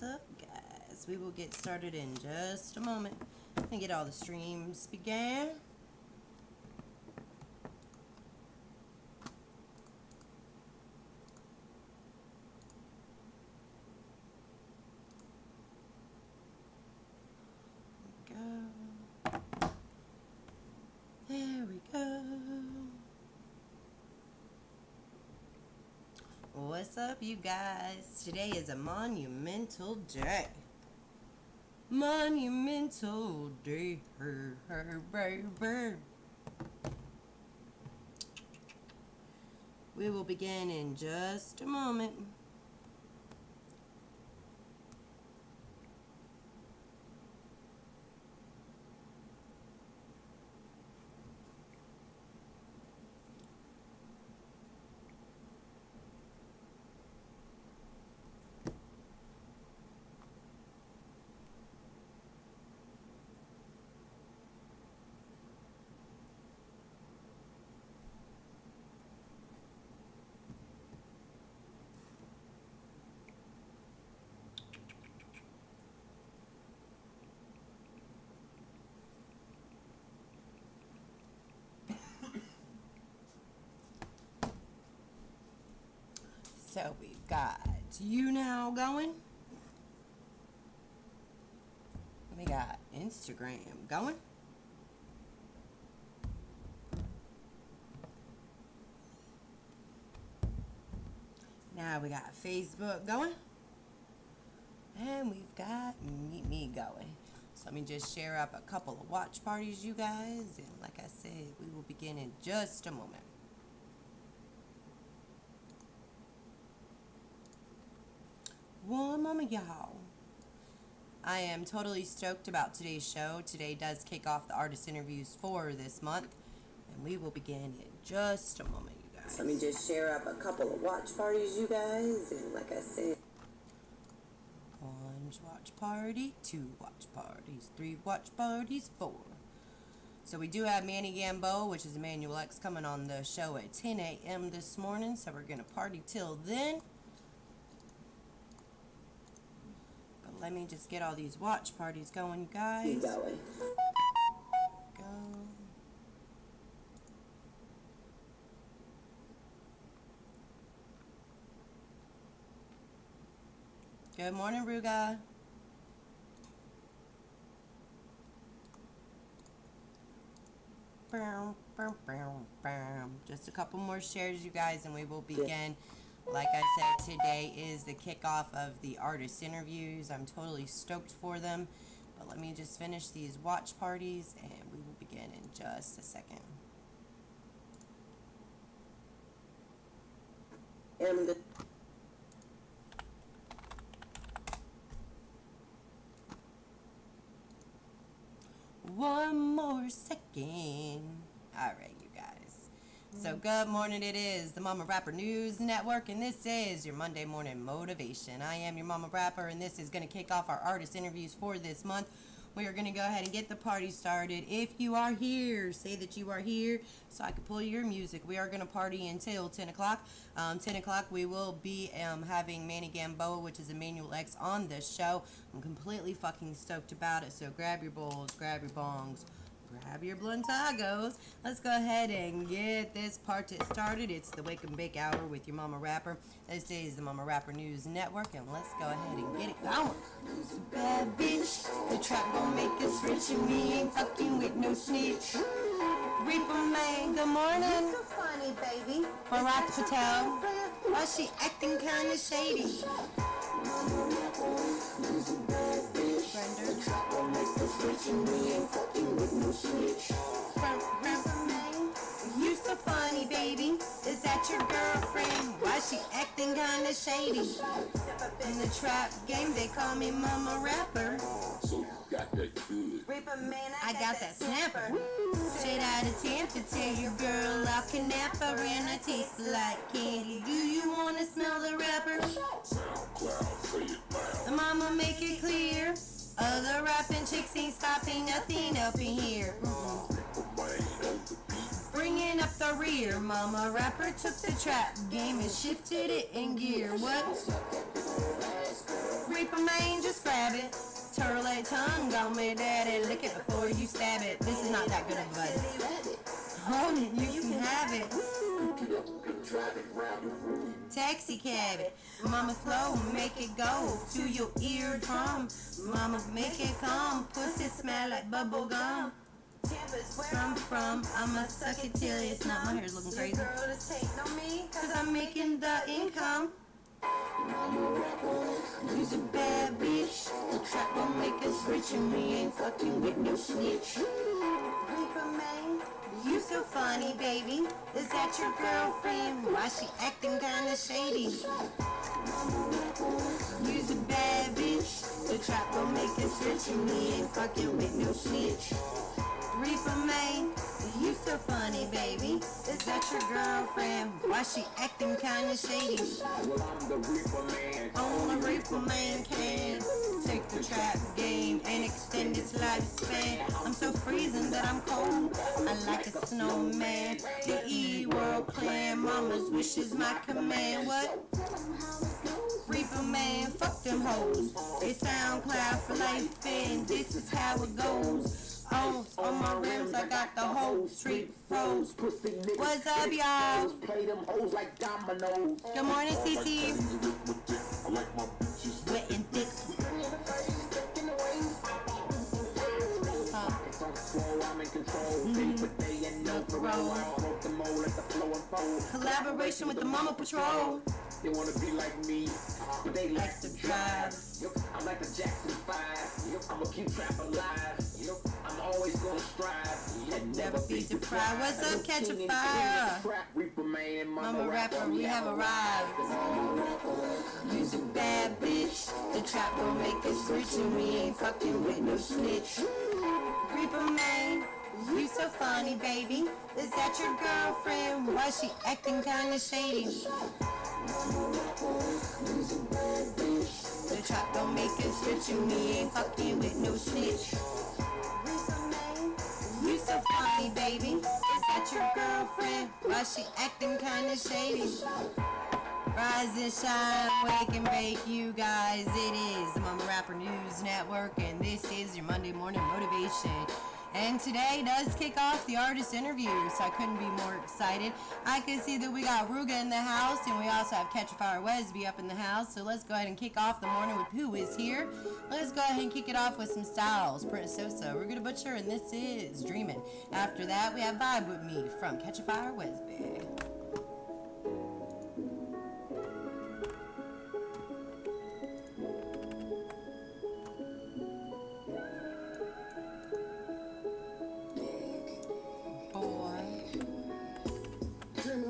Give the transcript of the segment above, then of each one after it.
up, guys? We will get started in just a moment and get all the streams began. There we go. What's up, you guys? Today is a monumental day. Monumental day. We will begin in just a moment. So we've got you now going. We got Instagram going. Now we got Facebook going. And we've got Meet Me going. So let me just share up a couple of watch parties, you guys. And like I said, we will begin in just a moment. One moment, y'all. I am totally stoked about today's show. Today does kick off the artist interviews for this month, and we will begin in just a moment, you guys. Let me just share up a couple of watch parties, you guys, and like I said, 1 watch party, 2 watch parties, 3 watch parties, 4. So we do have Manny Gamboa, which is Emmanuel X, coming on the show at 10 a.m. this morning, so we're gonna party till then. Let me just get all these watch parties going, you guys. Go. Good morning, Ruga. Just a couple more shares, you guys, and we will begin. Like I said, today is the kickoff of the artist interviews. I'm totally stoked for them. But let me just finish these watch parties and we will begin in just a second. One more second. Alright, you guys. So good morning, it is the Momma Rapper News Network, and this is your Monday morning motivation. I am your Momma Rapper, and this is going to kick off our artist interviews for this month. We are going to go ahead and get the party started. If you are here, say that you are here so I can pull your music. We are going to party until 10 o'clock. 10 o'clock we will be having Manny Gamboa, which is Emmanuel X, on this show. I'm completely fucking stoked about it, so grab your bowls, grab your bongs, grab your Bluntagos. Let's go ahead and get this party started. It's the Wake and Bake Hour with your Momma Rapper. This is the Momma Rapper News Network, and let's go ahead and get it going. Bad bitch, the trap gon' make us rich, and we ain't fucking with no snitch. Reaper man, good morning. You're so funny, baby. Barack Patel. Why she acting kinda shady? You so funny, baby. Is that your girlfriend? Why she acting kinda shady? In the trap game, they call me Momma Rapper. Reaper man, I got that snapper. Straight out of Tampa, tell your girl I'll kidnap her, and I taste like candy. Do you wanna smell the rapper? The mama make it clear. Other rapping chicks ain't stopping nothing up in here. Bringing up the rear, Momma Rapper took the trap game and shifted it in gear. What? Reaper man, just grab it. Turtle that tongue on me, daddy. Lick it before you stab it. This is not that good of a bud. Hold it, you can have it. Taxi cab it. Mama flow, make it go to your eardrum. Mama make it come. Pussy smell like bubble gum. From, I'ma suck it till it's not. My hair's looking crazy. Cause I'm making the income. You's a bad bitch. The trap gon' make us rich and we ain't fucking with no snitch. Reaper man, you so funny, baby. Is that your girlfriend? Why she acting kinda shady? You's a bad bitch. The trap gon' make us rich and we ain't fucking with no snitch. Reaper man, you so funny, baby. Is that your girlfriend? Why she acting kinda shady? Well, I'm the Reaper man. Only Reaper man can take the trap game and extend its lifespan. I'm so freezing that I'm cold. I like a snowman. The E-World clan. Mama's wish is my command. What? Reaper man, fuck them hoes. They SoundCloud for life and this is how it goes. On my rims, I got the whole street froze. What's up, y'all? Play them hoes like dominoes. Good morning, CC. Wet and thick. I'm in control. But they ain't no parole. I broke the mold, let the flow unfold. Collaboration with the Momma Patrol. They wanna be like me, but they like to drive. I'm like the Jackson 5. I'ma keep trap alive. I'm always gonna strive and Never be deprived. What's up, Catch a Fire? Reaper man, Mama rapper, we have arrived. You's a bad bitch. The trap gon' make us rich and we ain't fucking with no snitch. Reaper man, you so funny, baby. Is that your girlfriend? Why she acting kinda shady? The trap gon' make us rich and we ain't fucking with no snitch. You so funny, baby. Is that your girlfriend? Why she acting kinda shady? Rise and shine, wake and bake, you guys. It is the Momma Rapper News Network, and this is your Monday morning motivation. And today does kick off the artist interview, so I couldn't be more excited. I can see that we got Ruga in the house, and we also have Catch a Fire Wesby up in the house. So let's go ahead and kick off the morning with who is here. Let's go ahead and kick it off with some styles. Prince Sosa, Ruga the Butcher, and this is Dreamin'. After that, we have Vibe With Me from Catch a Fire Wesby.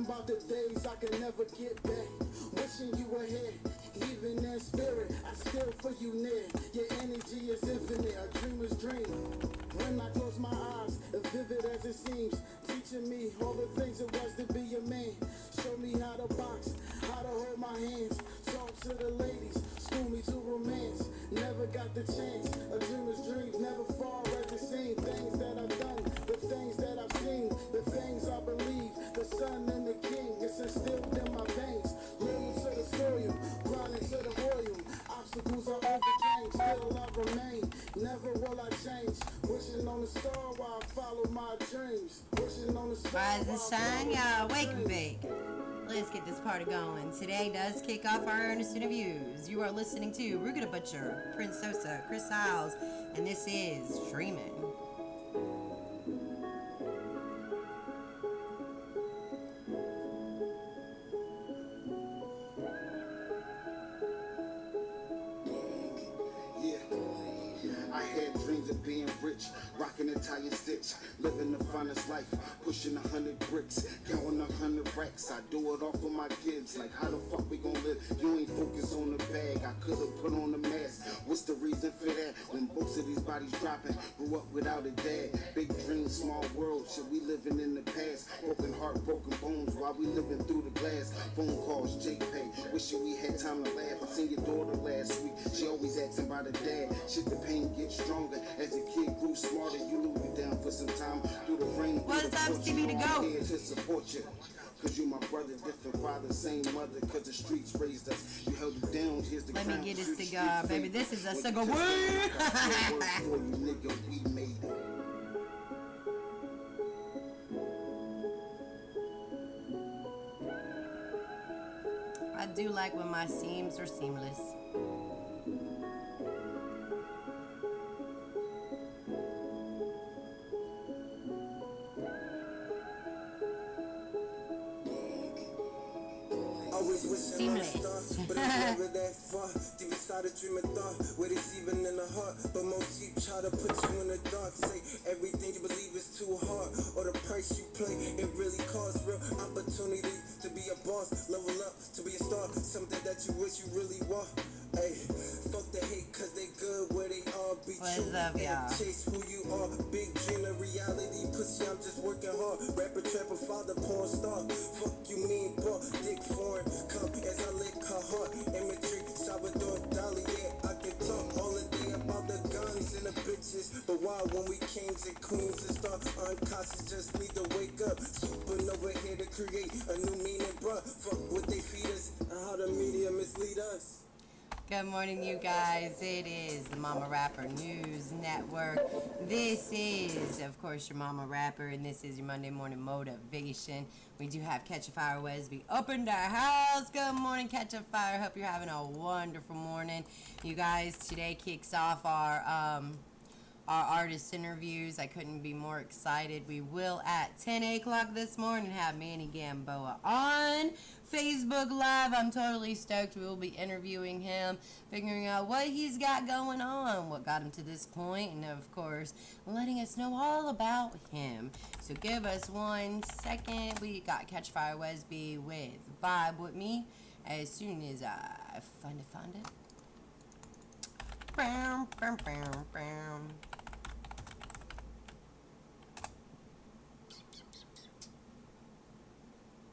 About the days I can never get back. Wishing you were here, even in spirit. I still feel you near. Your energy is infinite, a dreamer's dream. When I close my eyes, as vivid as it seems, teaching me all the things it was to be a man. Show me how to box, how to hold my hands. Talk to the ladies, school me to romance. Never got the chance. A dreamer's dreams never fall at the same. Things that I've done, the things that I've seen, the things I believe. The sun and the king, it's instilled in my veins. Loyal to the soil, grinding to the royal. Obstacles I overcame, still I remain. Never will I change. Wishing on the star while I follow my dreams. Wishing on the star. Rise and shine, y'all. Wake and bake. Let's get this party going. Today does kick off our earnest interviews. You are listening to Ruga the Butcher, Prince Sosa, Chris Hiles, and this is Dreamin'. Being rich, rocking Italian stitch, living the finest life, pushing 100 bricks, counting 100 racks. I do it all for my kids. Like how the fuck we gon' live? You ain't focused on the bag. I could've put on the mask. What's the reason for that? When most of these bodies dropping, grew up without a dad. Big dreams, small world. Shit, we living in the past. Broken heart, broken bones. While we living through the glass. Phone calls, JPay. Wishing we had time to laugh. I seen your daughter last week. She always asking about her dad. Shit, the pain gets stronger as the kid grew smarter. You knew me down for some time through the rain. What's up, CB to go? To support you. Cause you my brother, different father, same mother. Cause the streets raised us. You held it down, here's the Let me crown. get a Shoot the cigar, street baby. fake. This is a When you cigar. touch the mic, I still work for you, nigga, we made it. I do like when my seams are seamless. Always wishing Seamless. on a star, but it's never that far. Deep inside a dream of thought, where it's even in the heart. But most you try to put you in the dark. Say everything you believe is too hard, or the price you pay, it really costs. Real opportunity to be a boss, level up to be a star, something that you wish you really want. Hey, fuck the hate, cause they good where they are. Be What's true up, y'all? and chase who you are. Big dream and reality, pussy, I'm just working hard. Rapper, trapper, father, porn star. Fuck you mean, boy, dick foreign. Come as I lick her heart. Imagery, Salvador Dali, yeah, I can talk all the day about the guns and the bitches. But why when we kings and queens and start unconscious, just need to wake up. Supernova here to create a new meaning, bruh. Fuck what they feed us and how the media mislead us. Good morning, you guys. It is the Mama Rapper News Network. This is, of course, your Mama Rapper, and this is your Monday Morning Motivation. We do have Catch a Fire Wesby up in the house. Good morning, Catch a Fire. Hope you're having a wonderful morning. You guys, today kicks off our artist interviews. I couldn't be more excited. We will at 10 o'clock this morning have Manny Gamboa on Facebook Live. I'm totally stoked. We will be interviewing him, figuring out what he's got going on, what got him to this point, and of course, letting us know all about him. So give us 1 second. We got Catch Fire Wesby with Vibe With Me as soon as I find it. Bam, bam, bam, bam.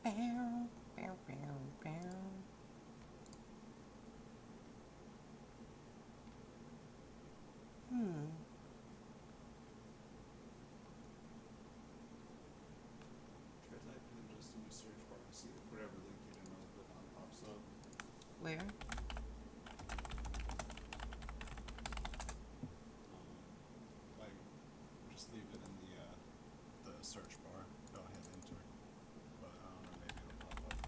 Bam, bam, bam, bam. Try typing in just in the search bar and see if whatever link you didn't really put on pops up. Where? Like, just leave it in the search bar. Don't hit enter. But I don't know, maybe it'll pop up.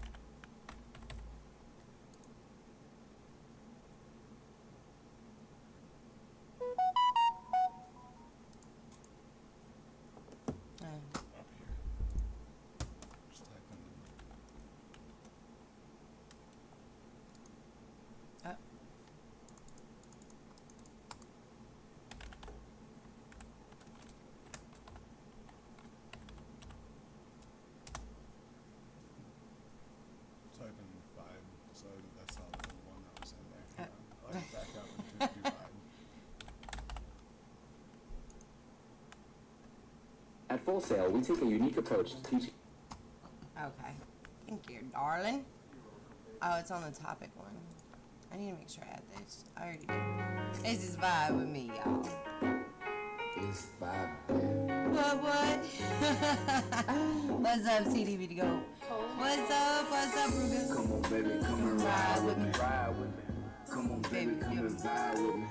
Up here. Just type in. Oh. Type in vibe, so that's all the one that was in there. Oh. Like back up and do vibe. At Full Sail, we take a unique approach to teaching. Okay. Thank you, darling. Oh, it's on the topic one. I need to make sure I add this. I already did. This is Vibe With Me, y'all. It's vibe. What? What's up, CDB to go? What's up, Ruben? Come on, baby, come and Ride with me. Ride with me. Come on, baby, Baby, come yeah. and vibe with me.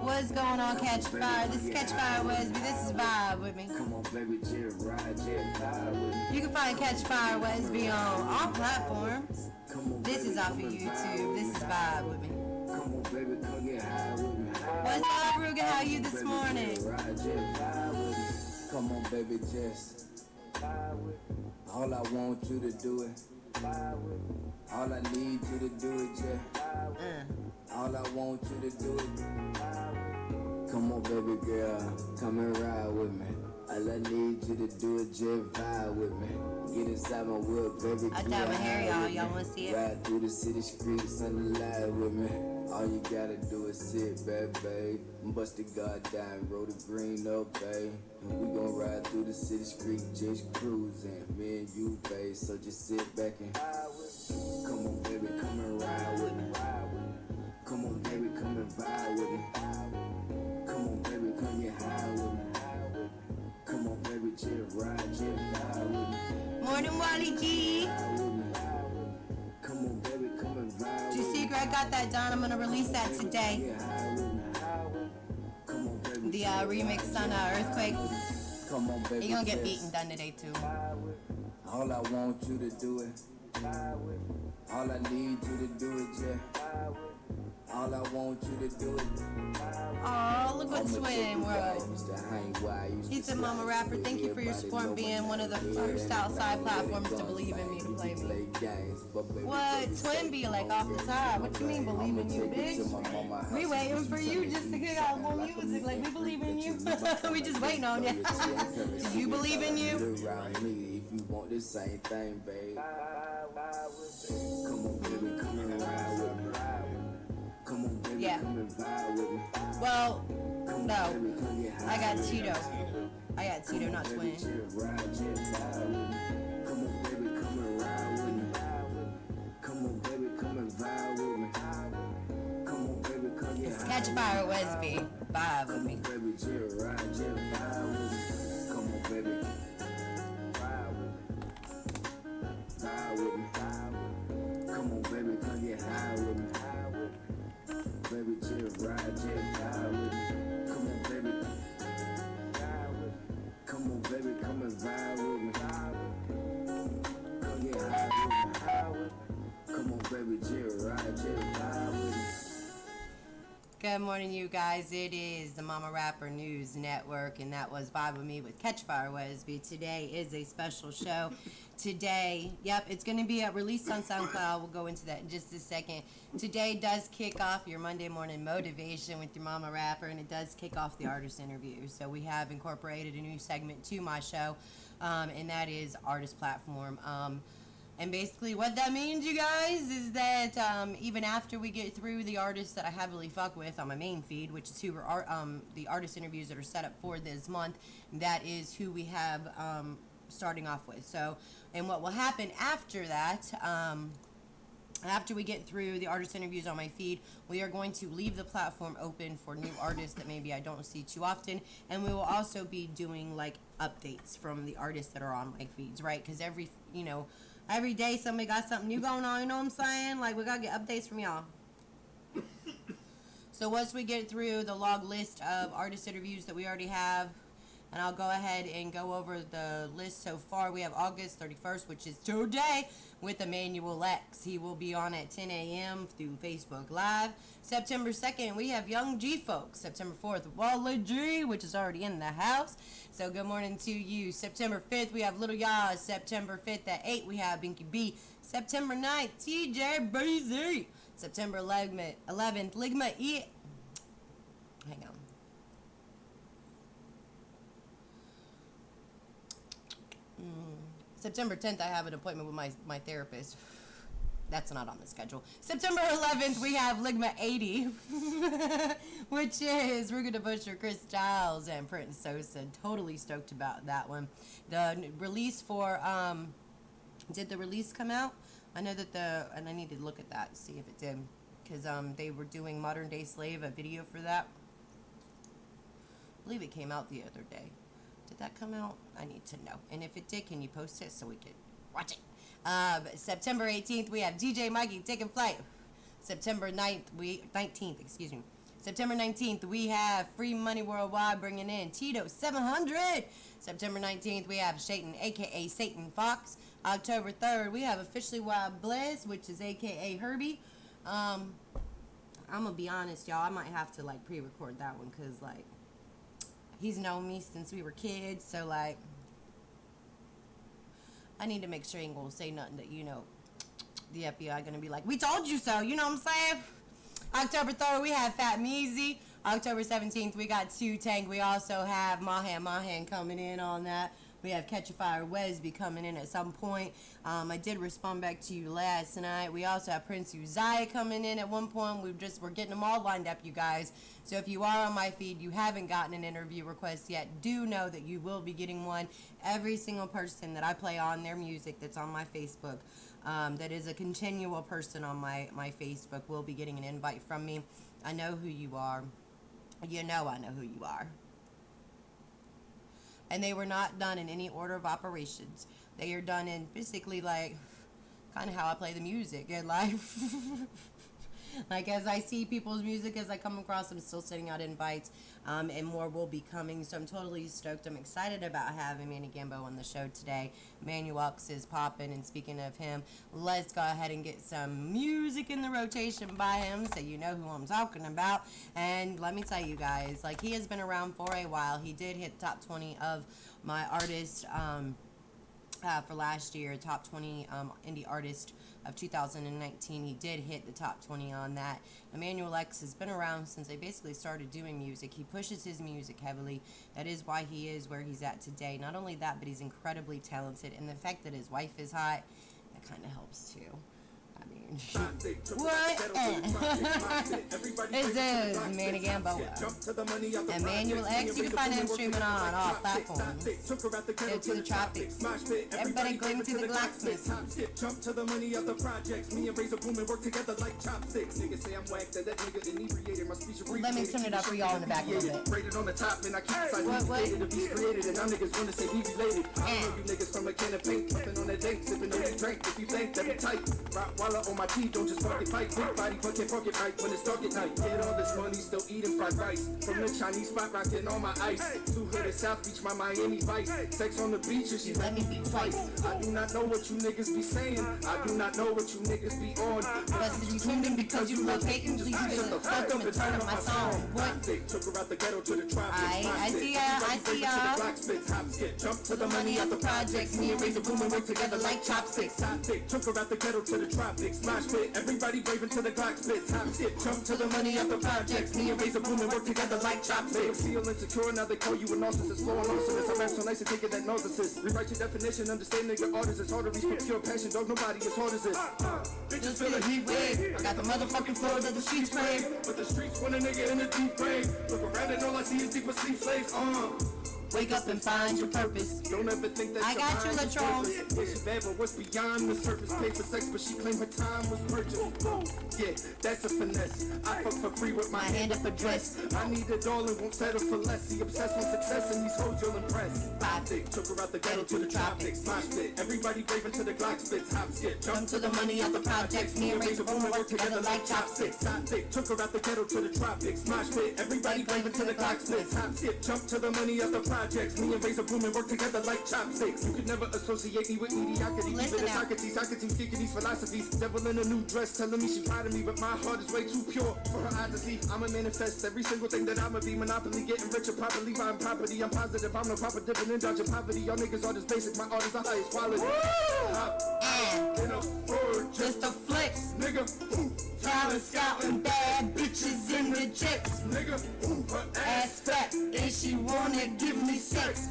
What's going on, Catch Fire? This is Catch Fire Wesby. This is Vibe With Me. Come on, baby, jet ride, jet vibe with me. You can find Catch Fire Wesby on all platforms. Come on, This baby, is off of come and vibe YouTube. with This me. is Vibe With Me. Come on, baby, come get high with me. What's up, Rugen? How you this Baby, morning? jet ride, jet vibe with me. Come on, baby, just vibe with me. All I want you to do it. Vibe with me. All I need you to do it, yeah. All I want you to do it. Come on, baby girl, come and ride with me. All I need you to do is just vibe with me. Get inside my whip, baby. I get dyed my high hair, y'all. with Y'all me. wanna see it? Ride through the city streets and lie with me. All you gotta do is sit back, babe. Bust the goddamn road to green up, babe. And we gon' ride through the city street, just cruising. Me and you, babe. So just sit back and come on, baby, come and ride with me. Come on, baby, come and vibe with me. Come on, baby, come get high with me. Come on, baby, jet ride, jet vibe with me. Morning, Wally G. I got that done. I'm gonna release that today. The remix on Earthquake. Come on, baby. You're gonna get beaten done today too. All I want you to do it. All I need you to do it, yeah. All I want you to do it. Oh, look what Twin wrote. He said, Mama Rapper, thank you for your support, being one of the first outside platforms to believe in me to play me. What? Twin be like off the top. What you mean believe in you, bitch? We waiting for you just to get out more music. Like, we believe in you. We just waiting on you. Do you believe in you? If you want the same thing, babe. Come on, baby, come and ride with me. Come on, baby, Yeah. come and vibe with me. Well, Come no. on, baby, come get high I got with me. Tito. I got Tito, not Baby, Twin. just ride, just vibe with me. Come on, baby, come and ride with me. Come on, baby, come and vibe with me. Come on, baby, come get high. Catch Fire Westby. Vibe with me. Baby, just ride, just vibe with me. Come on, baby. Vibe with me. Come on, baby, come get high with me. Baby, just ride, just vibe with me. Come on, baby. Come on, baby, come and vibe with me. Come get high with me. Come on, baby, just ride, just vibe with me. Good morning, you guys. It is the Mama Rapper News Network, and that was Vibe With Me with Catch Fire Wesby. Today is a special show. Today, yep, it's going to be released on SoundCloud. We'll go into that in just a second. Today does kick off your Monday morning motivation with your Mama Rapper, and it does kick off the artist interview. So we have incorporated a new segment to my show, and that is Artist Platform. And basically what that means, you guys, is that even after we get through the artists that I heavily fuck with on my main feed, which is who are the artist interviews that are set up for this month, that is who we have starting off with. So, and what will happen after that, after we get through the artist interviews on my feed, we are going to leave the platform open for new artists that maybe I don't see too often, and we will also be doing like updates from the artists that are on my feeds, right? Because every day somebody got something new going on, you know what I'm saying? Like, we gotta get updates from y'all. So once we get through the log list of artist interviews that we already have, and I'll go ahead and go over the list so far. We have August 31st, which is today, with Emmanuel X. He will be on at 10 a.m. through Facebook Live. September 2nd, we have Young G Folks. September 4th, Wally G, which is already in the house. So good morning to you. September 5th, we have Little Yaz. September 5th at 8, we have Binky B. September 9th, TJ BZ. September 11th, Ligma E. Hang on. September 10th, I have an appointment with my therapist. That's not on the schedule. September 11th, we have Ligma 80, which is Ruga the Butcher, Chris Giles, and Prince Sosa. Totally stoked about that one. The release for, did the release come out? I know that and I need to look at that, see if it did, because they were doing Modern Day Slave, a video for that. I believe it came out the other day. Did that come out? I need to know. And if it did, can you post it so we can watch it? September 18th, we have DJ Mikey taking flight. September 19th, excuse me. September 19th, we have Free Money Worldwide bringing in Tito 700. September 19th, we have Shayton, a.k.a. Satan Fox. October 3rd, we have Officially Wild Bliss, which is a.k.a. Herbie. I'm going to be honest, y'all. I might have to, like, pre-record that one because, like, he's known me since we were kids, so, like, I need to make sure he ain't gonna say nothing that, the FBI gonna be like, we told you so, you know what I'm saying? October 3rd, we have Fat Measy. October 17th, we got 2 Tank. We also have Mahan coming in on that. We have Catch a Fire Wesby coming in at some point. I did respond back to you last night. We also have Prince Uzziah coming in at one point. We're getting them all lined up, you guys. So if you are on my feed, you haven't gotten an interview request yet, do know that you will be getting one. Every single person that I play on their music that's on my Facebook, that is a continual person on my Facebook, will be getting an invite from me. I know who you are. You know I know who you are. And they were not done in any order of operations. They are done in basically like kind of how I play the music and like Like, as I see people's music, as I come across, I'm still sending out invites, and more will be coming. So I'm totally stoked. I'm excited about having Manny Gambo on the show today. Manuelx is popping, and speaking of him, let's go ahead and get some music in the rotation by him so you know who I'm talking about. And let me tell you guys, like, he has been around for a while. He did hit top 20 of my artist for last year, top 20 indie artist of 2019. He did hit the top 20 on that. Manuelx has been around since I basically started doing music. He pushes his music heavily. That is why he is where he's at today. Not only that, but he's incredibly talented, and the fact that his wife is hot, that kind of helps too. I mean, what? This is Manny Gamboa. And Manuelx, you can find him streaming on all platforms. Go to the tropics. Everybody going to the blacksmith. Jump to the money of the projects. Me and Razor Boom and work together like chopsticks. Niggas say I'm whacked, that nigga inebriated. My speech Let me turn it up for y'all in the back a little bit. Rated on the top, and I keep the size created. The beast created, and y'all niggas wanna say we related. I know you niggas from a can of paint, puffing on that dank, sipping on that drink. If you think that be tight, Rottweiler on my teeth, don't just pocket pipe. Big body, pocket right when it's dark at night. Get all this money, still eating fried rice. From the Chinese spot, rocking all my ice. 200 South Beach, my Miami Vice. Sex on the beach, and she let me be twice. I do not know what you niggas be saying. I do not know what you niggas be on. But since you tuned in because you love hating, please shut the fuck up and turn up my song. What? Took her out the ghetto to the tropics. I see ya. Jump to the money at the projects. Me and Razor Boom and work together like chopsticks. Took her out the ghetto to the tropics. Smash pit, everybody braving to the Glock spits. Hop skip, jump to the money at the projects. Me and Razor Boom and work together like chopsticks. Feel insecure, now they call you a narcissist. Flow on awesomeness, I rap so nice and take it that narcissist. Rewrite your definition, understand nigga artists. It's hard to reach pure passion, dog. Nobody as hard as this. Bitches feel a heat wave. I got the motherfucking floor that the streets crave. But the streets want a nigga in a deep grave. Look around and all I see is deep asleep slaves. Wake up and find your purpose. Don't ever think that I got you, Latrons. Yeah, she bad, but what's beyond the surface? Pay for sex, but she claimed her time was purchased. Yeah, that's a finesse. I fuck for free with my hand up a dress. I need it all and won't settle for less. He obsessed with success and these hoes you'll impress. Five thick, took her out the ghetto to the tropics. Smash pit, everybody braving to the Glock spits. Hop skip, jump to the money out the projects. Me and Razor Boom and work together like chopsticks. Hot thick, took her out the ghetto to the tropics. Smash pit, everybody braving to the Glock spits. Hop skip, jump to the money out the projects. Me and Razor Boom and work together like chopsticks. You could never associate me with mediocrity. Even Socrates kicking these philosophies. Devil in a new dress telling me she proud of me, but my heart is way too pure for her eyes to see. I'ma manifest every single thing that I'ma be. Monopoly, getting richer, properly buying property. I'm positive, I'm no proper dipping and dodging poverty. Y'all niggas are just basic, my art is the highest quality. In a Ford, Just a flex. nigga. Talent scouting bad bitches in the checks. Nigga, her Ass fat and she wanna give me sex.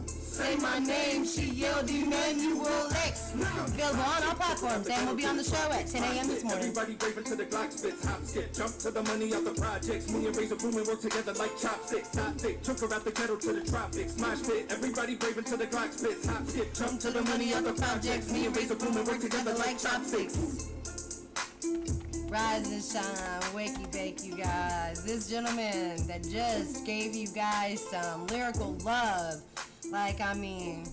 Say my name, she yelled Emmanuelx. Available on all platforms, and we'll be on the show at 10 a.m. this morning. Everybody braving to the Glock spits. Hop skip, jump to the money out the projects. Me and Razor Boom and work together like chopsticks. Top thick, took her out the ghetto to the tropics. Smash pit, everybody braving to the Glock spits. Hop skip, jump to the money out the projects. Me and Razor Boom and work together like chopsticks. Rise and shine, wakey bake, you guys. This gentleman that just gave you guys some lyrical love. Like, I mean,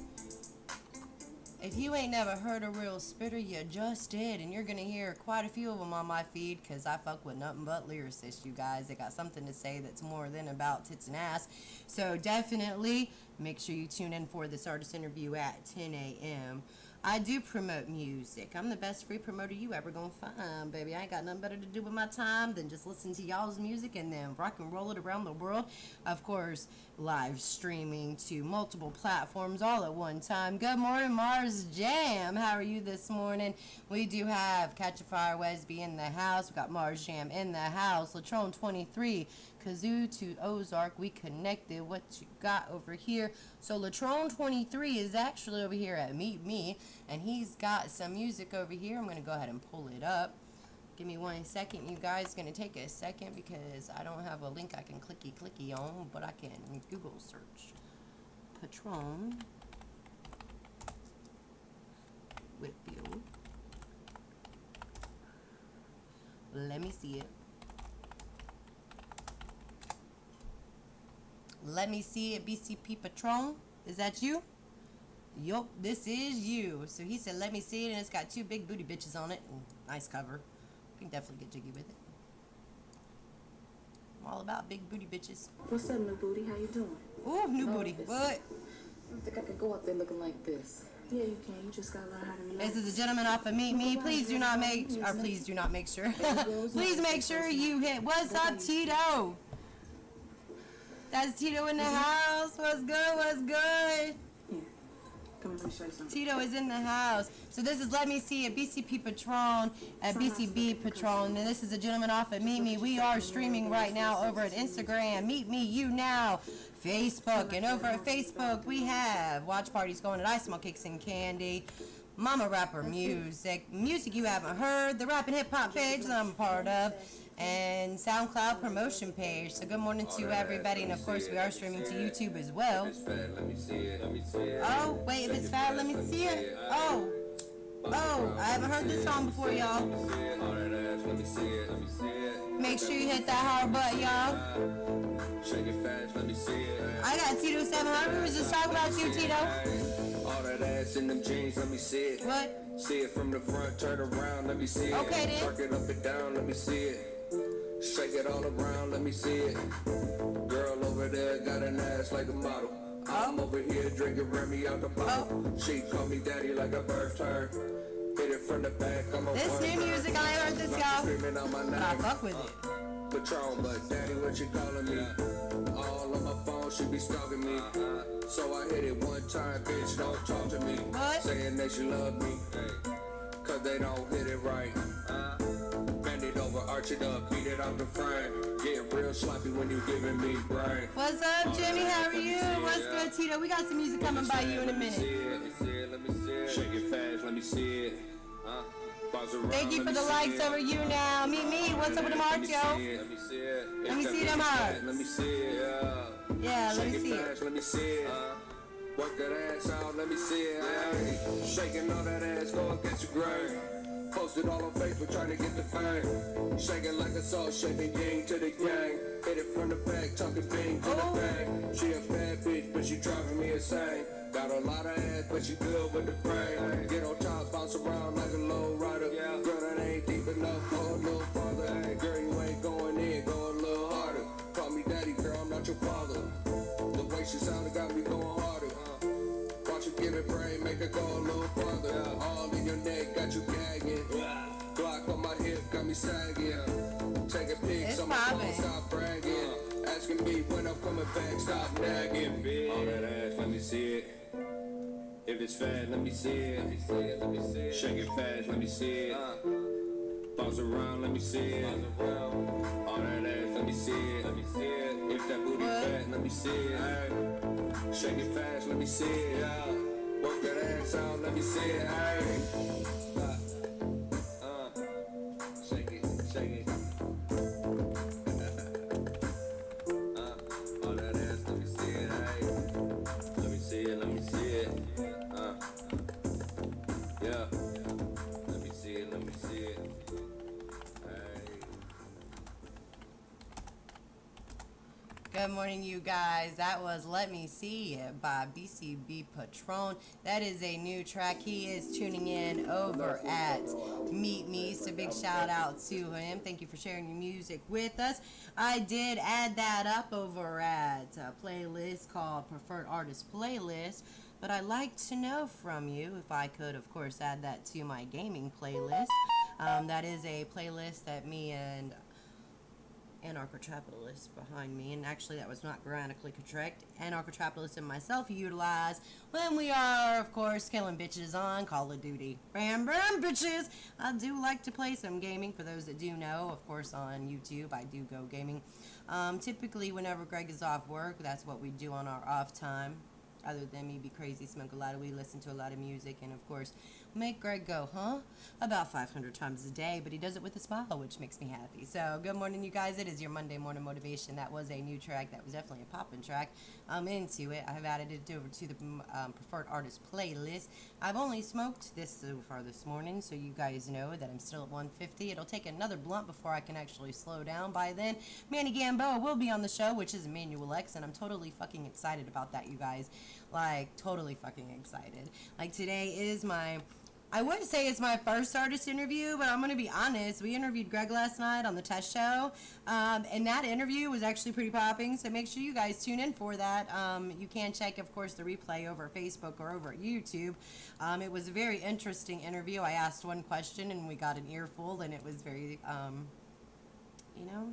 if you ain't never heard a real spitter, you just did. And you're going to hear quite a few of them on my feed because I fuck with nothing but lyricists, you guys. They got something to say that's more than about tits and ass. So definitely make sure you tune in for this artist interview at 10 a.m. I do promote music. I'm the best free promoter you ever gonna find, baby. I ain't got nothing better to do with my time than just listen to y'all's music and then rock and roll it around the world. Of course, live streaming to multiple platforms all at one time. Good morning, Mars Jam. How are you this morning? We do have Catch a Fire Wesby in the house. We got Mars Jam in the house. Latrone 23. Kazoo to Ozark, we connected. What you got over here? So Latrone 23 is actually over here at Meet Me, and he's got some music over here. I'm gonna go ahead and pull it up. Give me 1 second, you guys. It's gonna take a second because I don't have a link I can clicky on, but I can Google search Patron Whitfield. Let me see it. Let me see it, BCP Patron. Is that you? Yup, this is you. So he said, let me see it, and it's got two big booty bitches on it. Nice cover. can definitely get jiggy with it. I'm all about big booty bitches. What's up, new booty? How you doing? Ooh, new booty. Nervous. What? I don't think I could go out there looking like this. Yeah, you can. You just gotta learn how to relax. This is a gentleman off of Meet Me. Please do not make, or please do not make sure. Please make sure you hit. What's up, Tito? That's Tito in the house. What's good? What's good? Here. Come on, let me show you something. Tito is in the house. So this is Let Me See at BCP Patron at BCB Patron. And this is a gentleman off of Meet Me. We are streaming right now over at Instagram. Meet Me You Now. Facebook. And over at Facebook we have watch parties going at I Smell Cakes and Candy. Mama Rapper Music. Music you haven't heard. The Rap and Hip Hop page that I'm a part of. And SoundCloud promotion page. So good morning to everybody. And of course we are streaming to YouTube as well. Oh, wait, if it's fat, let me see it. Oh, I haven't heard this song before, y'all. Make sure you hit that hard button, y'all. I got Tito 700. We was just talking about you, Tito. All that ass in them jeans, let me see it. What? See it from the front, turn around, let me see it. Okay, then. Work it up and down, let me see it. Shake it all around, let me see it. Girl over there got an ass like a model. I'm over here drinking Remy out the bottle. She call me daddy like a birth her. Hit it from the back, I'm a This new music, I ain't heard this, y'all. Screaming out my But I name. fuck with it. Patron, but daddy, what you calling me? All on my phone, she be stalking me. So I hit it one time, bitch, don't talk to me. What? Saying that you love me, cause they don't hit it right. Bend it over, arch it up, beat it out the frame. Get real sloppy when you giving me brain. What's up, Jimmy? How are you? What's good, Tito? We got some music coming by you in a minute. Shake it fast, let me see it. Thank you for the likes over you now. Meet Me. What's up with them hearts, yo? Let me see them hearts. Let me see it. Yeah, let me Shake see it it. fast, let me see it. Work that ass out, let me see it. Ay. Shaking all that ass, go against your grain. Posted all on Facebook, trying to get the fame. Shaking like a salt, shaking yang to the yang. Hit it from the back, talking bang to the bang. She a bad bitch, but she driving me insane. Got a lot of ass, but she good with the brain. Get on top, bounce around like a low rider. Girl, that ain't deep enough, go a little farther. Girl, you ain't going in, go a little harder. Call me daddy, girl, I'm not your father. The way she sounded got me going harder. Watch you give it brain, make it go a little farther. All in your neck, got you gagging. Glock on my hip, got me sagging. Taking pics on my phone, stop bragging. Asking me when I'm coming back, stop nagging. All that ass, let me see it. If it's fat, let me see it. Shake it fast, let me see it. Bounce around, let me see it. All that ass, let me see it. If that booty fat, let me see it. Shake it fast, let me see it. Work that ass out, let me see it. Shake it, shake it. All that ass, let me see it. Let me see it, let me see it. Yeah. Let me see it, let me see it. Good morning, you guys. That was Let Me See It by BCB Patron. That is a new track. He is tuning in over at Meet Me, so big shout out to him. Thank you for sharing your music with us. I did add that up over at a playlist called Preferred Artist Playlist, but I'd like to know from you if I could, of course, add that to my gaming playlist. That is a playlist that me and anarcho-capitalist behind me, and actually that was not grammatically correct, anarcho-capitalist and myself utilize when we are, of course, killing bitches on Call of Duty. Bam, bam, bitches! I do like to play some gaming, for those that do know, of course, on YouTube, I do go gaming. Typically, whenever Greg is off work, that's what we do on our off time. Other than me be crazy, smoke a lot of weed, listen to a lot of music, and of course, make Greg go, huh? About 500 times a day, but he does it with a smile, which makes me happy. So, good morning, you guys. It is your Monday morning motivation. That was a new track. That was definitely a poppin' track. I'm into it. I have added it over to the preferred artist playlist. I've only smoked this so far this morning, so you guys know that I'm still at 150. It'll take another blunt before I can actually slow down. By then, Manny Gamboa will be on the show, which is Emmanuel X, and I'm totally fucking excited about that, you guys. Like, totally fucking excited. Like, today is my I wouldn't say it's my first artist interview, but I'm going to be honest. We interviewed Greg last night on the Test Show, and that interview was actually pretty popping, so make sure you guys tune in for that. You can check, of course, the replay over Facebook or over at YouTube. It was a very interesting interview. I asked one question, and we got an earful, and it was very, you know,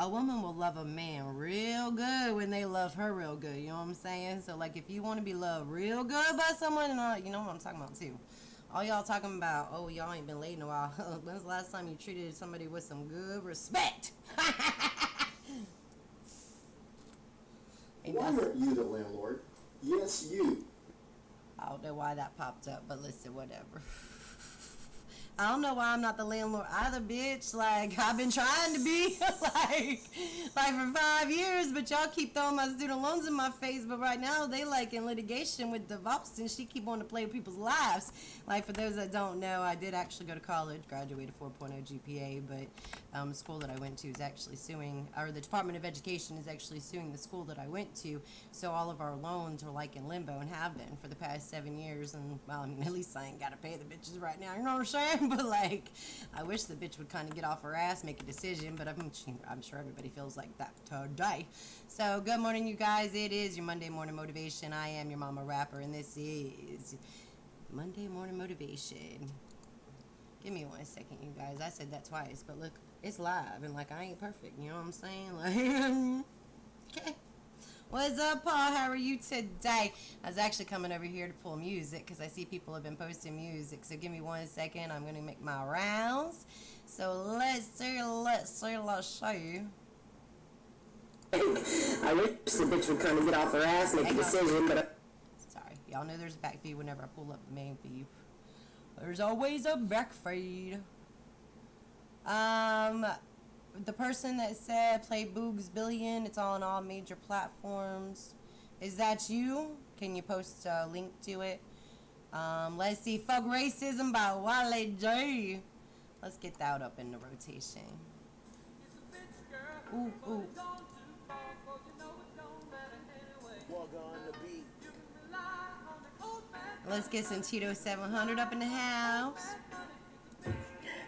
a woman will love a man real good when they love her real good. You know what I'm saying? So, like, if you want to be loved real good by someone, you know what I'm talking about, too. All y'all talking about, oh, y'all ain't been laid in a while. When's the last time you treated somebody with some good respect? Why aren't you the landlord? Yes, you. I don't know why that popped up, but listen, whatever. I don't know why I'm not the landlord either, bitch. Like, I've been trying to be, like for 5 years, but y'all keep throwing my student loans in my face. But right now, they, like, in litigation with DeVos, and she keep wanting to play with people's lives. Like, for those that don't know, I did actually go to college, graduated 4.0 GPA, but the school that I went to is actually suing, or the Department of Education is actually suing the school that I went to. So all of our loans are, like, in limbo and have been for the past 7 years. And, well, I mean, at least I ain't got to pay the bitches right now. You know what I'm saying? But, like, I wish the bitch would kind of get off her ass, make a decision, but I'm sure everybody feels like that today. So, good morning, you guys. It is your Monday Morning Motivation. I am your Mama Rapper, and this is Monday Morning Motivation. Give me 1 second, you guys. I said that twice, but look, it's live, and, like, I ain't perfect, you know what I'm saying? Like, okay. What's up, Paul? How are you today? I was actually coming over here to pull music because I see people have been posting music. So give me 1 second. I'm going to make my rounds. So let's see. I wish the bitch would kind of get off her ass, make a decision, but... Sorry. Y'all know there's a back feed whenever I pull up the main feed. There's always a back feed. The person that said play Boogs Billion, it's on all major platforms. Is that you? Can you post a link to it? Let's see. Fuck Racism by Wale J. Let's get that up in the rotation. Ooh, ooh. Let's get some Tito 700 up in the house.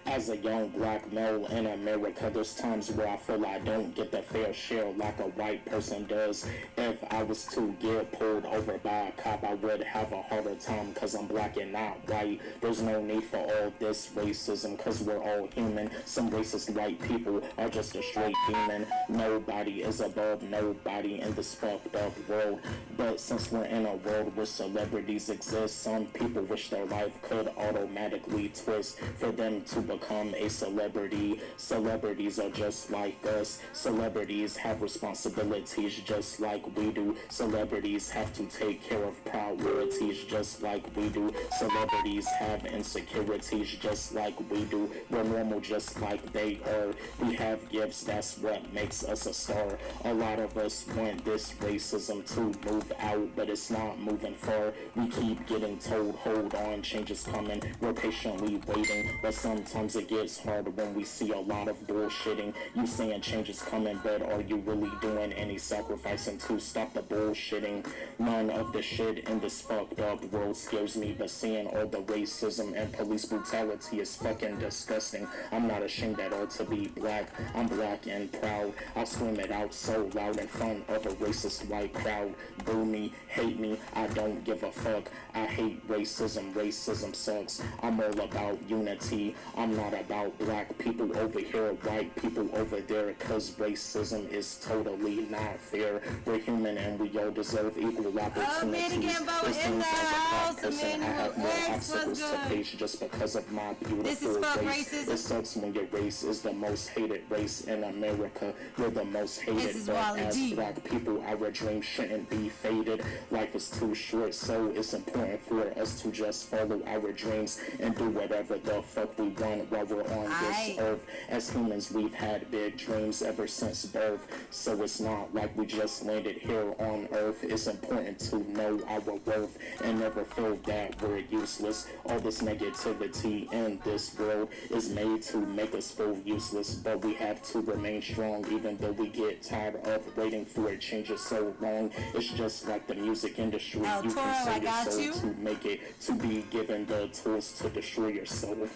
As a young black male in America, there's times where I feel I don't get the fair share like a white person does. If I was to get pulled over by a cop, I would have a harder time cause I'm black and not white. There's no need for all this racism cause we're all human. Some racist white people are just a straight demon. Nobody is above nobody in this fucked up world. But since we're in a world where celebrities exist, some people wish their life could automatically twist for them to become a celebrity. Celebrities are just like us. Celebrities have responsibilities just like we do. Celebrities have to take care of priorities just like we do. Celebrities have insecurities just like we do. We're normal just like they are. We have gifts, that's what makes us a star. A lot of us want this racism to move out, but it's not moving far. We keep getting told, hold on, change is coming. We're patiently waiting, but sometimes it gets hard when we see a lot of bullshitting. You saying change is coming, but are you really doing any sacrificing to stop the bullshitting? None of the shit in this fucked up world scares me, but seeing all the racism and police brutality is fucking disgusting. I'm not ashamed at all to be black. I'm black and proud. I'll scream it out so loud in front of a racist white crowd. Boo me, hate me, I don't give a fuck. I hate racism, racism sucks. I'm all about unity. I'm not about black people over here, white people over there, cause racism is totally not fair. We're human and we all deserve equal opportunities. It seems as a black person I have more obstacles to face just because of my beautiful race. It sucks when your race is the most hated race in America. You're the most hated, but as black people, our dreams shouldn't be faded. Life is too short, so it's important for us to just follow our dreams and do whatever the fuck we want while we're on this earth. As humans, we've had big dreams ever since birth, so it's not like we just landed here on earth. It's important to know our worth and never feel that we're useless. All this negativity in this world is made to make us feel useless, but we have to remain strong even though we get tired of waiting for a change so long. It's just like the music industry. You can sell your soul to make it, to be given the tools to destroy your soul.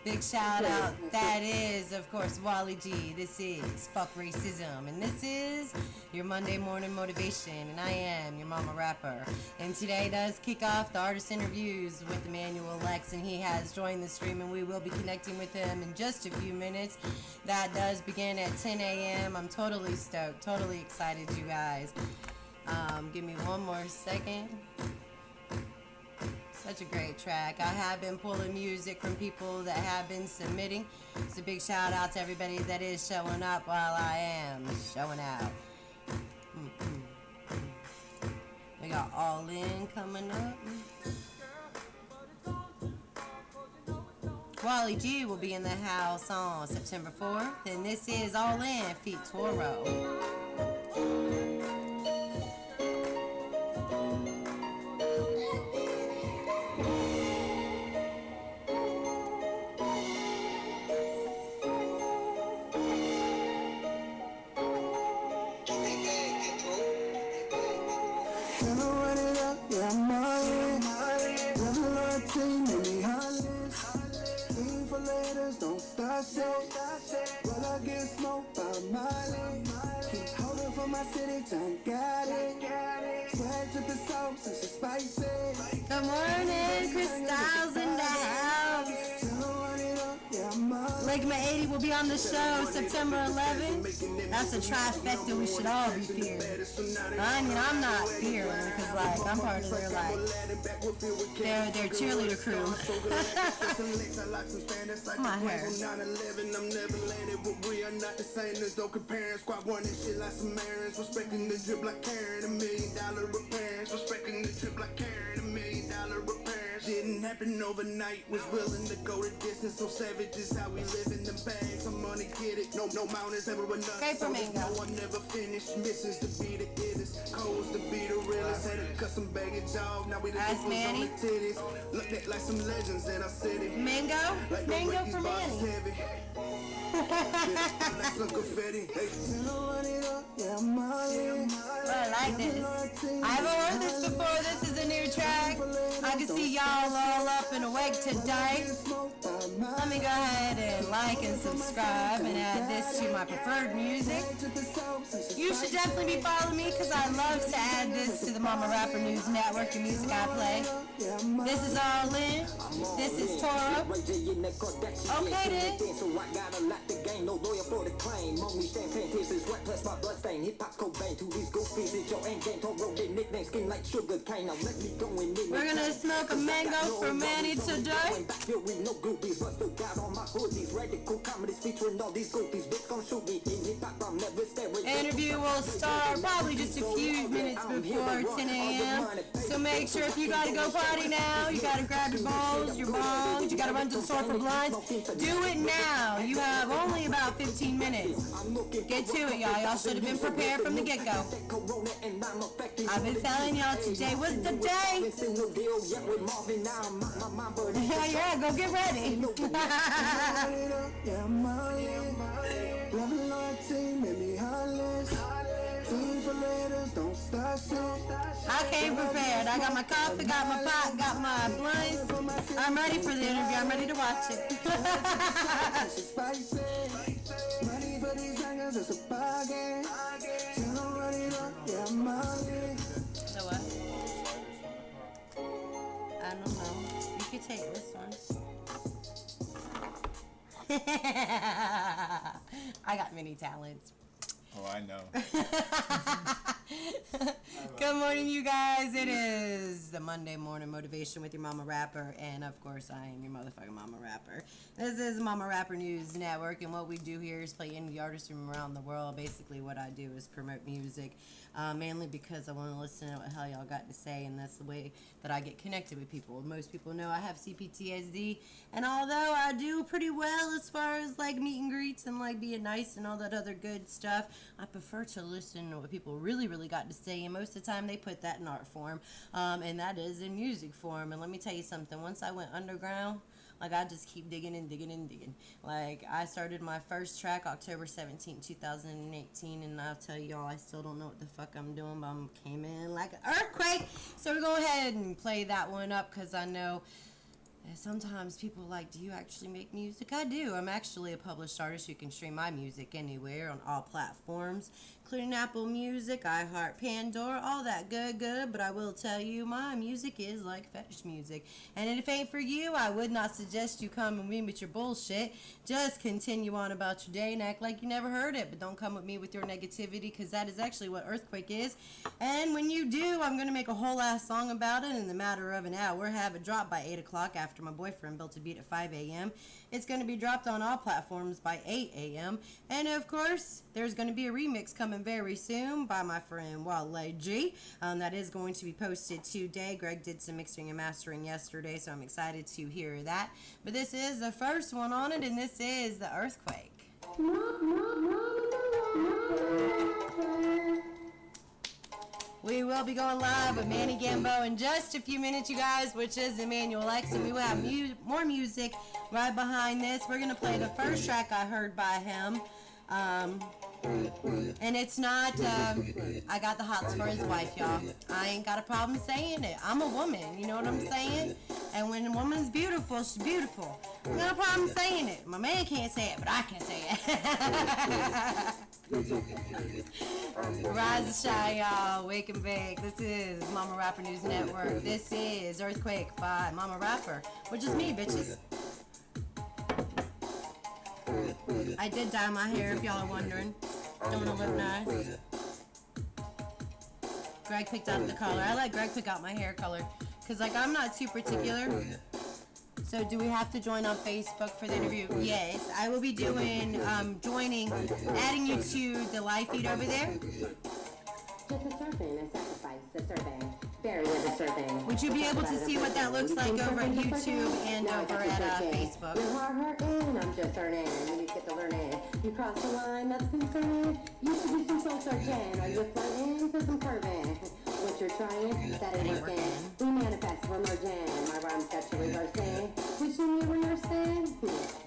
Big shout out. That is, of course, Wally G. This is Fuck Racism. And this is your Monday morning motivation. And I am your mama rapper. And today does kick off the artist interviews with Emmanuel Lex. And he has joined the stream. And we will be connecting with him in just a few minutes. That does begin at 10 a.m. I'm totally stoked. Totally excited, you guys. Give me one more second. Such a great track. I have been pulling music from people that have been submitting. So big shout out to everybody that is showing up while I am showing out. We got All In coming up. Wally G will be in the house on September 4th. And this is All In feat. Toro. Good morning, Chris Styles in the house. Ligma 80 will be on the show September 11th. That's a trifecta we should all be fearing. I mean, I'm not fearing because, like, I'm part of their, like, their cheerleader crew. My hair. Didn't happen overnight, was willing to go the distance, so savage is how we live in them bags. Some money get it, no mountains ever enough. So they know I never finished. Missions to be the illest, codes to be the realest. Had to cut some baggage off, now we the nipples on the titties. Looked at like some legends in our city. Mango? Like Mango for Manny. I like this. I haven't heard this before. This is a new track. I can see y'all all up and awake today. Let me go ahead and like and subscribe and add this to my preferred music. You should definitely be following me because I love to add this to the Momma Rapper News Network, the music I play. This is All In. This is Toro. Okay then. No lawyer for the claim. Only champagne pieces, wet plus my blood stain. Hip hop's Cobain to these goofies. It's your ain't game. Toro, their nickname skin like sugar cane. Now let me go in. We're gonna smoke a mango for Manny today. No groupies, but still got on my hoodies. Radical comedies featuring all these goofies. Bitch gon' shoot me in hip hop. I'm never staring. Interview will start probably just a few minutes before 10 a.m. So make sure if you gotta go party now, you gotta grab your balls, your bongs, you gotta run to the store for blinds. Do it now. You have only about 15 minutes. Get to it, y'all. Y'all should have been prepared from the get-go. I've been telling y'all today was the day. Yeah, go get ready. I came prepared. I got my coffee, got my pot, got my blunts. I'm ready for the interview. I'm ready to watch it. So what? I don't know. You could take this one. I got many talents. Oh, I know. Good morning, you guys. It is the Monday Morning Motivation with your Mama Rapper, and of course, I am your motherfucking Mama Rapper. This is Mama Rapper News Network, and what we do here is play indie artists from around the world. Basically, what I do is promote music, mainly because I want to listen to what the hell y'all got to say, and that's the way that I get connected with people. Most people know I have CPTSD, and although I do pretty well as far as like meet and greets and like being nice and all that other good stuff, I prefer to listen to what people really got to say, and most of the time they put that in art form, and that is in music form. And let me tell you something, once I went underground, like, I just keep digging and digging and digging. Like, I started my first track October 17, 2018, and I'll tell y'all, I still don't know what the fuck I'm doing, but I came in like an earthquake. So we're going to go ahead and play that one up, because I know sometimes people are like, do you actually make music? I do. I'm actually a published artist. You can stream my music anywhere on all platforms, including Apple Music, iHeart, Pandora, all that good. But I will tell you, my music is like fetish music. And if it ain't for you, I would not suggest you come with me with your bullshit. Just continue on about your day and act like you never heard it. But don't come with me with your negativity, because that is actually what Earthquake is. And when you do, I'm going to make a whole ass song about it in the matter of an hour. Have it dropped by 8 o'clock after my boyfriend built a beat at 5 a.m. It's going to be dropped on all platforms by 8 a.m. And of course, there's going to be a remix coming very soon by my friend Wale G. That is going to be posted today. Greg did some mixing and mastering yesterday, so I'm excited to hear that. But this is the first one on it, and this is the Earthquake. We will be going live with Manny Gambo in just a few minutes, you guys, which is Emmanuel X, and we will have more music right behind this. We're going to play the first track I heard by him, and it's not, I got the hots for his wife, y'all. I ain't got a problem saying it. I'm a woman, you know what I'm saying? And when a woman's beautiful, she's beautiful. I got a problem saying it. My man can't say it, but I can say it. Rise and shine, y'all. Wake and bake. This is Mama Rapper News Network. This is Earthquake by Mama Rapper, which is me, bitches. I did dye my hair, if y'all are wondering. Don't want to look nice. Greg picked out the color. I let Greg pick out my hair color, because, like, I'm not too particular. So do we have to join on Facebook for the interview? Yes. I will be doing, adding you to the live feed over there. Just a serpent, a sacrifice, a serpent, bury the serpent. Would you be able to see what that looks like over at YouTube and over at Facebook? Your heart hurting, I'm just earning. When you get to learning, you cross the line, that's concerning. You should do some soul searching. Are you flirting? Cause I'm curving. What you're trying, that ain't working. We manifest, we're merging. My rhymes got you reversing. Wishing you were nursing.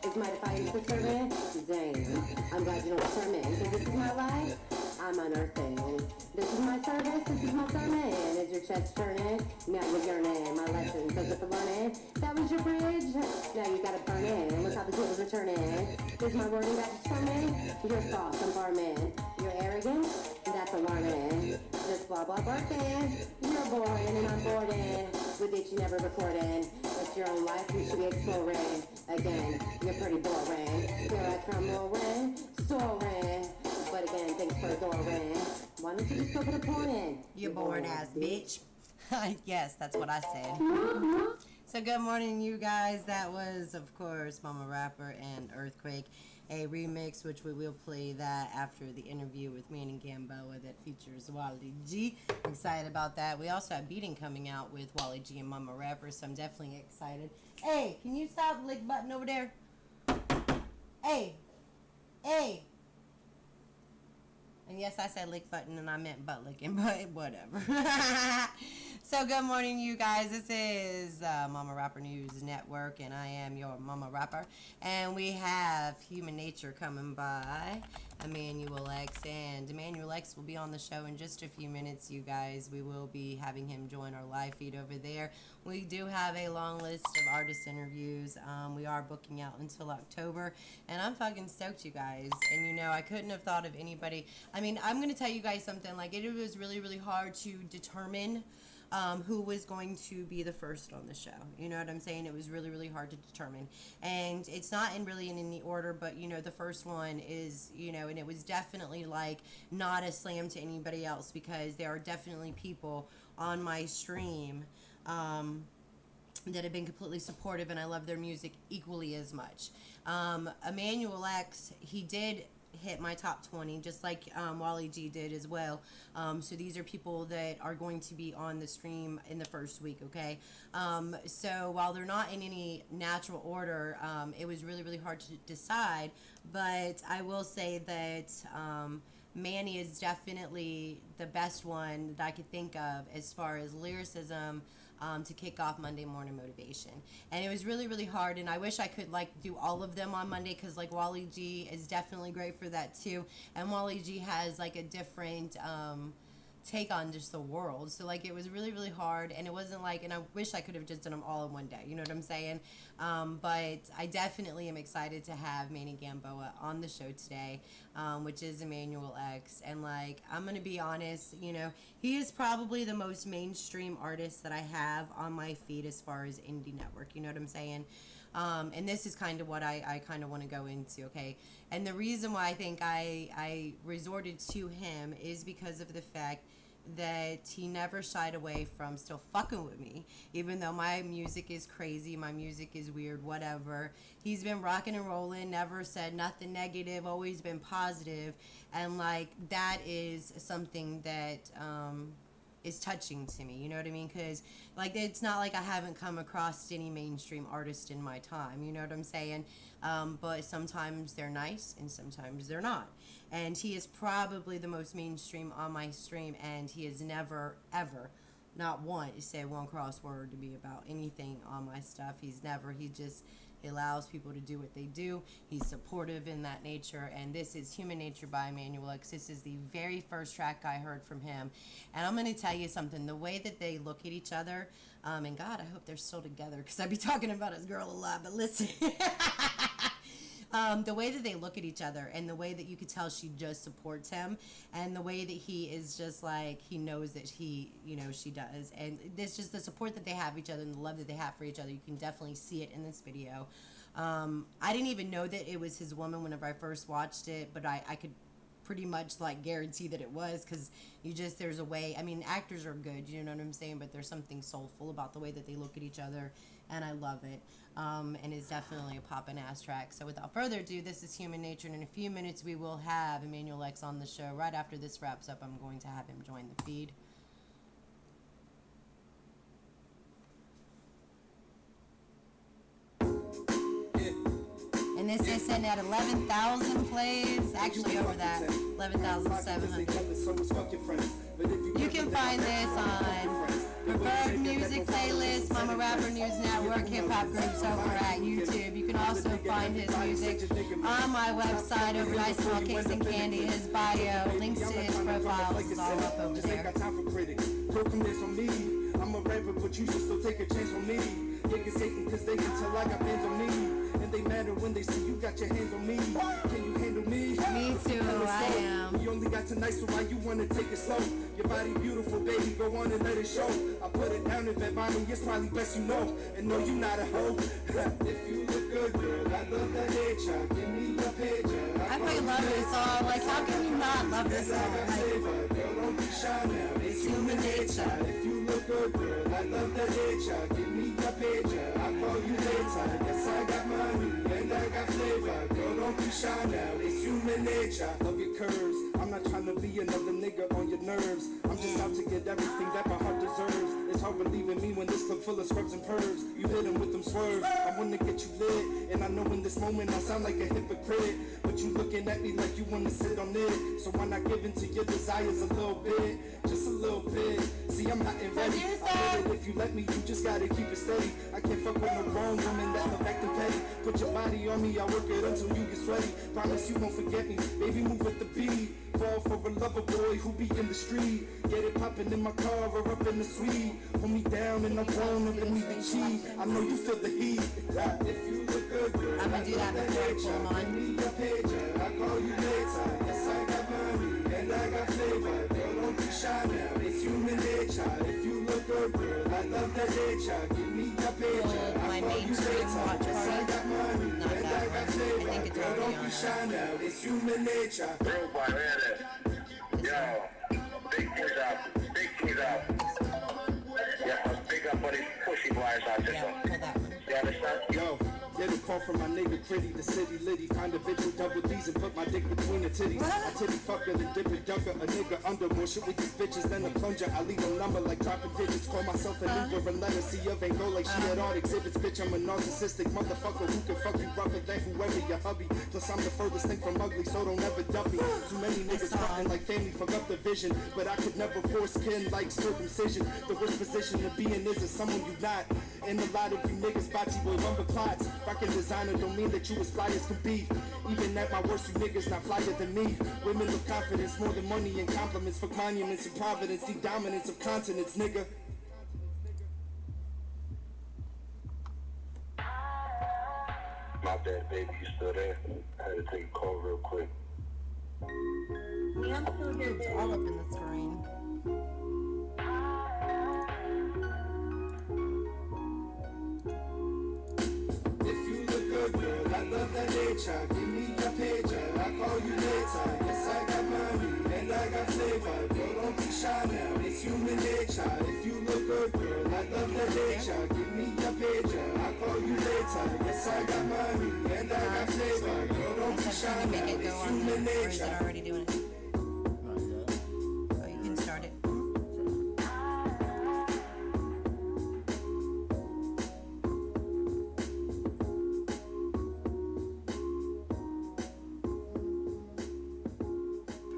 Is my defiance disturbing? Dang, I'm glad you don't serve me. Cause this is my life, I'm unearthing. This is my service, this is my sermon. Is your chest turning? Now you're yearning. My lessons, those are for learning. That was your bridge, now you gotta burn it. Look how the tables are turning. Is my wording got you swimming? You're false, I'm barman. You're arrogant? That's alarming. Just blah blah barking. You're boring and I'm boarding. With it you never recording. It's your own life, you should be exploring. Again, you're pretty boring. Here I come roaring, soaring. But again, thanks for adoring. Why don't you just go put a porn in? You boring ass bitch. Yes, that's what I said. So good morning, you guys. That was, of course, Mama Rapper and Earthquake, a remix, which we will play that after the interview with Manny Gamboa that features Wally G. I'm excited about that. We also have Beating coming out with Wally G and Mama Rapper, so I'm definitely excited. Hey, can you stop the lick button over there? Hey. And yes, I said lick button and I meant butt licking, but whatever. So good morning, you guys. This is Mama Rapper News Network, and I am your Mama Rapper. And we have Human Nature coming by, Emmanuel X. And Emmanuel X will be on the show in just a few minutes, you guys. We will be having him join our live feed over there. We do have a long list of artist interviews. We are booking out until October, and I'm fucking stoked, you guys. And you know, I couldn't have thought of anybody. I mean, I'm going to tell you guys something. Like, it was really, really hard to determine who was going to be the first on the show. You know what I'm saying? It was really, really hard to determine. And it's not really in any order, but, the first one is, and it was definitely, like, not a slam to anybody else, because there are definitely people on my stream that have been completely supportive, and I love their music equally as much. Emmanuel X, he did hit my top 20, just like Wally G did as well. So these are people that are going to be on the stream in the first week, okay? So while they're not in any natural order, it was really, really hard to decide, but I will say that Manny is definitely the best one that I could think of as far as lyricism, to kick off Monday Morning Motivation. And it was really, really hard, and I wish I could, like, do all of them on Monday, because, like, Wally G is definitely great for that too, and Wally G has, like, a different take on just the world. So, like, it was really, really hard, and it wasn't like, and I wish I could have just done them all in one day, you know what I'm saying? But I definitely am excited to have Manny Gamboa on the show today, which is Emmanuel X. And, like, I'm gonna be honest, he is probably the most mainstream artist that I have on my feed as far as indie network, you know what I'm saying? And this is kind of what I kind of want to go into, okay? And the reason why I think I resorted to him is because of the fact that he never shied away from still fucking with me, even though my music is crazy, my music is weird, whatever. He's been rocking and rolling, never said nothing negative, always been positive, and, like, that is something that is touching to me, you know what I mean? Because, like, it's not like I haven't come across any mainstream artist in my time, you know what I'm saying? But sometimes they're nice and sometimes they're not. And he is probably the most mainstream on my stream, and he has never, ever, not once, said one cross word to me about anything on my stuff. He allows people to do what they do. He's supportive in that nature, and this is Human Nature by Emmanuel X. This is the very first track I heard from him, and I'm going to tell you something. The way that they look at each other, and God, I hope they're still together, because I be talking about his girl a lot, but listen. The way that they look at each other, and the way that you could tell she just supports him, and the way that he is just like, he knows that she does, and it's just the support that they have each other and the love that they have for each other. You can definitely see it in this video. I didn't even know that it was his woman whenever I first watched it, but I could pretty much, like, guarantee that it was, because there's a way, I mean, actors are good, you know what I'm saying, but there's something soulful about the way that they look at each other, and I love it. And it's definitely a poppin' ass track. So without further ado, this is Human Nature, and in a few minutes we will have Emmanuel X on the show. Right after this wraps up, I'm going to have him join the feed. And this is sitting at 11,000 plays, actually over that, 11,700. You can find this on Preferred Music Playlist, Momma Rapper News Network, Hip Hop Groups over at YouTube. You can also find his music on my website over at Ice Small Cakes and Candy. His bio, links to his profiles is all up over there. I'm a rapper, but you should still take a chance on me. They can Satan cause they can tell I got hands on me. And they matter when they see you got your hands on me. Can you handle me? Me too, I am. You only got tonight, so why you wanna take it slow? Your body beautiful, baby, go on and let it show. I put it down in bed, mommy, it's probably best you know. And no, you not a hoe. If you look good, girl, I love that headshot. Give me your picture. I fucking love this song. Like, how can you not love this song? Girl, don't be shy now. It's human nature. If you look good, girl, I love that headshot. Give me your picture. I'll call you later. Yes, I got money and I got flavor. Girl, don't be shy now. It's human nature. Love your curves. I'm not trying to be another nigga on your nerves. I'm just out to get everything that my heart deserves. It's hard believing me when this club full of scrubs and pervs. You hit them with them swerves. I wanna get you lit, and I know in this moment I sound like a hypocrite, but you looking at me like you wanna sit on it. So why not give in to your desires a little bit, just a little bit? See, I'm hot and ready. I know that if you let me, you just gotta keep it steady. I can't fuck with no grown woman that look acting petty. Put your body on me, I work it until you get sweaty. Promise you won't forget me, baby. Move with the beat. Fall for a lover boy who be in the street. Get it poppin' in my car or up in the suite. Hold me down and I'm wrong and let me be cheap. I know you feel the heat. If you look good, girl, I'm gonna do that before I pull them on. your picture. I call you later. Yes, I got money and I got flavor. Girl, don't be shy now. It's human nature. If you look good, nature. Give me your picture. My I call you mainstream later. watch Yes, I party. got money Not and that I got one. I flavor. think it's Girl, already don't on be there. shy now. It's human nature. Real boy, man. Yo, big things up. Big things up. Yeah, big up for these pussy boys out there. Yeah, pull that one. You understand? Yo, get a call from my nigga Critty, the city litty. Find a bitch with double D's and put my dick between the titties. I titty fucker, the dip it dunker, a nigga under. More shit with these bitches than a plunger. I leave a number like dropping digits. Call myself a Libra and letter. See your Van Gogh like she had art exhibits. Bitch, I'm a narcissistic motherfucker who can fuck you rougher than whoever your hubby. Plus, I'm the furthest thing from ugly, so don't ever dump me. Too many niggas frontin' like family, fuck up the vision. But I could never force kin like circumcision. The worst position to be in is someone you not. And a lot of you niggas botsy with lumber plots. Rockin' designer don't mean that you as fly as can be. Even at my worst, you niggas not flyer than me. Women with confidence, more than money and compliments. Fuck monuments and providence, the dominance of continents, nigga. My bad, baby, you still there? I had to take a call real quick. Yeah, I'm still here, It's baby. all up in the screen. If you look good, girl, I love that nature. Give me your pager, I call you later. Yes, I got money and I got flavor. Girl, don't be shy now, it's human nature. If you look good, girl, I love that nature. Give me your pager, I call you later. Yes, I got money and I got flavor. Girl, don't be shy Can you now, make it go it's on there? human Or is it nature. already doing it? Not yet. Oh, you can start it.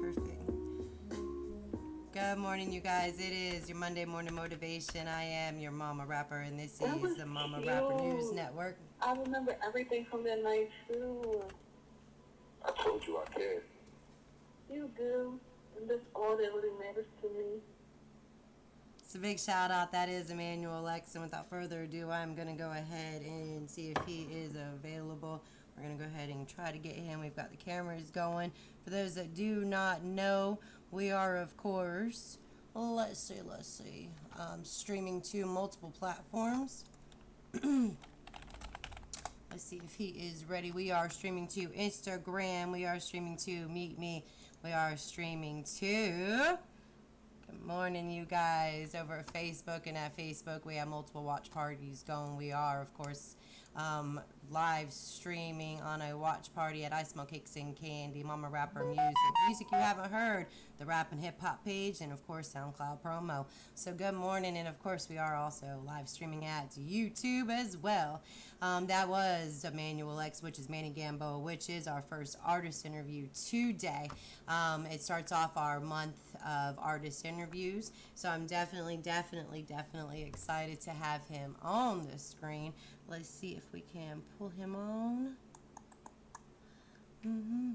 Perfect. Good morning, you guys. It is your Monday morning motivation. I am your Mama Rapper, and this That is was the Mama Rapper News cute. Network. I remember everything from that night too. I told you I can. You do. And that's all that really matters to me. So big shout out. That is Emmanuel X. And without further ado, I'm going to go ahead and see if he is available. We're going to go ahead and try to get him. We've got the cameras going. For those that do not know, we are, of course, let's see, streaming to multiple platforms. Let's see if he is ready. We are streaming to Instagram. We are streaming to Meet Me. We are streaming to... Good morning, you guys. Over at Facebook, and at Facebook, we have multiple watch parties going. We are, of course, live streaming on a watch party at I Smell Cakes and Candy, Mama Rapper Music you haven't heard, the Rap and Hip Hop page, and of course, SoundCloud promo. So good morning, and of course, we are also live streaming at YouTube as well. That was Emmanuel X, which is Manny Gambo, which is our first artist interview today. It starts off our month of artist interviews, so I'm definitely excited to have him on the screen. Let's see if we can pull him on. Give me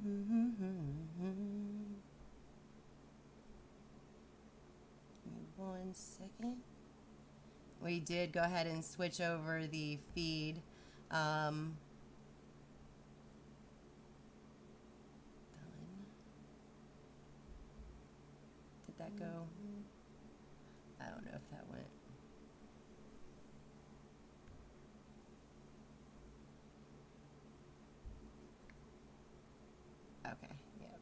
1 second. We did go ahead and switch over the feed. Done. Did that go? I don't know if that went. Okay, yep.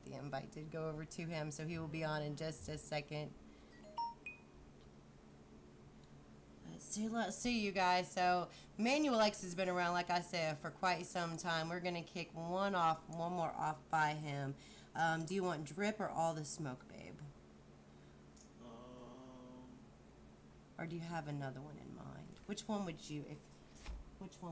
The invite did go over to him, so he will be on in just a second. Let's see, you guys. So, Manuel X has been around, like I said, for quite some time. We're going to kick one more off by him. Do you want drip or all the smoke, babe? Or do you have another one in mind? Which one would you prefer?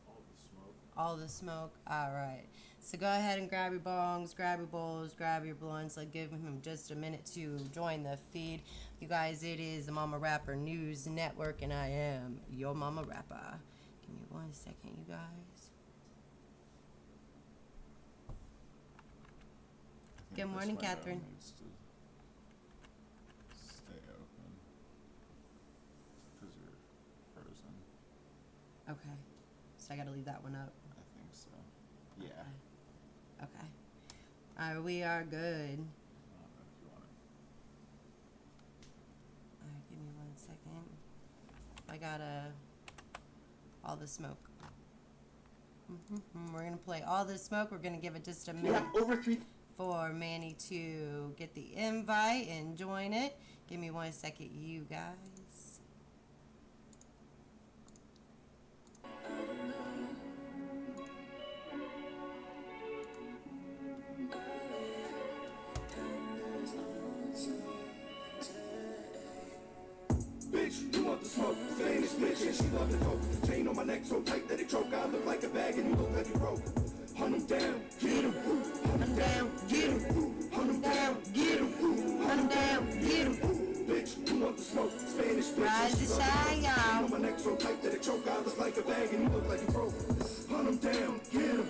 All the smoke. All the smoke? Alright. So go ahead and grab your bongs, grab your bowls, grab your blunts. Like, give him just a minute to join the feed. You guys, it is the Mama Rapper News Network, and I am your Mama Rapper. Give me 1 second, you guys. Good morning, This window Catherine. needs to stay open because you're frozen. Okay. So I gotta leave that one up. I think so. Yeah. Okay. Alright, we are good. I don't know if you want it. Alright, give me 1 second. I got All the Smoke. We're going to play All the Smoke. We're going to give it just a We minute have over 3. for Manny to get the invite and join it. Give me 1 second, you guys. Bitch, you want the smoke? Spanish bitch, and she love the coke. Chain on my neck so tight that it choke. I look like a bag and you look like you broke. Hunt 'em down, get 'em. Hunt 'em down, get 'em. Hunt 'em down, get 'em. Hunt 'em down, get 'em. Bitch, you want the smoke? Spanish bitch, Rise and she to love the shine, coke. y'all. Chain on my neck so tight that it choke. I look like a bag and you look like you broke. Hunt 'em down, get 'em.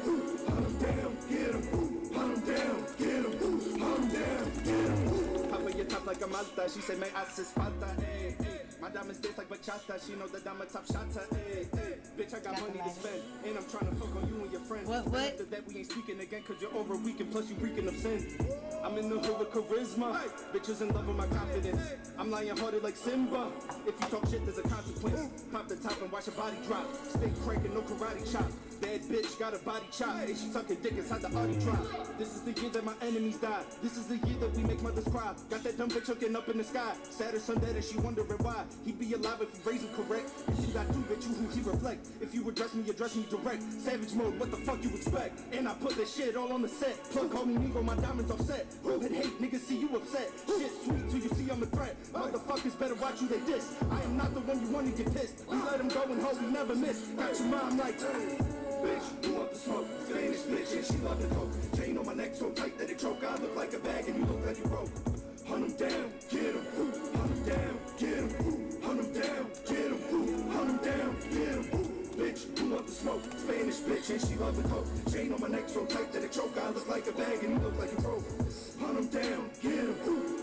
Hunt 'em down, get 'em. Hunt 'em down, get 'em. Hunt 'em down, get 'em. Pop your top like a Malta. She say me haces falta, eh, eh. My diamonds dance like bachata. She know that I'm a top shotter, eh, eh. Bitch, I got money to spend, and I'm trying to fuck on you and your friends. What? After that, we ain't speaking again, cause you're over weak and plus you reeking of sin. I'm in the hood with charisma. Bitches in love with my confidence. I'm lion hearted like Simba. If you talk shit, there's a consequence. Pop the top and watch your body drop. Stay cranking, no karate chop. Bad bitch got a body chop. And she sucking dick inside the Audi drop. This is the year that my enemies die. This is the year that we make mothers cry. Got that dumb bitch hooking up in the sky. Saturday, Sunday, and she wondering why. He'd be alive if we raise him correct. If you got two, bitch, you who he reflect. If you address me direct. Savage mode, what the fuck you expect? And I put that shit all on the set. Plug, call me Nigo, my diamonds offset. Who would hate, niggas see you upset. Shit sweet till you see I'm a threat. Motherfuckers better watch who they diss. I am not the one you wanna get pissed. We let him go and hope we never miss. Got your mom like, hey. Bitch, you want the smoke? Spanish bitch, and she love the coke. Chain on my neck so tight that it choke. I look like a bag and you look like you broke. Hunt 'em down, get 'em. Hunt 'em down, get 'em. Hunt 'em down, get 'em. Hunt 'em down, get 'em. Bitch, you want the smoke? Spanish bitch, and she love the coke. Chain on my neck so tight that it choke. I look like a bag and you look like you broke. Hunt 'em down, get 'em.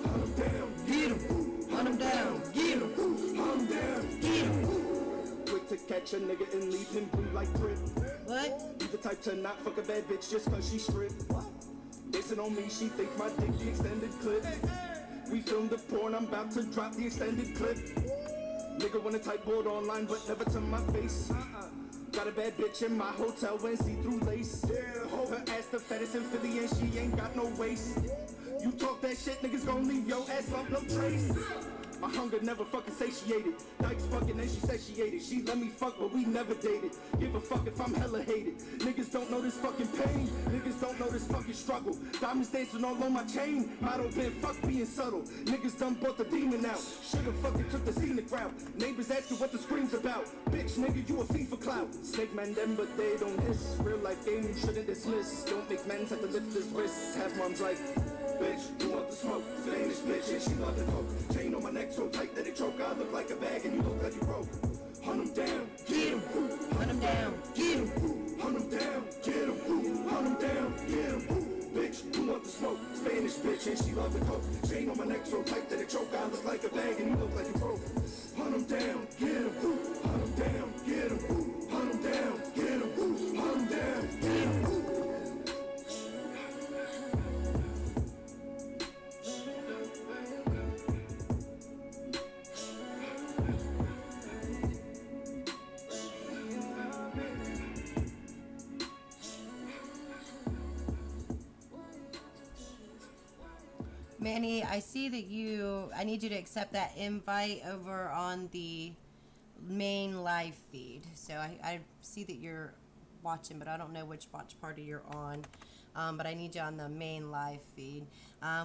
Hunt 'em down, get 'em. Hunt 'em down, get 'em. Hunt 'em down, get 'em. Quick to catch a nigga and leave him blue like drip. What? You the type to not fuck a bad bitch just cause she stripped. Basing on me, she think my dick the extended clip. We filmed the porn, I'm about to drop the extended clip. Nigga wanna type board online, but never to my face. Got a bad bitch in my hotel wearing see-through lace. Her ass the fattest in Philly and she ain't got no waist. You talk that shit, niggas gon' leave your ass lump no trace. My hunger never fucking satiated. Dykes fucking and she said she ate it. She let me fuck but we never dated. Give a fuck if I'm hella hated. Niggas don't know this fucking pain. Niggas don't know this fucking struggle. Diamonds dancing all on my chain. Motto been fuck being subtle. Niggas done brought the demon out. Should've fucking took the scenic route. Neighbors asking what the scream's about. Bitch nigga, you a thief for clout. Snake man them but they don't hiss. Real life game you shouldn't dismiss. Don't make men have to lift his wrists. Have moms like, bitch, you want the smoke? Spanish bitch and she love the coke. Chain on my neck so tight that it choke. I look like a bag and you look like you broke. Hunt 'em down, get 'em. Hunt 'em down, get 'em. Hunt 'em down, get 'em. Hunt 'em down, get 'em. Bitch, you want the smoke? Spanish bitch and she love the coke. Chain on my neck so tight that it choke. I look like a bag and you look like you broke. Hunt 'em down, get 'em. Hunt 'em down, get 'em. Hunt 'em down, get 'em. Hunt 'em down, get 'em. Manny, I see that I need you to accept that invite over on the main live feed. So I see that you're watching, but I don't know which watch party you're on. But I need you on the main live feed.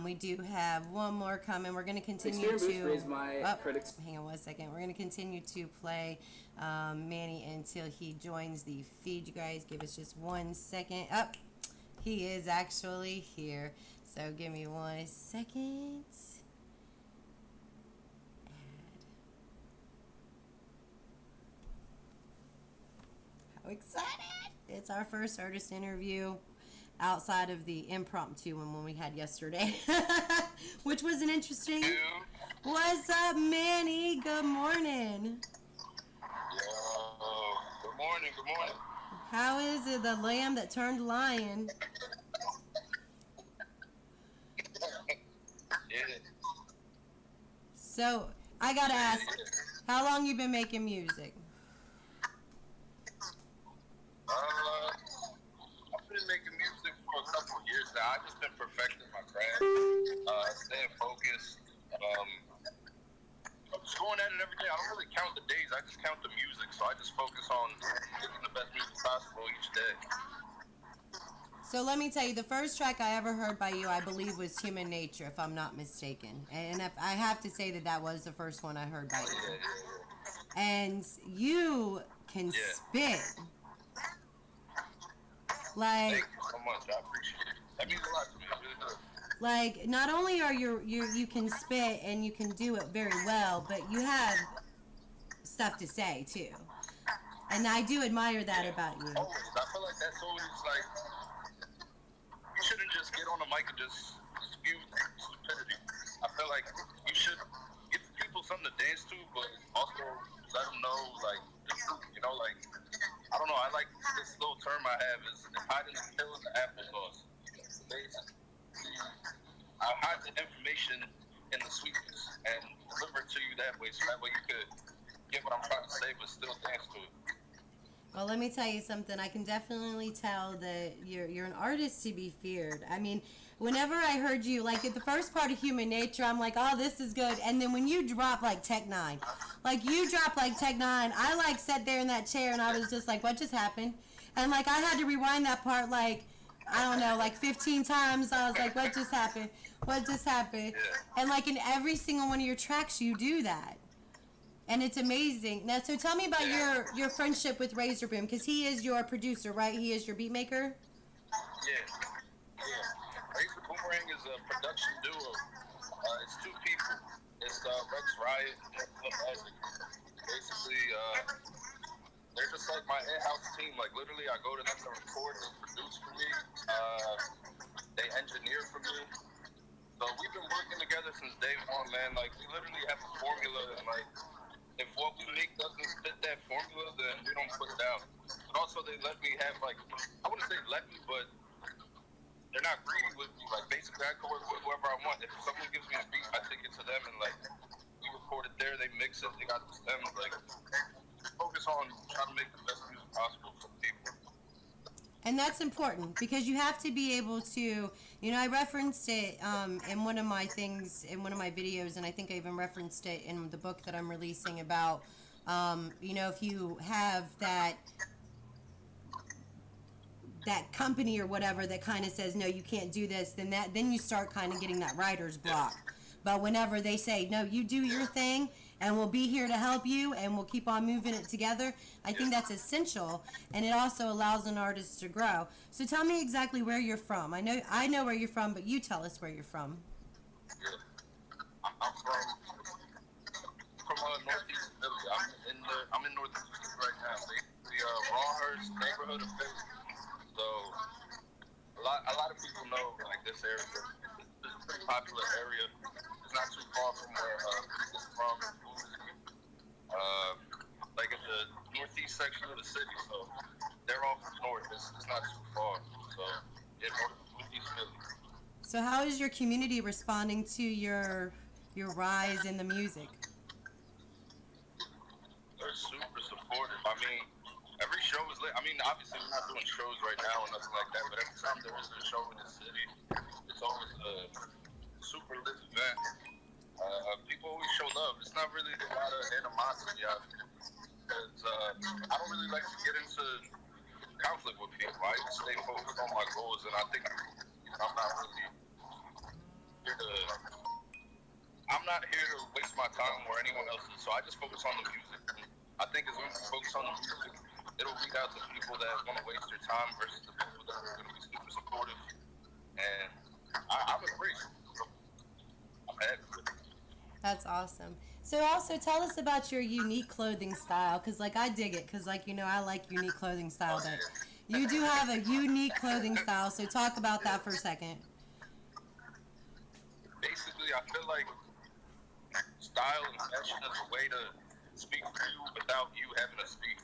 We do have one more coming. We're going to continue to... hang on 1 second. We're going to continue to play Manny until he joins the feed. You guys, give us just 1 second. He is actually here. So give me 1 second. How excited! It's our first artist interview outside of the impromptu one we had yesterday, which was an interesting. What's up, Manny? Good morning. Good morning. Good morning. How is it, the lamb that turned lion? So I gotta ask, How long you been making music? I've been making music for a couple of years now. I've just been perfecting my craft, staying focused. I'm just going at it every day. I don't really count the days. I just count the music. So I just focus on making the best music possible each day. So let me tell you, the first track I ever heard by you, I believe, was Human Nature, if I'm not mistaken. And if, I have to say that was the first one I heard by you. And you can spit. Like, thank you so much. I appreciate it. That means a lot to me. It really does. Like, not only are you can spit and you can do it very well, but you have stuff to say too. And I do admire that about you. Always. I feel like that's always like, you shouldn't just get on the mic and just spew stupidity. I feel like you should give people something to dance to, but also let them know, like, the truth, you know, like, I don't know, I like this little term I have is hiding the pill in the applesauce. Basically, I hide the information in the sweetness and deliver it to you that way, so that way you could get what I'm trying to say, but still dance to it. Well, let me tell you something. I can definitely tell that you're an artist to be feared. I mean, whenever I heard you, like at the first part of Human Nature, I'm like, oh, this is good. And then when you drop like Tech 9, like you drop like Tech 9, I like sat there in that chair and I was just like, what just happened? And like I had to rewind that part like, I don't know, like 15 times. I was like, what just happened? What just happened? And like in every single one of your tracks, you do that. And it's amazing. Now, so tell me about your friendship with Razorboom, because he is your producer, right? He is your beat maker? Yeah. Razor Boomerang is a production duo. It's two people. It's Rex Riot and Flip Magic. Basically, they're just like my in-house team. Like, literally, I go to them to record, they produce for me. They engineer for me. So we've been working together since day one, man. Like, we literally have a formula, and, like, if what we make doesn't fit that formula, then we don't put it out. But also, they let me have, like, I wouldn't say let me, but they're not greedy with me. Like, basically, I can work with whoever I want. If someone gives me a beat, I take it to them, and, like, we record it there, they mix it, they got the stems. Like, focus on trying to make the best music possible for people. And that's important because you have to be able to, you know, I referenced it in one of my things, in one of my videos, and I think I even referenced it in the book that I'm releasing about, you know, if you have that company or whatever that kind of says, no, you can't do this, then you start kind of getting that writer's block. But whenever they say, no, you do your thing, and we'll be here to help you, and we'll keep on moving it together, I think that's essential, and it also allows an artist to grow. So tell me exactly where you're from. I know where you're from, but you tell us where you're from. Yeah. I'm from Northeast Philly. I'm in Northeast Philly right now. The Rawhurst neighborhood of Philly. So a lot of people know like this area. It's a pretty popular area. It's not too far from where it's from. Like in the northeast section of the city, so they're all from north. It's not too far. So yeah, northeast Philly. So how is your community responding to your rise in the music? They're super supportive. I mean, every show is lit. I mean, obviously we're not doing shows right now or nothing like that, but every time there is a show in the city, it's always a super lit event. People always show love. It's not really a lot of animosity out there. Because I don't really like to get into conflict with people. I just stay focused on my goals, and I think I'm not really here to. I'm not here to waste my time or anyone else's. So I just focus on the music. And I think as long as we focus on the music, it'll weed out the people that want to waste their time versus the people that are going to be super supportive. And I'm embraced. I'm happy with it. That's awesome. So also tell us about your unique clothing style, because like I dig it, because like, you know, I like unique clothing style, but you do have a unique clothing style, so talk about that for a second. Basically, I feel like style and fashion is a way to speak for you without you having to speak.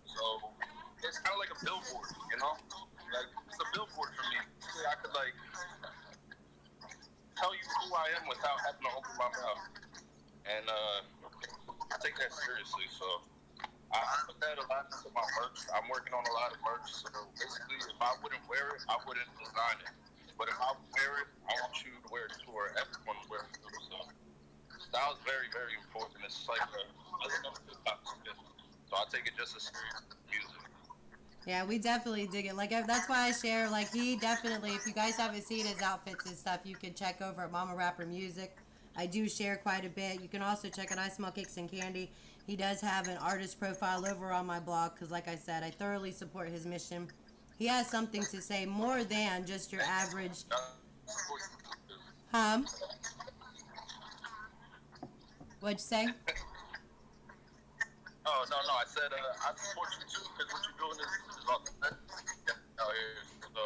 So it's kind of like a billboard, you know? Like, it's a billboard for me. I could like tell you who I am without having to open my mouth. And I take merch. I'm working on a lot of merch. So basically, if I wouldn't wear it, I wouldn't design it. But if I wear it, I want you to wear it too, or everyone to wear it too. So style is very, very important. It's like a element of hip-hop to me. So I take it just as serious as music. Yeah, we definitely dig it. Like that's why I share. Like he definitely, if you guys haven't seen his outfits and stuff, you can check over at Mama Rapper Music. I do share quite a bit. You can also check out I Smell Cakes and Candy. He does have an artist profile over on my blog because, like I said, I thoroughly support his mission. He has something to say more than just your average. What'd you say? Oh, no, I said I support you too because what you're doing is authentic out here. So,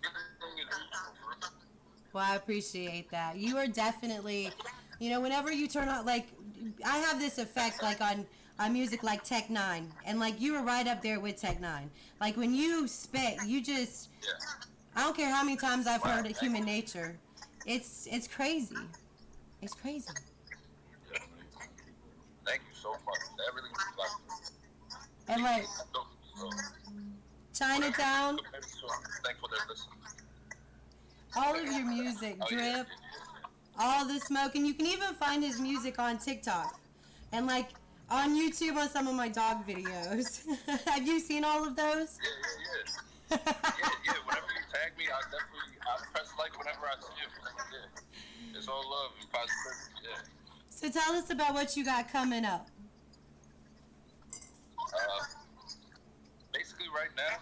everything is mutual, bro. Well, I appreciate that. You are definitely, whenever you turn on, like, I have this effect, like, on music like Tech Nine. And, like, you were right up there with Tech Nine. Like, when you spit, you just, I don't care how many times I've heard of Human Nature. It's crazy. It's crazy. Thank you so much. Everything is like, And, like, so, Chinatown, I'm thankful they're listening. all of your music, Drip, all the smoke, and you can even find his music on TikTok. And, like, on YouTube on some of my dog videos. Have you seen all of those? Yeah. Whenever you tag me, I press like whenever I see it. Yeah. It's all love and positivity. Yeah. So tell us about what you got coming up. Basically, right now,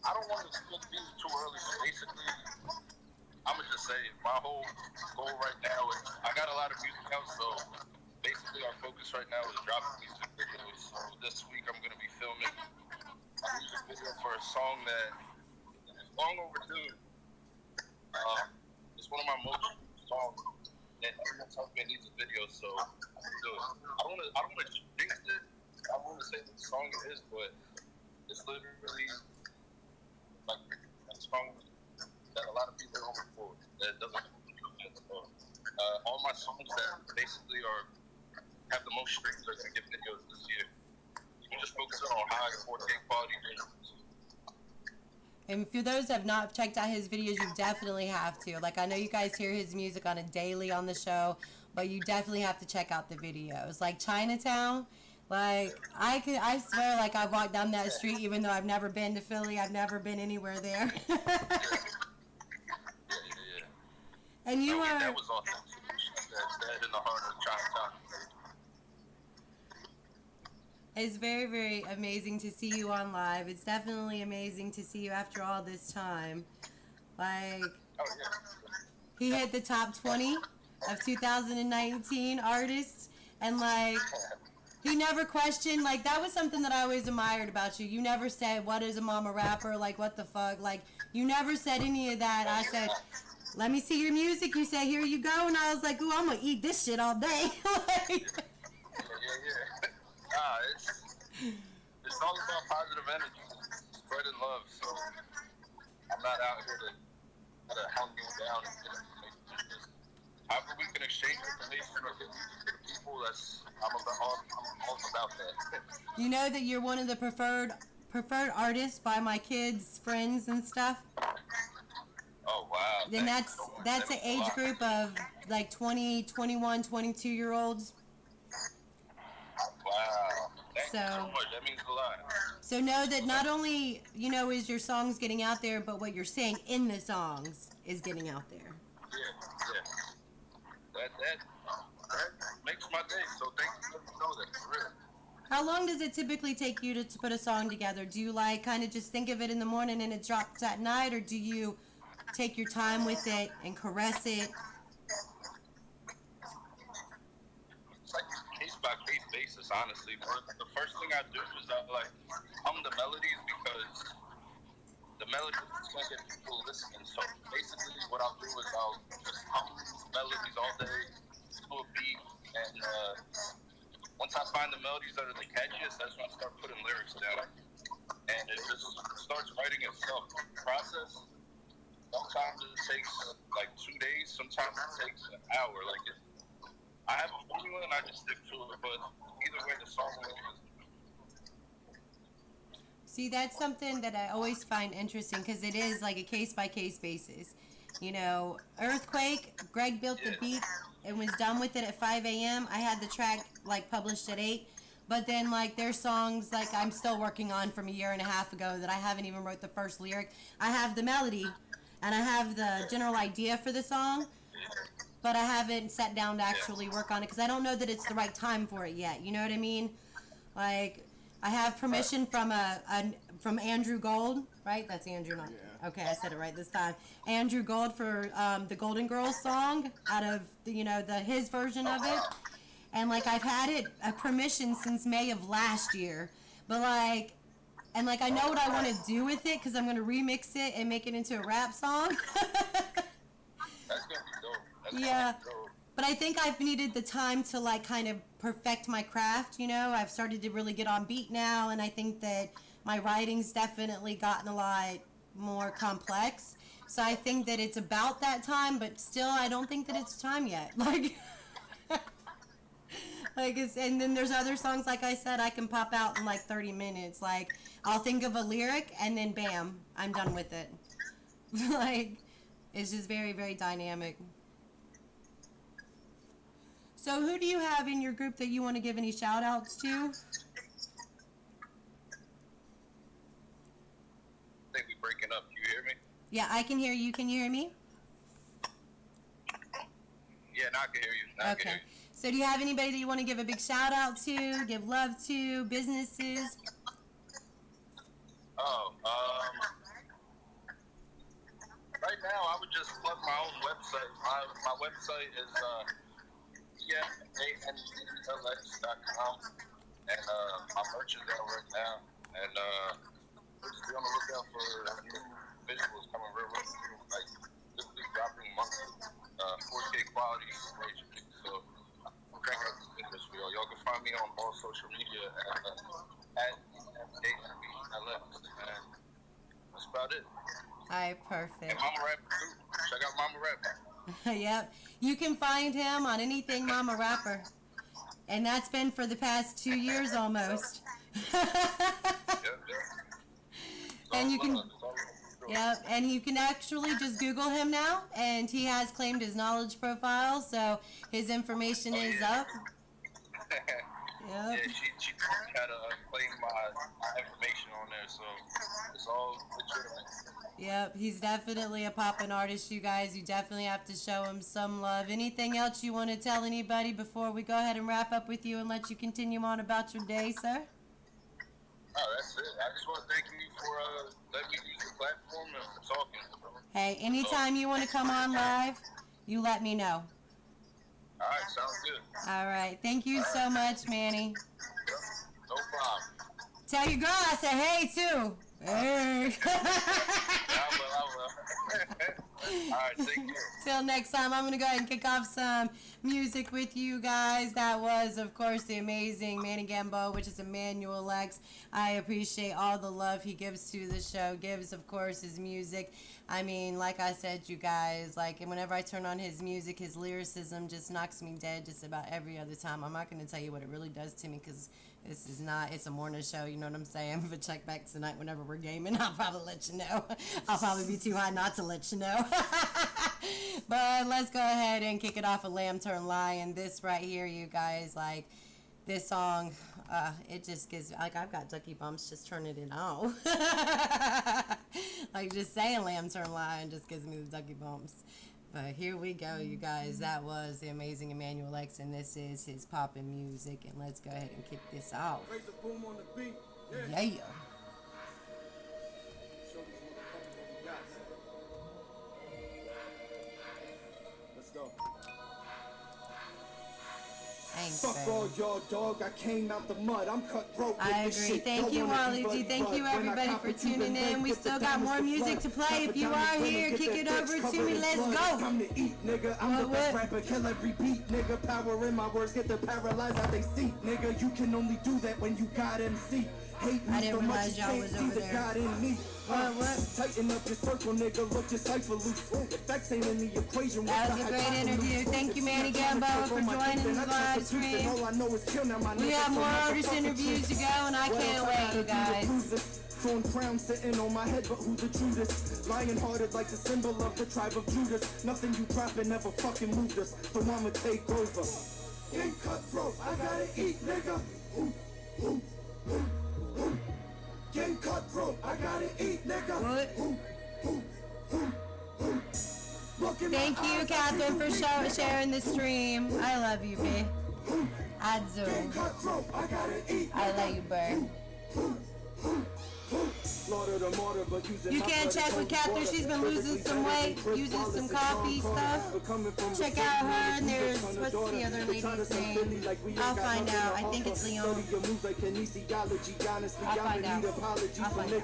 I don't want to split the music too early. So basically, I'm gonna just say my whole goal right now is I got a lot of music out, so basically our focus right now is dropping music videos. So this week I'm gonna be filming a music video for a song that is long overdue. It's one of my most songs, and everyone tells me it needs a video, so I'm gonna do it. I don't wanna jinx it. I don't wanna say what song it is, but it's literally like a song that a lot of people don't before that doesn't. So, all my songs that basically have the most streams are gonna get videos this year. You can just focus on high 4K quality videos. And for those that have not checked out his videos, you definitely have to. Like, I know you guys hear his music on a daily on the show, but you definitely have to check out the videos. Like Chinatown, like I swear, like I've walked down that street even though I've never been to Philly. I've never been anywhere there. Yeah. And you are. That was authentic. That in the heart of Chinatown. It's very, very amazing to see you on live. It's definitely amazing to see you after all this time. Like, he hit the top 20 of 2019 artists, and like, he never questioned, like, that was something that I always admired about you. You never said, what is a mama rapper? Like, what the fuck? Like, you never said any of that. I said, let me see your music. You said, here you go. And I was like, ooh, I'm going to eat this shit all day. Like, It's all about positive energy, spreading love. So I'm not out here to hound you down and get information. However we can exchange information or get music to the people, I'm all about that. You know that you're one of the preferred artists by my kids' friends and stuff. Oh wow! Then that's an age group of like 20, 21, 22-year-olds. Wow. Thank you so much. That means a lot. So know that not only, is your songs getting out there, but what you're saying in the songs is getting out there. Yeah. That makes my day. So thank you for letting me know that, for real. How long does it typically take you to put a song together? Do you like kind of just think of it in the morning and it drops at night, or do you take your time with it and caress it? It's like case by case basis, honestly. The first thing I do is I hum the melodies because the melodies is gonna get people listening. So basically, what I'll do is I'll just hum melodies all day to a beat, and once I find the melodies that are the catchiest, that's when I start putting lyrics down, and it just starts writing itself. The process. Sometimes it takes like 2 days. Sometimes it takes an hour. I have a formula and I just stick to it, but either way the song is See, that's something that I always find interesting because it is like a case-by-case basis. You know, Earthquake, Greg built the beat and was done with it at 5 a.m. I had the track, like, published at 8. But then, like, there's songs, like, I'm still working on from a year and a half ago that I haven't even wrote the first lyric. I have the melody, and I have the general idea for the song, but I haven't sat down to actually work on it because I don't know that it's the right time for it yet. You know what I mean? Like, I have permission from from Andrew Gold, right? That's Andrew, not okay. I said it right this time. Andrew Gold for the Golden Girls song out of his version of it, and like I've had it permission since May of last year, but like I know what I want to do with it because I'm gonna remix it and make it into a rap song. That's gonna be dope. That's Yeah. gonna be dope. But I think I've needed the time to like kind of perfect my craft, you know. I've started to really get on beat now, and I think that my writing's definitely gotten a lot more complex. So I think that it's about that time, but still I don't think that it's time yet. And then there's other songs, like I said, I can pop out in like 30 minutes. Like I'll think of a lyric and then bam, I'm done with it. Like it's just very, very dynamic. So who do you have in your group that you want to give any shout outs to? I think we're breaking up. You hear me? Yeah, I can hear you. Can you hear me? Yeah, now I can hear you. Now I can Okay. hear you. So do you have anybody that you want to give a big shout out to, give love to, businesses? Right now I would just plug my own website. My website is anlx.com, and my merch is out right now, and we're just be on the lookout for new visuals coming real soon. Like this is dropping monthly 4K quality information. So I'm cranking up this business for y'all. Y'all can find me on all social media at AMLX, and that's about it. All right, perfect. And Momma Rapper too. Check out Momma Rapper. Yep. You can find him on anything Momma Rapper. And that's been for the past 2 years almost. And you can, yep, and you can actually just Google him now, and he has claimed his knowledge profile, so his information is up. Yeah, she taught me how to claim my information on there, so it's all legitimate. Yep, he's definitely a poppin' artist, you guys. You definitely have to show him some love. Anything else you want to tell anybody before we go ahead and wrap up with you and let you continue on about your day, sir? Oh, that's it. I just want to thank you for letting me use the platform and for talking. Hey, anytime you want to come on live, you let me know. All right, sounds good. All right, thank you so much, Manny. No problem. Tell your girl I said hey, too. Hey. I will. All right, take care. Till next time, I'm going to go ahead and kick off some music with you guys. That was, of course, the amazing Manny Gambo, which is Emmanuel X. I appreciate all the love he gives to the show, gives, of course, his music. I mean, like I said, you guys, like, and whenever I turn on his music, his lyricism just knocks me dead just about every other time. I'm not going to tell you what it really does to me because this is not, it's a morning show, you know what I'm saying? But check back tonight whenever we're gaming, I'll probably let you know. I'll probably be too high not to let you know. But let's go ahead and kick it off with Lamb Turn Lion. This right here, you guys, like, this song, it just gives, like, I've got ducky bumps just turning it on. Like, just saying Lamb Turn Lion just gives me the ducky bumps. But here we go, you guys. That was the amazing Emmanuel X, and this is his poppin' music. And let's go ahead and kick this off. Raise the boom on the beat. Yeah. Show these motherfuckers what we got. Let's go. Thanks, Fuck baby. all y'all, dog. I came out the mud. I'm cutthroat with I this agree. shit. Thank Don't you, wanna Wally be G. Thank buddy you, bud. When I everybody, cop for it, you tuning been in. late, We get the still got diamonds more to music to flood. play. If you are here, kick it over to me. Let's go. Come to eat, nigga. I'm the best rapper. Kill every beat, nigga. Power in my words. Get the paralyzed out they seat, nigga. You can only do that when you got MC. Hate me I didn't so much realize you y'all can't was see over the there. God in me. What? Tighten up your circle, nigga. Look your cipher loose. The facts ain't in the equation. That was a great interview. Thank you, Manny Gambo, for joining the live stream. All I know is kill now, my We nigga, have so more motherfucker artist interviews to truth. go, and I What can't else I wait, gotta you do to guys. prove this? Thorn crown sitting on my head, but who the Judas? Lion-hearted like the symbol of the tribe of Judas. Nothing you dropping never fucking moved us, so I'ma take over. King cutthroat, I gotta eat, nigga. King cutthroat, I gotta eat, nigga. Thank you, Catherine, for sharing the stream. I love you, babe. I do. I love you, bird. You can check with Catherine. She's been losing some weight, using some coffee stuff. Check out her, and there's, what's the other lady's name? I'll find out. I think it's Leon. I'll find out. I'll find out.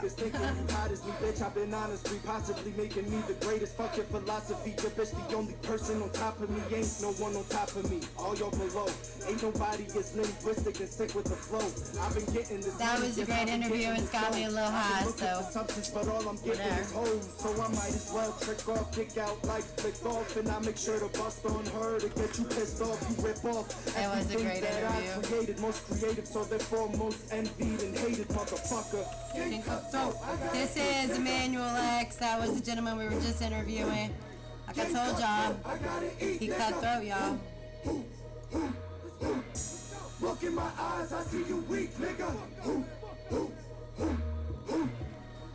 I've been honestly possibly making me the greatest. Fuck your philosophy. Your bitch the only person on top of me. Ain't no one on top of me. All y'all below. Ain't nobody as linguistic and sick with the flow. I've been getting this. That was a great interview. It's got me a little high, so but all I'm getting is hoes, so I might as well trick off, dick out like flick off, and I make sure to bust on her to get you pissed off. You rip off. It was a great interview. I created most creative, so therefore most envied and hated, motherfucker. This is Emmanuel X. That was the gentleman we were just interviewing. Like I told y'all, he cutthroat, y'all. Look in my eyes, I see you weak, nigga.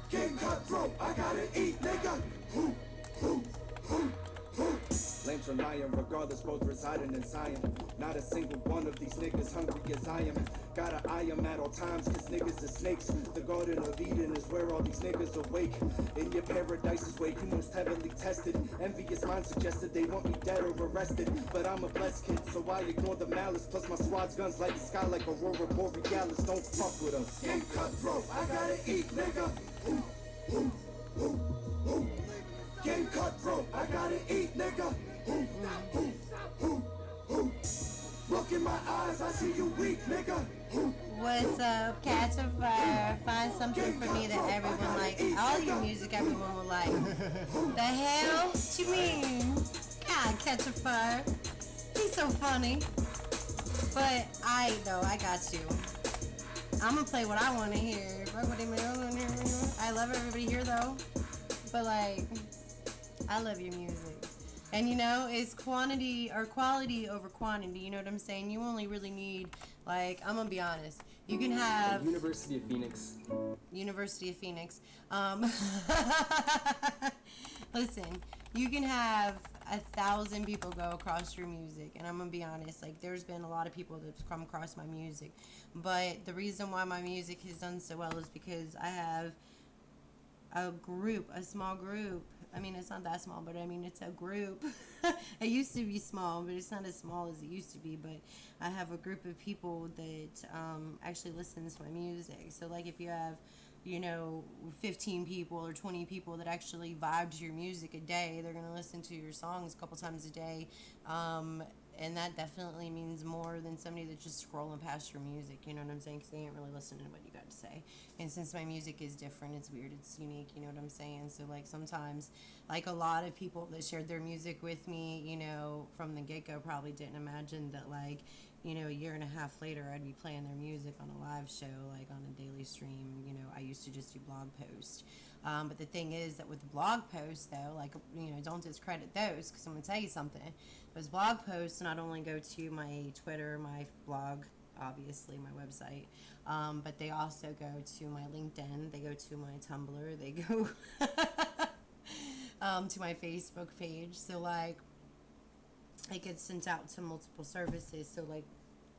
King cutthroat, I gotta eat, nigga. Lame to lion, regardless, both residing in Zion. Not a single one of these niggas hungry as I am. Gotta eye them at all times, cause niggas are snakes. The Garden of Eden is where all these niggas awake. In your paradise is where you most heavily tested. Envious minds suggested they want me dead or arrested. But I'm a blessed kid, so I ignore the malice. Plus my squad's guns light the sky like Aurora Borealis. Don't fuck with us. King cutthroat, I gotta eat, nigga. King cutthroat, I gotta eat, nigga. Look in my eyes, I see you weak, nigga. What's up? Catch a fire. Find something for me that everyone likes. All your music everyone will like. The hell? What you mean? God, Catch a Fire. He's so funny. But I got you. I'm gonna play what I want to hear. I love everybody here though. But like, I love your music. And you know, it's quantity or quality over quantity. You know what I'm saying? You only really need, like, I'm gonna be honest. You can have University of Phoenix. Listen, you can have 1,000 people go across your music, and I'm gonna be honest. Like, there's been a lot of people that's come across my music, but the reason why my music has done so well is because I have a small group. I mean, it's not that small, but I mean, it's a group. It used to be small, but it's not as small as it used to be. But I have a group of people that actually listens to my music. So, like, if you have, 15 people or 20 people that actually vibe to your music a day, they're going to listen to your songs a couple times a day. And that definitely means more than somebody that's just scrolling past your music, you know what I'm saying? Because they ain't really listening to what you got to say. And since my music is different, it's weird, it's unique, you know what I'm saying? So, like, sometimes, like, a lot of people that shared their music with me, from the get-go probably didn't imagine that, like, a year and a half later, I'd be playing their music on a live show, like, on a daily stream. I used to just do blog posts. But the thing is that with the blog posts, though, like, don't discredit those, because I'm going to tell you something. Those blog posts not only go to my Twitter, my blog, obviously, my website, but they also go to my LinkedIn, they go to my Tumblr, they go to my Facebook page. So, like, it gets sent out to multiple services. So, like,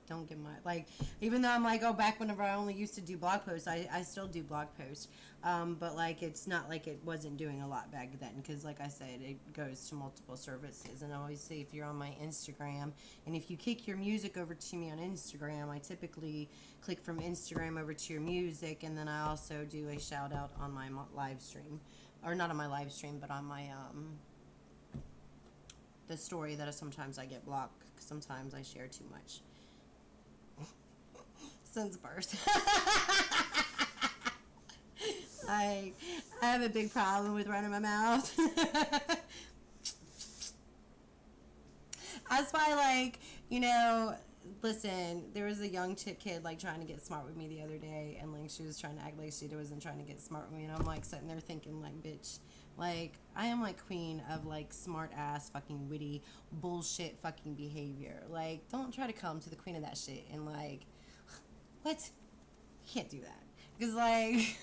don't get my, like, even though I'm like, oh, back whenever I only used to do blog posts, I still do blog posts, but, like, it's not like it wasn't doing a lot back then, because, like I said, it goes to multiple services. And I always say, if you're on my Instagram, and if you kick your music over to me on Instagram, I typically click from Instagram over to your music, and then I also do a shout out on my live stream, or not on my live stream, but on my the story that sometimes I get blocked, because sometimes I share too much. Since birth. I have a big problem with running my mouth. That's why, like, listen, there was a young chick kid like trying to get smart with me the other day, and like she was trying to act like she wasn't trying to get smart with me, and I'm like sitting there thinking like, bitch, like I am like queen of like smart ass fucking witty bullshit fucking behavior. Like don't try to come to the queen of that shit and like, what? You can't do that. Because like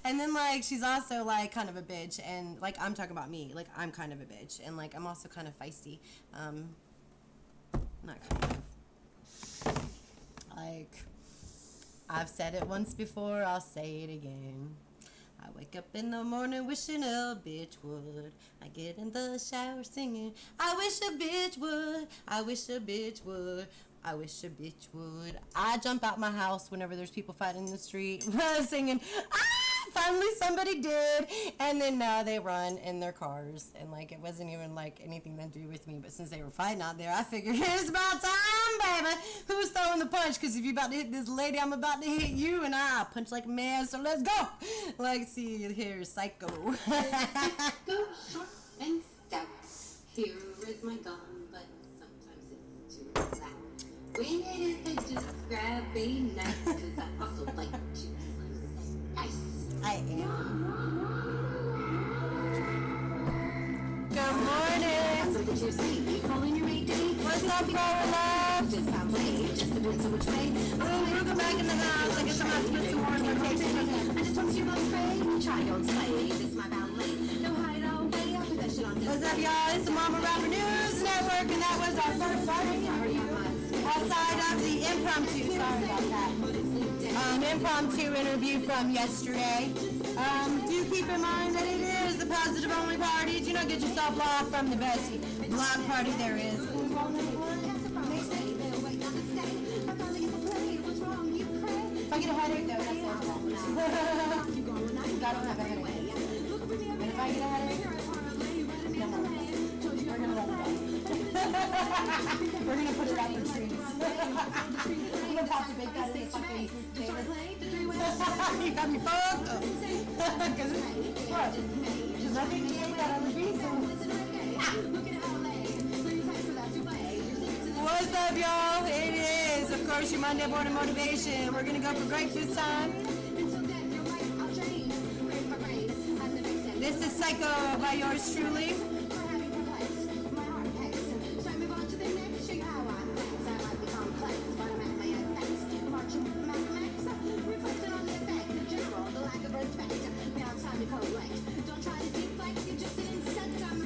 and then like she's also like kind of a bitch, and like I'm talking about me, like I'm kind of a bitch, and like I'm also kind of feisty. Not kind of. Like, I've said it once before, I'll say it again. I wake up in the morning wishing a bitch would. I get in the shower singing, I wish a bitch would. I wish a bitch would. I wish a bitch would. I jump out my house whenever there's people fighting in the street, singing, ah! Finally somebody did. And then now they run in their cars, and like it wasn't even like anything to do with me, but since they were fighting out there, I figured it's about time, baby. Who's throwing the punch? Because if you're about to hit this lady, I'm about to hit you, and I punch like a man, so let's go. Like, see you here, psycho. Go short and stout. Here is my gun, but sometimes it's too loud. When it is, I just grab a knife, because I also like to slice ice. I am. Good morning. What's up, Carla? Just how play, just depends on which way. Welcome back in the house. I guess I'm going to put some more in rotation. I just want you both pray. Try, don't slay. This is my ballet. No hide all way. I'll put that shit on this. What's up, y'all? It's the Momma Rapper News Network, and that was our first party outside of the impromptu. Sorry about that. Impromptu interview from yesterday. Do keep in mind that it is the positive only party. Do not get yourself blocked from the best block party there is. If I get a headache, though, that's not bad. I don't have a headache. And if I get a headache, we're gonna let it go. We're gonna put it out the trees. I'm gonna pop the big guy in the fucking Davis. You got me fucked up. Because what? Because I think you ate that on the beach. What's up, y'all? It is, of course, your Monday morning motivation. We're gonna go for grape this time. This is Psycho by yours truly.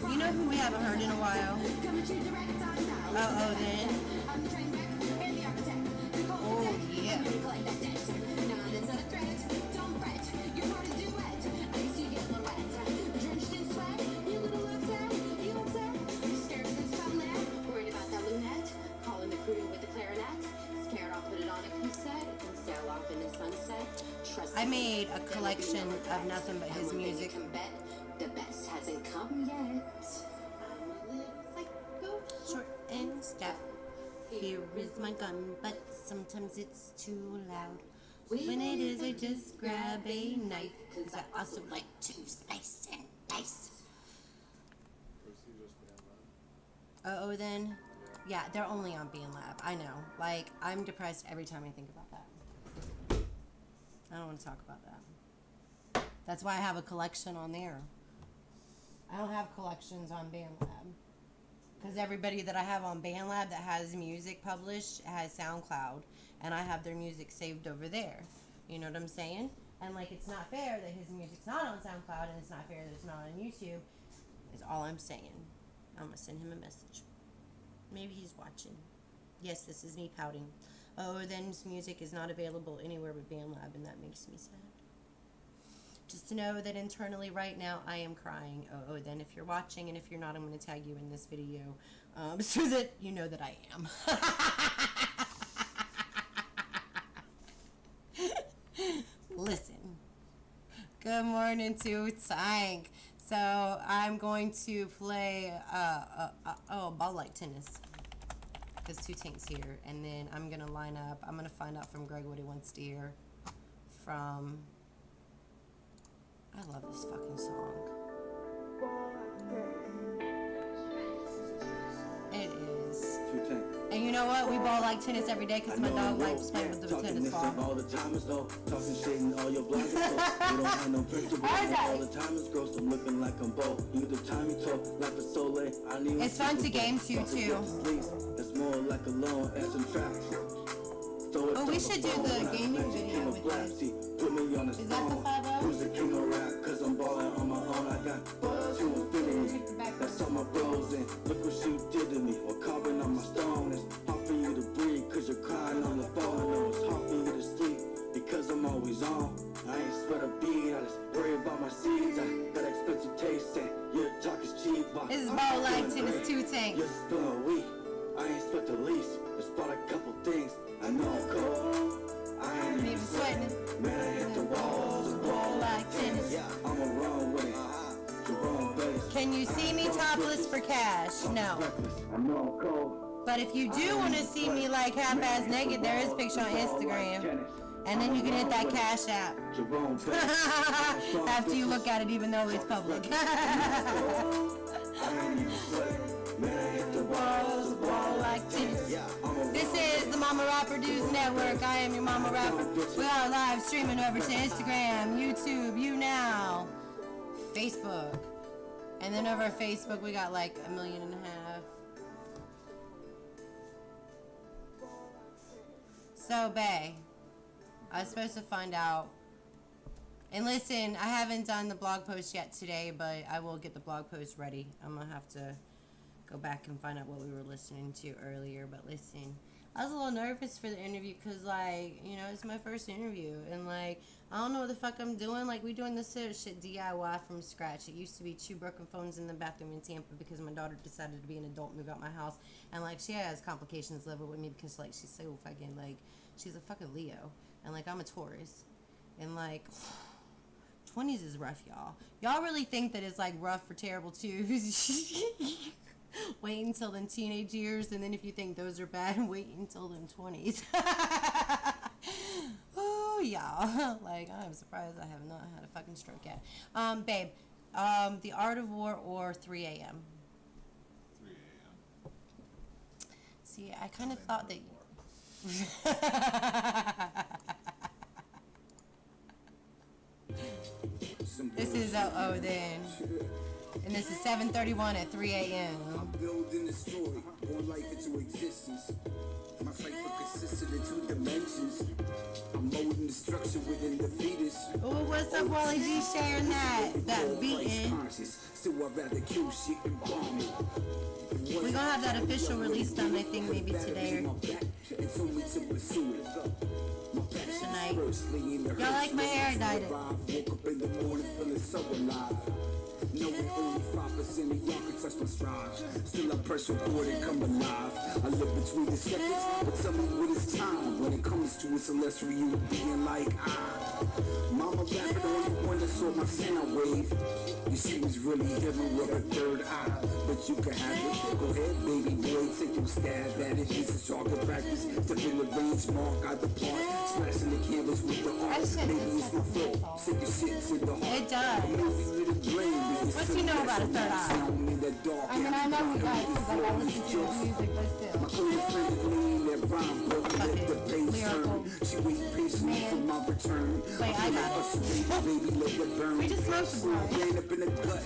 You know who we haven't heard in a while? Oh, then. Oh, yeah. I made a collection of nothing but his music. The best hasn't come yet. Short and stout. Here is my gun, but sometimes it's too loud. When it is, I just grab a knife, because I also like to slice and dice. Oh, then. Yeah, they're only on Bean Lab. I know. Like, I'm depressed every time I think about that. I don't want to talk about that. That's why I have a collection on there. I don't have collections on BandLab. Because everybody that I have on BandLab that has music published has SoundCloud. And I have their music saved over there. You know what I'm saying? And like, it's not fair that his music's not on SoundCloud, and it's not fair that it's not on YouTube. Is all I'm saying. I'm going to send him a message. Maybe he's watching. Yes, this is me pouting. Oh, then his music is not available anywhere but BandLab, and that makes me sad. Just to know that internally right now I am crying. Oh, then if you're watching, and if you're not, I'm going to tag you in this video so that you know that I am. Listen. Good morning to Tank. So I'm going to play ball like tennis. Because two Tanks here, and then I'm going to line up. I'm going to find out from Greg what he wants to hear from... I love this fucking song. It is. And you know what? We ball like tennis every day because my dog likes playing with the tennis ball. All the time is though, talking shit and all your blogs is low. You don't have no principles, all the time is gross. I'm looking like I'm bold. You the time you talk, life is so late. I need. It's fun to game too. It's more like a loan and some trap. Oh, we should do the gaming video with this. Put me on the Is that the 5-0? Who's the king of rap? Cause I'm balling on my own. I got to infinity. That's all my bros and look what she did to me. Or carving on my stone. It's hard for you to breathe cause you're crying on the phone. I know it's hard for you to sleep because I'm always on. I ain't sweat a beat, I just worry about my seeds. I got expensive taste and your talk is cheap. This is ball like tennis 2 tank. You're feeling weak. I ain't sweat the least. Just bought a couple things. I know I'm cold. I ain't even sweating. Man, I hit the walls, ball like tennis. Yeah, I'm a wrong with it. The wrong base. Can you see me topless for cash? No. I know I'm cold. But if you do want to see me like half-ass naked, there is a picture on Instagram. And then you can hit that cash app. After you look at it, even though it's public. This is the Momma Rapper News Network. I am your Momma Rapper. We are live streaming over to Instagram, YouTube, YouNow, Facebook. And then over Facebook, we got like 1.5 million. So, bae, I was supposed to find out. And listen, I haven't done the blog post yet today, but I will get the blog post ready. I'm going to have to go back and find out what we were listening to earlier. But listen, I was a little nervous for the interview because, like, you know, it's my first interview. And, like, I don't know what the fuck I'm doing. Like, we doing this shit DIY from scratch. It used to be 2 broken phones in the bathroom in Tampa because my daughter decided to be an adult, move out my house. And, like, she has complications living with me because, like, she's so fucking, like, she's a fucking Leo. And, like, I'm a Taurus. And, like, 20s is rough, y'all. Y'all really think that it's, like, rough for terrible twos? Wait until the teenage years, and then if you think those are bad, wait until the 20s. Oh, y'all. Like, I'm surprised I have not had a fucking stroke yet. Babe, The Art of War or 3 a.m.? 3 a.m. See, I kind of thought that... This is oh then. And this is 7:31 at 3 a.m. I'm building the story, born life into existence. My fight for consistent in 2 dimensions. I'm molding the structure within the fetus. Oh, what's up, Wally G? Sharing that beating. Still, I'd rather kill shit and bomb it. We're gonna have that official release done, I think, maybe today or tonight. Y'all like my hair? I dyed it. Woke up in the morning feeling so alive. Knowing only 5% of y'all can touch my strides. Still I press record and come alive. I live between the seconds, but tell me what is time. When it comes to a celestial you being like Mama rapping the only one that saw my sound wave. You see was really heaven with a third eye. But you can have it. Go ahead, baby boy, take your stab at it. This is target practice. Step in the range, mark out the part. Splashing the canvas with the art. Maybe it's my fault. Sick of shit to the heart. It does. What do you know about a third eye? I mean, I know you guys because like, I listen to your music, but still. Fucking lyrical. Man. Wait, I got it. We just smoked a blunt.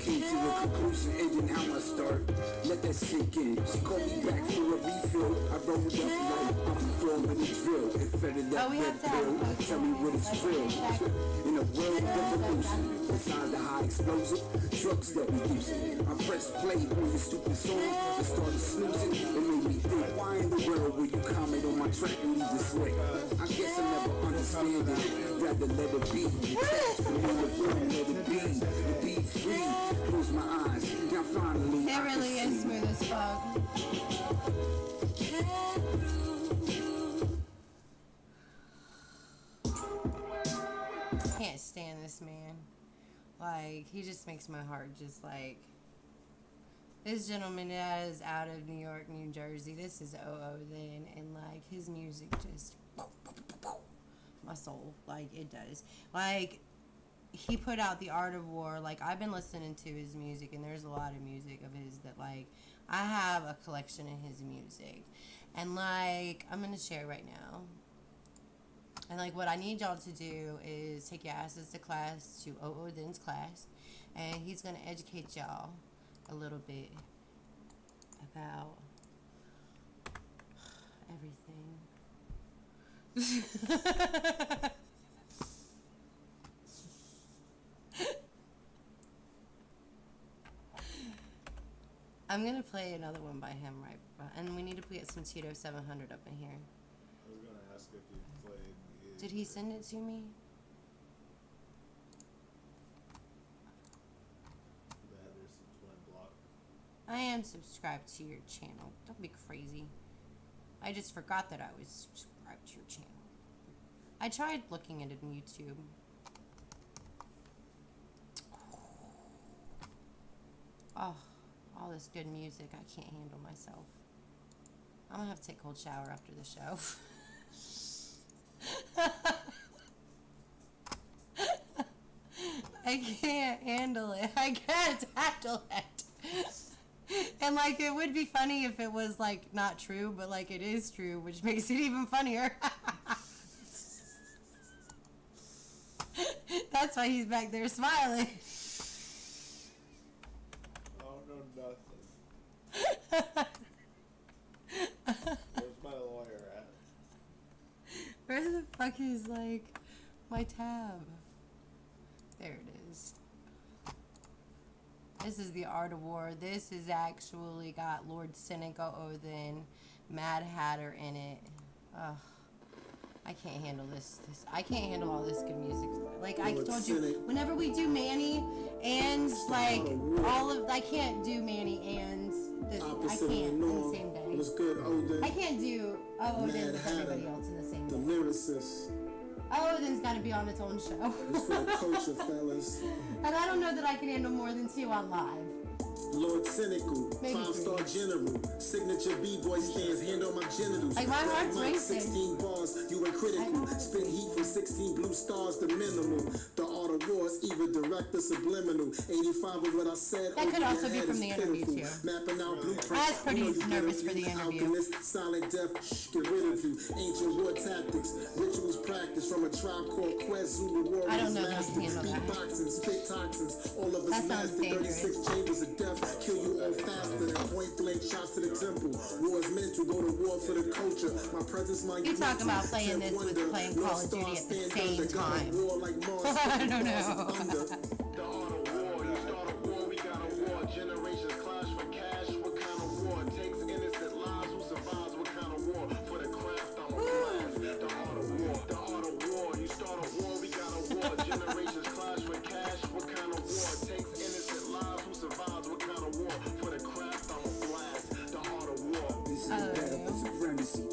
Came to a conclusion, ending how I start. Let that sink in. She called me back for a refill. I rolled up like I'm performing a drill. It fed it that red pill. Tell me what it's real. In a world revolution, beside the high explosive drugs that we using. I pressed play on your stupid song and started snoozing. It made me think, why in the world will you comment on my track and leave it slick? I guess I never understand it. Rather let it be. Detached from the room, let it be. To be free. Close my eyes. Now finally It really is smooth as fuck. Can't stand this man. Like, he just makes my heart just like... This gentleman is out of New York, New Jersey. This is OO then. And, like, his music just... My soul. Like, it does. Like... he put out The Art of War. Like, I've been listening to his music, and there's a lot of music of his that, like, I have a collection of his music. And, like, I'm going to share right now. And, like, what I need y'all to do is take your asses to class, to Den's class, and he's going to educate y'all a little bit about everything. I'm gonna play another one by him, right? And we need to get some Tito 700 up in here. I was gonna ask if you played the... Did he send it to me? The Henderson Twin Block. I am subscribed to your channel. Don't be crazy. I just forgot that I was subscribed to your channel. I tried looking at it on YouTube. Oh, all this good music. I can't handle myself. I'm gonna have to take a cold shower after the show. I can't handle it. I can't handle it. And, like, it would be funny if it was, like, not true, but, like, it is true, which makes it even funnier. That's why he's back there smiling. I don't know nothing. Where's my lawyer at? Where the fuck is, like, my tab? There it is. This is The Art of War. This is actually got Lord Seneca Odin, Mad Hatter in it. Ugh. I can't handle this. I can't handle all this good music. Like I told you, whenever we do Manny and like all of, I can't do Manny and this. I can't on the same day. It was good, Odin. I can't do Odin with everybody else in the same day. The lyricist. Odin's got to be on its own show. It's for the culture, fellas. And I don't know that I can handle more than 2 on live. Lord Cynical, 5-star general, signature b-boy stands, hand on my genitals. Like my heart's racing. 16 bars, you were critical. Spin heat from 16 blue stars, the minimal. The Art of War is either direct or subliminal. 85 of what I said. That could also be from the interview too. Mapping out blueprints. I was pretty nervous for the interview. Alchemist, silent death, get rid of you. Ancient war tactics, rituals practiced from a tribe called Quest Zulu warriors. I don't know that I can handle that. Beatboxing, spit toxins, all of us That sounds mastered 36 dangerous. chambers of death. Kill you all faster than point blank shots to the temple. War is mental, go to war for the culture. My presence, my You're talking about playing this with playing Call of Duty at the same time. I don't know. The art of war, you start a war, we got a war. Generations clash for cash, what kind of war? Takes innocent lives, who survives, what kind of war? For the craft, I'm a blast. The art of war, the art of war, you start a war, we got a war. Generations clash for cash, what kind of war? Takes innocent lives, who survives, what kind of war? For the craft, I'm a blast. The art of war. This is a battle for supremacy.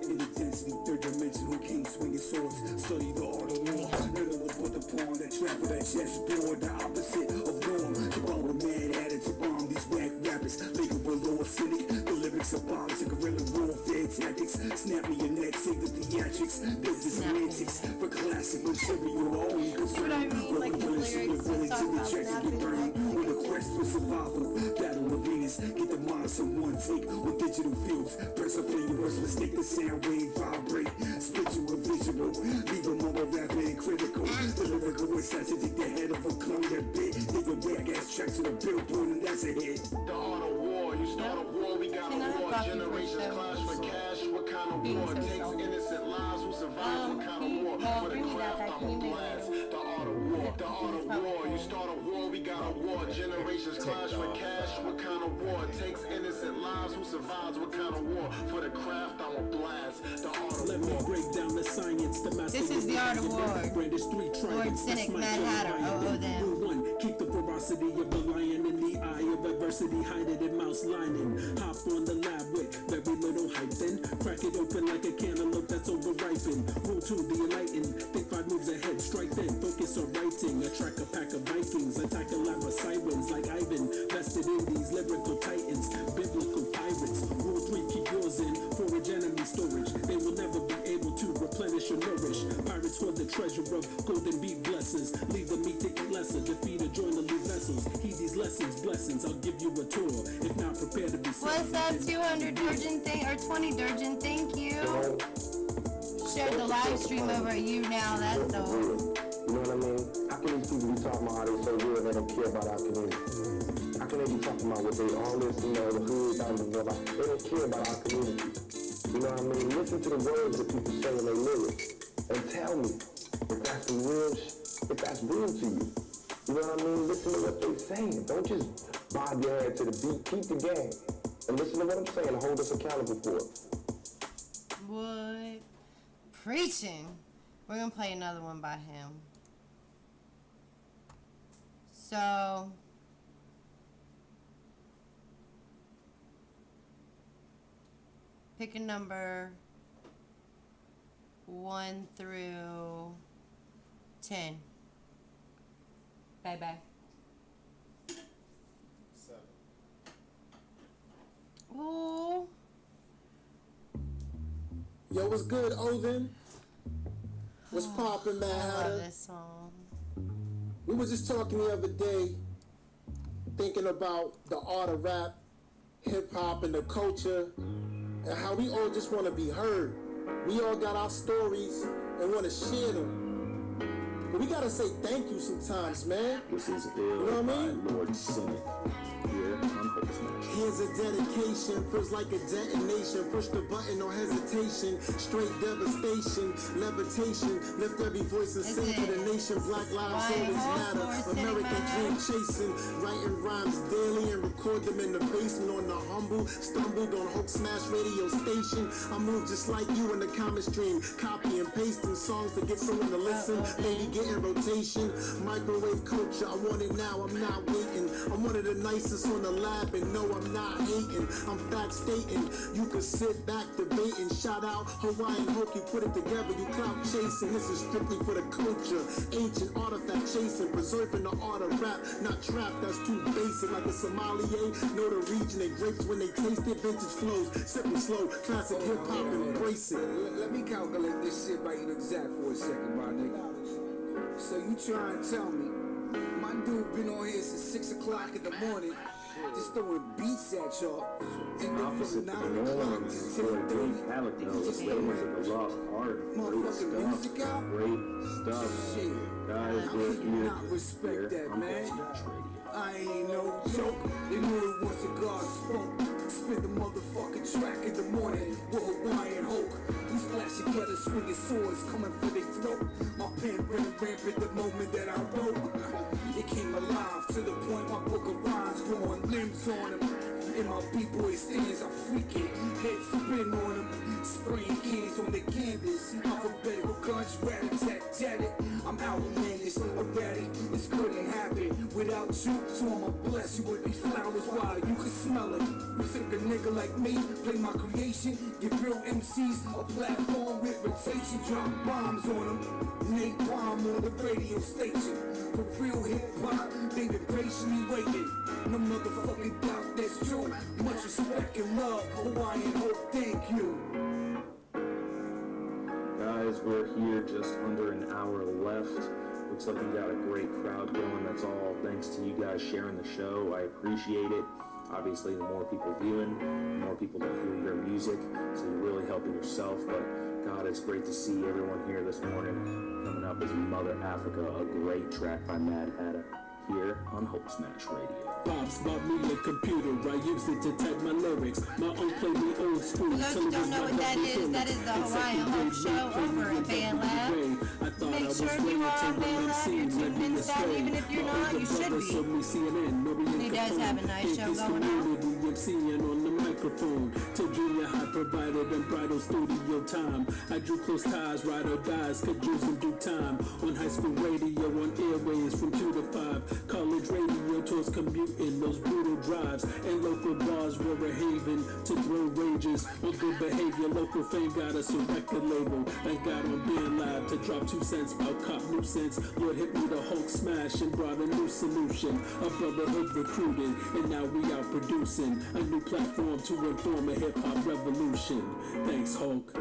In the density, third dimension, who king swinging swords. Study the art of war. None of us but the pawn that travel that chessboard. The opposite of norm. The ball with mad added to bomb these whack rappers. Legal below a cynic. The lyrics are bombs and guerrilla warfare tactics. Snap me your neck, save the theatrics. This is semantics for classic material. All we concern. What I mean, like the lyrics willing talk to be about checked and get burned. On the quest for survival. Battle of Venus. Get the minds in one take with digital fields. Press up play your words, mistake the sound wave vibrate. Spit you a visual. Leave a moment rapping critical. The lyrical assassin take the head of a clone that bit. Take a whack ass track to the billboard and that's a hit. The art of war, you start a war, we got a war. Generations clash for cash, what kind of war? Takes innocent lives, who survives, what kind of war? For the craft, I'm a blast. The art of war, the art of war, you start a war, we got a war. Generations clash for cash, what kind of war? Takes innocent lives, who survives, what kind of war? For the craft, I'm a blast. The art of Let me war. break down the science, the master. This is The Art of War. Brandish 3 Lord tridents. Cynic, That's my Mad job. Hatter, then. Rule 1, keep the ferocity of the lion in the eye of adversity, hide it in mouse lining. Hop on the lab with very little hype, then crack it open like a cantaloupe that's overripened. Rule 2, the enlightened, think 5 moves ahead, strike then, focus on writing. Attract a pack of Vikings, attack a lab of sirens like Ivan, vested in these lyrical titans, biblical pirates. Rule 3, keep yours in forage enemy storage. They will never be able to replenish or nourish. Pirates toward the treasure of golden beat blessings. Leave the meat to eat lesser, defeat or join the lead vessels. Heed these lessons, blessings, I'll give you a tour. If not prepared to be What's up, 200 Durgeon? Or 20 Durgeon, thank you. Shared the live stream over at you now, that's dope. You know what I mean? How can these people be talking about how they so good and they don't care about our community? How can they be talking about what they all this, the hood, blah, blah, blah, blah. They don't care about our community. You know what I mean? Listen to the words that people say in their lyrics and tell me if that's the real, if that's real to you. You know what I mean? Listen to what they're saying. Don't just bob your head to the beat. Keep the game. And listen to what I'm saying and hold us accountable for it. What? Preaching. We're gonna play another one by him. So pick a number 1 through 10. Bye bye. 7. Ooh. Yo, what's good, Odin? What's poppin', man? I love this song. We were just talking the other day, thinking about the art of rap, hip-hop, and the culture, and how we all just want to be heard. We all got our stories and want to share them. But we got to say thank you sometimes, man. This is ill, You know what I mean? Lord Cynic. Here on Hope Smash. Here's a dedication, feels like a detonation. Push the button, no hesitation. Straight devastation, levitation. Lift every voice and sing to the nation. Black lives always matter. American dream chasing. Writing rhymes daily and record them in the basement on the humble. Stumbled on Hope Smash radio station. I move just like you in the comment stream. Copy and pasting songs to get someone to listen. Maybe get in rotation. Microwave culture, I want it now, I'm not waiting. I'm one of the nicest on the lab, and no, I'm not hating. I'm fact stating. You can sit back debating. Shout out Hawaiian Hope, you put it together. You clout chasing. This is strictly for the culture. Ancient artifact chasing, preserving the art of rap. Not trap, that's too basic. Like a sommelier, know the region they grapes when they taste it. Vintage flows, sipping slow, classic hip hop, embrace it. Let me calculate this shit by you exact for a second, my nigga. So you try and tell me, my dude been on here since 6 o'clock in the morning, just throwing beats at y'all, and then from 9 o'clock to 10:30, just throwing motherfucking music out. Great stuff. Shit, Guys, how we're can you here not respect that, on man? Hope Smash Radio. I ain't no joke. They knew it was a God spoke. Spin the motherfucking track in the morning with Hawaiian Hope. We splash together, swinging swords coming for their throat. My pen ran rampant the moment that I wrote. It came alive to the point my book of rhymes growing limbs on them. In my b-boy stands, I freaking head spin on them. Spraying cans on the canvas. Alphabetical guns, rat-a-tat-tat-it. I'm outlandish, erratic. This couldn't happen without you. So I'ma bless you with these flowers while you can smell it. You think a nigga like me play my creation? Give real MCs a platform with rotation. Drop bombs on them. Nate bomb on the radio station. For real hip-hop, they been patiently waiting. No motherfucking doubt that's true. Much respect and love, Hawaiian Hope, thank you. Guys, we're here just under an hour left. Looks like we got a great crowd going. That's all thanks to you guys sharing the show. I appreciate it. Obviously, the more people viewing, the more people that hear your music. So you're really helping yourself. But God, it's great to see everyone here this morning. Coming up is Mother Africa, a great track by Mad Hatter, here on Hope Smash Radio. Pops bought me a computer, I used it to type my lyrics. My uncle played me old school. For those who don't know what that is the Hawaiian Hope Show over at Band Lab. Make sure if you are on Band Lab, you're tuned in to that. Even if you're not, you should be. He does have a nice show going on. On the microphone to junior high provided unbridled studio time. I drew close ties, ride or dies, could use in due time. On high school radio, on airways from 2 to 5. College radio tours commuting, those brutal drives. And local bars were a haven to throw rages. On good behavior, local fame got us a record label. And got on Band Lab to drop 2 cents about cop nuisance. Lord hit me the Hulk smash and brought a new solution. A brotherhood recruited, and now we out producing a new platform to inform a hip-hop revolution. Thanks, Hulk.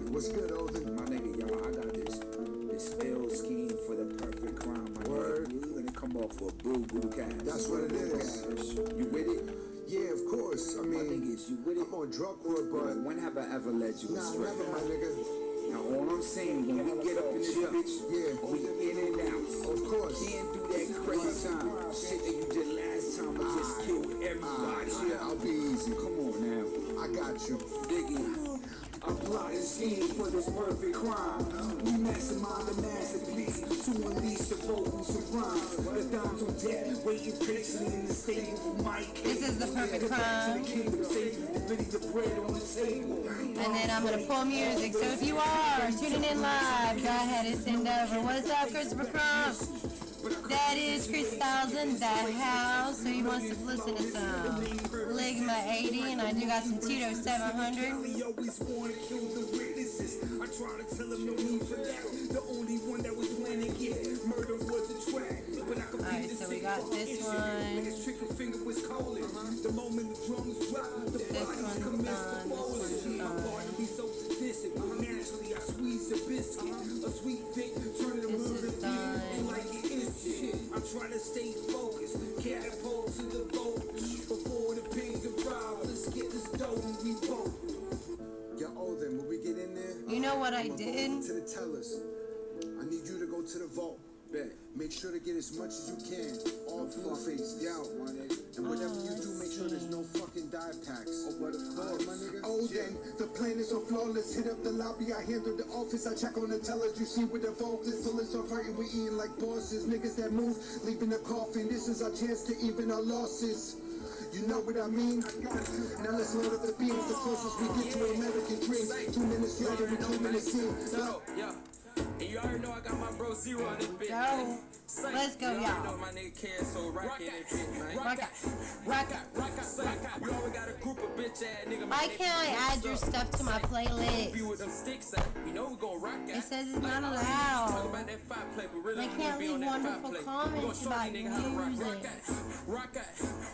What's good, Odin? My nigga, y'all, I got this ill scheme for the perfect crime. My Word. nigga, we gonna come off for a boo-boo cash. That's what it is. You with it? Yeah, of course. I My mean, nigga, is you with it? I'm on drug court, but When have I ever led you nah, astray? never, my nigga. Now all I'm saying, when we get up in this bitch, Yeah. we in and out. Of course. Can't do that crazy time. Shit that you did last time, I just killed everybody. Yeah, I'll be easy. Come on now. I got you. Diggy. I'm plotting scheme for this perfect crime. We mastermind the masterpiece to unleash the vocals and rhymes. The dimes on deck, waiting patiently in the stable for my case. This is the perfect crime. And then I'm going to pull music. So if you are tuning in live, go ahead and send over. What's up, Christopher Crump? That is Chris Styles in the house. So he wants to listen to some Ligma 80. And I do got some Tito 700. Always want to kill the witnesses. I try to tell them no need for that. The only one that was planning it. Murder was a track. But I could Alright, so we got this one. His trigger finger was calling. The moment the drums drop, the bodies commence to fall. My body be so sadistic. Naturally, I squeeze a biscuit. A sweet thing, turn it murder beat like it is shit. I'm trying to stay focused. Catapult to the boat. Before the pigs arrive, let's get this dough and we both. Yo, Odin, when we get in there, You know what I I'ma go did? to the tellers. I need you to go to the vault. Bet. Make sure to get as much as you can. All blue faces. Yo, my nigga. And whatever you do, make sure there's no fucking dive packs. Oh, but of Alright, course. my nigga. Oh, then the plan is so flawless. Hit up the lobby, I handle the office. I check on the tellers. You see what the vault is. Till it's all fighting, we eating like bosses. Niggas that move, leaving the coffin. This is our chance to even our losses. You know what I mean? Now let's load up the beams. The closest we get to American dreams. 2 minutes later, we claiming the scene. Yeah. And you already know I got my bro Zero on this bitch. Go. Let's go, You already know y'all. my nigga Cass so rockin' that bitch, man. Rock out. Rock out. You always got a group of bitch ass nigga. Why can't I add your stuff to my Be playlist? with them sticks out. You know we gon' rock out. It says it's not Talk allowed. about that five play, but really They we can't be on leave that five wonderful play. comments We gon' show about these niggas how to rock. music. Rock out.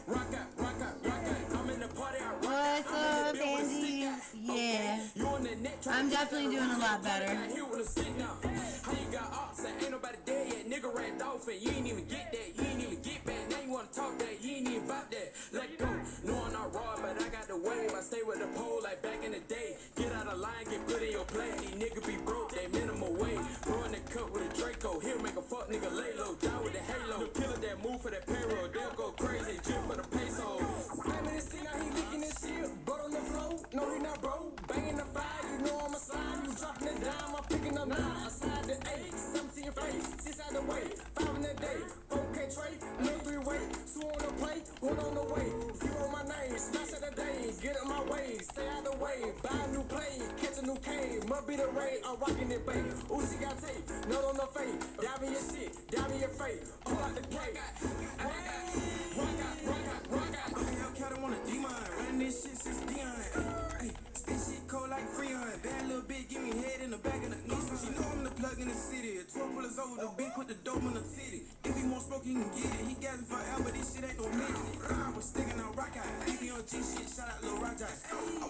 Rock out. Rock out. Rock out. I'm in the party, I rock out. What's I'm in up, the bill with a stick Andy? out. Yeah. You on the net trying I'm to definitely get doing a that lot better. Got hit with a stick now. How you got ops and ain't nobody dead yet? Nigga ran off and you ain't even get that. You ain't even get back. Now you wanna talk that. You ain't even about that. Let go. No, I'm not raw, but I got the wave. I stay with the pole like back in the day. Get out of line, get put in your play. These niggas be broke, they minimum wage. Bro in the cup with a Draco. He'll make a fuck nigga lay low. Down with the halo. The killer that move for that payroll. They'll go crazy. Drip for the pesos. Banging this thing out, he leaking this shit. Butt on the floor. No, he not bro. Banging the fire, you know I'm a slide. You dropping it down, I'm picking up 9. Aside the 8, 7 to your face. 6 out the way. 5 in the day. 4 can't trade. No 3-way. 2 on the plate. 1 on the way. 0 my name. Smash at the day. Get up my way. Stay out the way. Buy a new plane. Catch a new cane. Must be the rain. I'm rocking it, babe. Uzi got tape. Note on the face. Dive in your shit. Dive in your face. Pull out the cake. Rock out. Hellcat, I want a demon. Running this shit since Dion. Hey, this shit cold like Freon. Bad little bitch, give me head in the back of the Nissan. She know I'm the plug in the city. 12 pullers over the bitch, put the dope in the city. If he want smoke, he can get it. He got it forever, this shit ain't no midget. I was sticking out rock out. BB on G shit, shout out Lil Rajai. I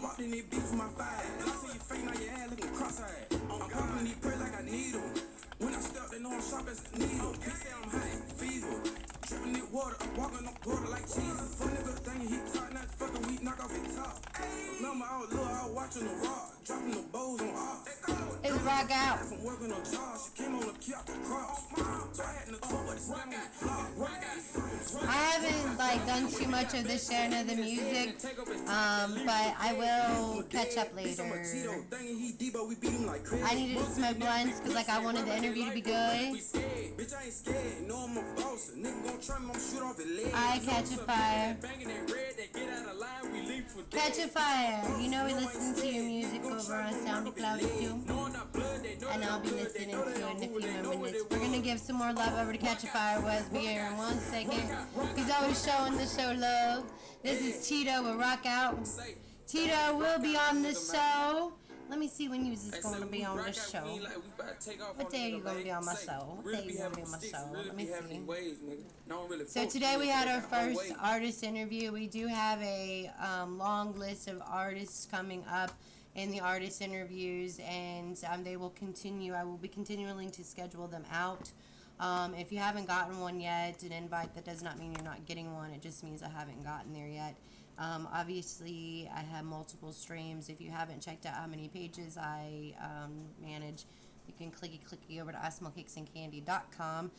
walked in this bitch with my fire. I see your face, now your ass looking cross-eyed. I'm popping these prayers like I need them. When I step, they know I'm sharp as a needle. Bitch say I'm hot, fever. Dripping it water, I'm walking on water like Jesus. Fun nigga thinking he talk, not fucking weak, knock off his top. Remember, I was watching the rock, dropping the bows on off. It's rock out. From working on jobs, she came on the key out the cross. So I had to talk, but it's not I haven't like done too much of the sharing of the music, but I will catch up later. I needed to smoke blunts because like I wanted the interview to be good. Bitch, I ain't scared, no I'm a boss. Nigga gon' try me, I'm shoot off his leg. I catch a fire. Banging that red, they get out of line, we leave for dead. Catch a fire. You know we listen to your music over on SoundCloud too. And I'll be listening to it in a few more minutes. We're gonna give some more love over to Catch a Fire. Was be here in 1 second. He's always showing the show love. This is Tito with Rock Out. Tito will be on the show. Let me see when you is going to be on the show. What day are you going to be on my show? What day are you going to be on my show? Let me see. So today we had our first artist interview. We do have a long list of artists coming up in the artist interviews, and they will continue. I will be continuing to schedule them out. If you haven't gotten one yet, an invite, that does not mean you're not getting one. It just means I haven't gotten there yet. Obviously, I have multiple streams. If you haven't checked out how many pages I manage, you can clicky over to ismellcakesandcandy.com,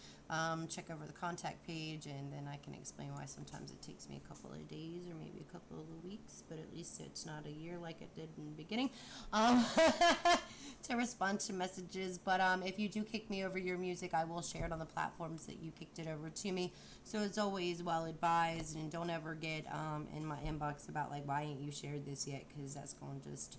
check over the contact page, and then I can explain why sometimes it takes me a couple of days or maybe a couple of weeks, but at least it's not a year like it did in the beginning, to respond to messages. But if you do kick me over your music, I will share it on the platforms that you kicked it over to me. So it's always well advised, and don't ever get in my inbox about like, why ain't you shared this yet, because that's going to just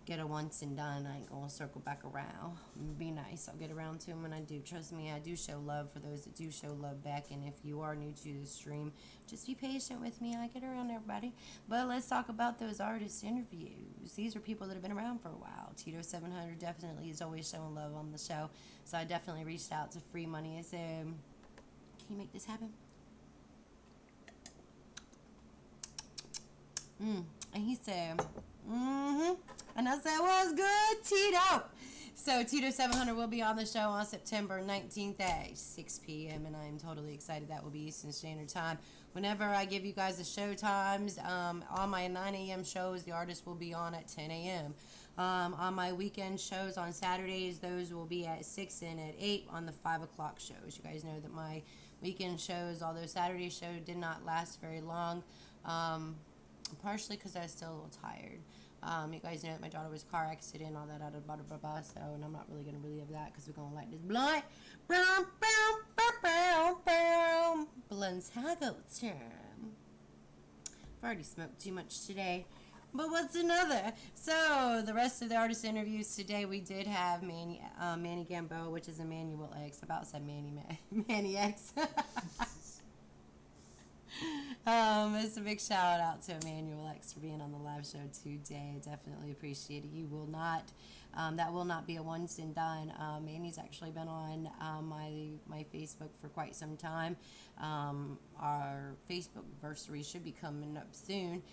get a once and done. I ain't gonna circle back around. Be nice. I'll get around to them when I do. Trust me, I do show love for those that do show love back. And if you are new to the stream, just be patient with me. I get around everybody. But let's talk about those artist interviews. These are people that have been around for a while. Tito 700 definitely is always showing love on the show. So I definitely reached out to Free Money and said, can you make this happen? And he said, and I said, what's good, Tito? So Tito 700 will be on the show on September 19th at 6 p.m. and I'm totally excited. That will be Eastern Standard Time. Whenever I give you guys the show times, on my 9 a.m. shows, the artist will be on at 10 a.m. On my weekend shows on Saturdays, those will be at 6 and at 8 on the 5 o'clock shows. You guys know that my weekend shows, although Saturday show did not last very long, partially because I was still a little tired. You guys know that my daughter was car accident, all that, blah, blah, blah, so, and I'm not really going to relive that because we're going to light this blunt. Blunt's hago time. I've already smoked too much today. But what's another? So, the rest of the artist interviews today, we did have Manny Gamboa, which is Emmanuel X. I about said Manny X. It's a big shout out to Emmanuel X for being on the live show today. Definitely appreciate it. You will not, that will not be a once and done. Manny's actually been on my Facebook for quite some time. Our Facebook anniversary should be coming up soon.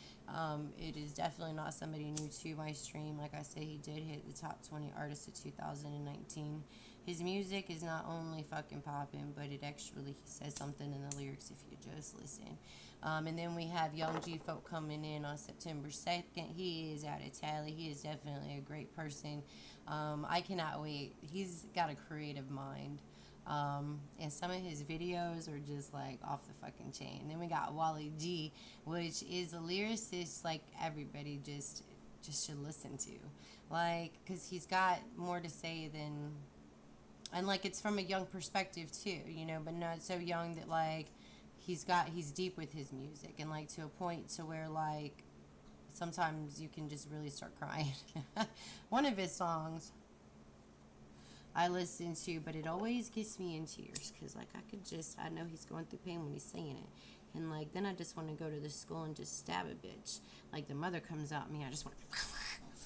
It is definitely not somebody new to my stream. Like I said, he did hit the top 20 artists of 2019. His music is not only fucking popping, but it actually, he says something in the lyrics if you just listen. And then we have Young G Folk coming in on September 2nd. He is out of Tally. He is definitely a great person. I cannot wait. He's got a creative mind. And some of his videos are just like off the fucking chain. Then we got Wally G, which is a lyricist like everybody just should listen to. Like, because he's got more to say than... And, like, it's from a young perspective, too, you know, but not so young that, like, he's deep with his music. And, like, to a point to where, like, sometimes you can just really start crying. One of his songs I listen to, but it always gets me in tears. Because, like, I know he's going through pain when he's saying it. And, like, then I just want to go to the school and just stab a bitch. Like, the mother comes out at me, I just want to...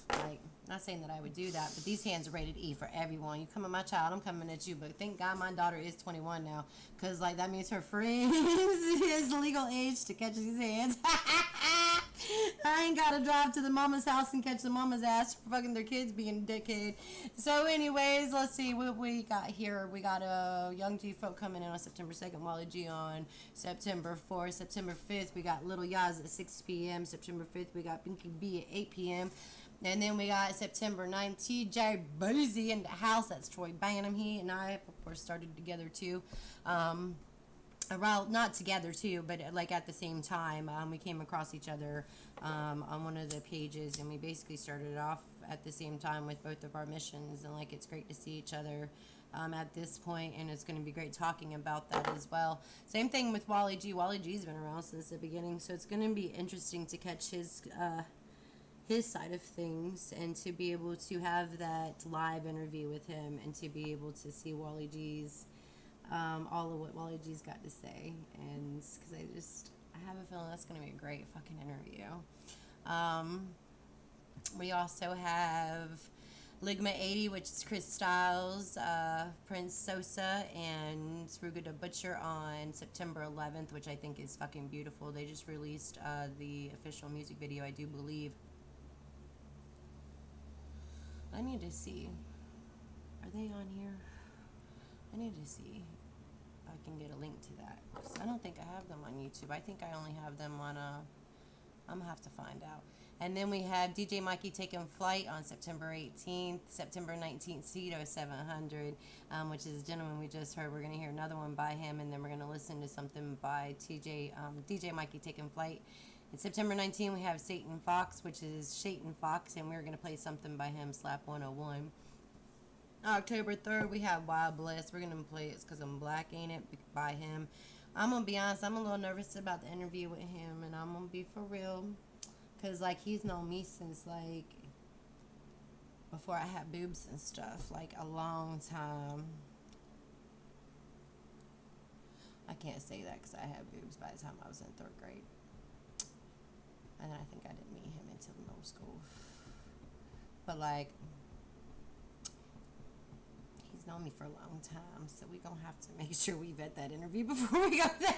Like, not saying that I would do that, but these hands are rated E for everyone. You come at my child, I'm coming at you. But thank God my daughter is 21 now, because, like, that means her friends is legal age to catch these hands. I ain't got to drive to the mama's house and catch the mama's ass for fucking their kids being a dickhead. So, anyways, let's see what we got here. We got a Young G Folk coming in on September 2nd, Wally G on September 4th. September 5th, we got Little Yaz at 6 p.m. September 5th, we got Pinky B at 8 p.m. And then we got September 9th, TJ Boozy in the house. That's Troy Banham. He and I, of course, started together, too. Well, not together, too, but, like, at the same time. We came across each other on one of the pages, and we basically started off at the same time with both of our missions. And, like, it's great to see each other at this point, and it's going to be great talking about that as well. Same thing with Wally G. Wally G's been around since the beginning, so it's going to be interesting to catch his side of things and to be able to have that live interview with him and to be able to see Wally G's all of what Wally G's got to say. And because I have a feeling that's going to be a great fucking interview. We also have Ligma 80, which is Chris Styles, Prince Sosa, and Ruga the Butcher on September 11th, which I think is fucking beautiful. They just released the official music video, I do believe, I need to see. Are they on here? I need to see if I can get a link to that. 'Cause I don't think I have them on YouTube. I think I only have them on I'm gonna have to find out. And then we have DJ Mikey taking flight on September 18th, September 19th, Cedo 700, which is a gentleman we just heard. We're gonna hear another one by him, and then we're gonna listen to something by DJ Mikey taking flight. And September 19th, we have Satan Fox, which is Shaitan Fox, and we're gonna play something by him, Slap 101. October 3rd, we have Wild Bliss. We're gonna play It's 'Cause I'm Black, Ain't It, by him. I'm gonna be honest, I'm a little nervous about the interview with him, and I'm gonna be for real. Cause like he's known me since like before I had boobs and stuff, like a long time. I can't say that because I had boobs by the time I was in 3rd grade, and then I think I didn't meet him until middle school. But like he's known me for a long time, so we gonna have to make sure we vet that interview before we go there.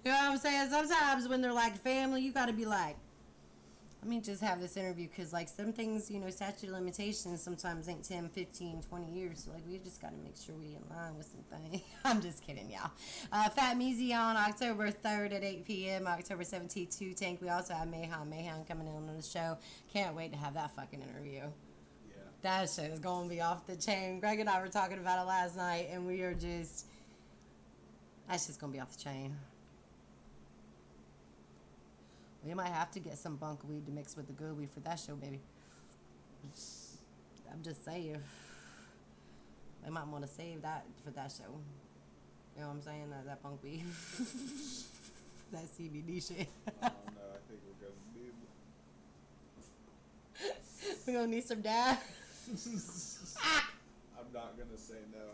You know what I'm saying? Sometimes when they're like family, you got to be like, let me just have this interview, because like some things, you know, statute of limitations sometimes ain't 10, 15, 20 years. So like we just got to make sure we in line with some things. I'm just kidding, y'all. Fat Meezy on October 3rd at 8 p.m. October 17th, 2 Tank. We also have Mayhem coming in on the show. Can't wait to have that fucking interview. Yeah. That shit is going to be off the chain. Greg and I were talking about it last night, and we are just, that's just going to be off the chain. We might have to get some bunk weed to mix with the good weed for that show, baby. I'm just saying. We might want to save that for that show. You know what I'm saying? That bunk weed. That CBD shit. I don't know. I think we're gonna need. We're gonna need some dab. I'm not gonna say no.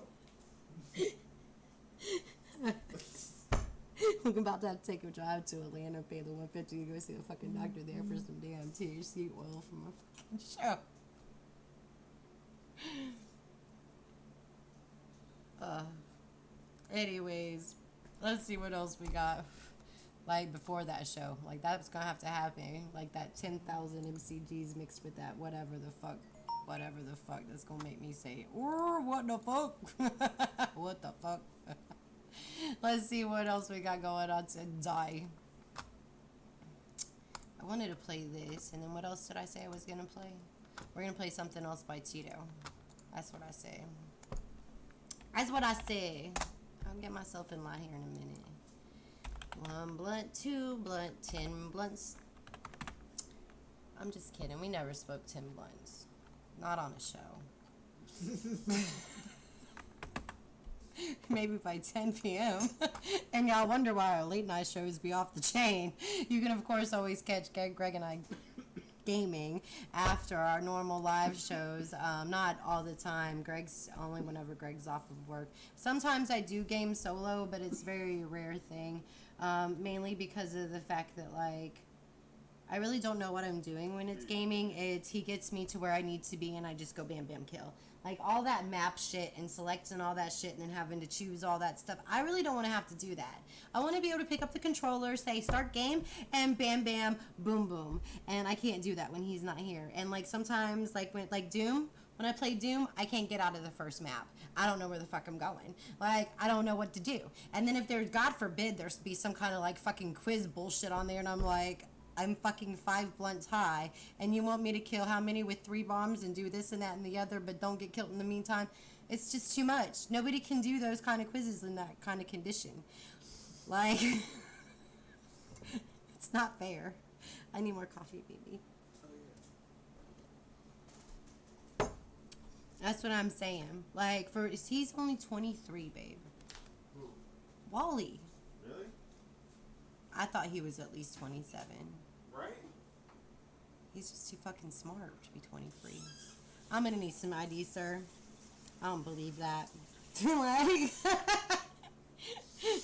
We're about to have to take a drive to Atlanta, pay the $150 to go see a fucking doctor there for some damn THC oil from a fucking show. Anyways, let's see what else we got. Like before that show, like that's gonna have to happen. Like that 10,000 MCGs mixed with that whatever the fuck that's gonna make me say, or what the fuck, what the fuck. Let's see what else we got going on today. I wanted to play this, and then what else did I say I was gonna play? We're gonna play something else by Tito. That's what I say. That's what I say. I'll get myself in line here in a minute. 1 blunt, 2 blunt, 10 blunts. I'm just kidding. We never spoke 10 blunts. Not on a show. Maybe by 10 p.m. And y'all wonder why our late night shows be off the chain. You can, of course, always catch Greg and I gaming after our normal live shows. Not all the time. Greg's only whenever Greg's off of work. Sometimes I do game solo, but it's a very rare thing. Mainly because of the fact that, like, I really don't know what I'm doing when it's gaming. He gets me to where I need to be, and I just go bam, bam, kill. Like, all that map shit and selecting all that shit and then having to choose all that stuff, I really don't want to have to do that. I want to be able to pick up the controller, say start game, and bam, bam, boom, boom. And I can't do that when he's not here. And, like, sometimes, like, when I play Doom, I can't get out of the first map. I don't know where the fuck I'm going. Like, I don't know what to do. And then if there's, God forbid, there's be some kind of, like, fucking quiz bullshit on there, and I'm like, I'm fucking 5 blunts high, and you want me to kill how many with 3 bombs and do this and that and the other, but don't get killed in the meantime? It's just too much. Nobody can do those kind of quizzes in that kind of condition. Like, it's not fair. I need more coffee, baby. That's what I'm saying. Like, he's only 23, babe. Who? Wally. Really? I thought he was at least 27. Right? He's just too fucking smart to be 23. I'm gonna need some ID, sir. I don't believe that. Like,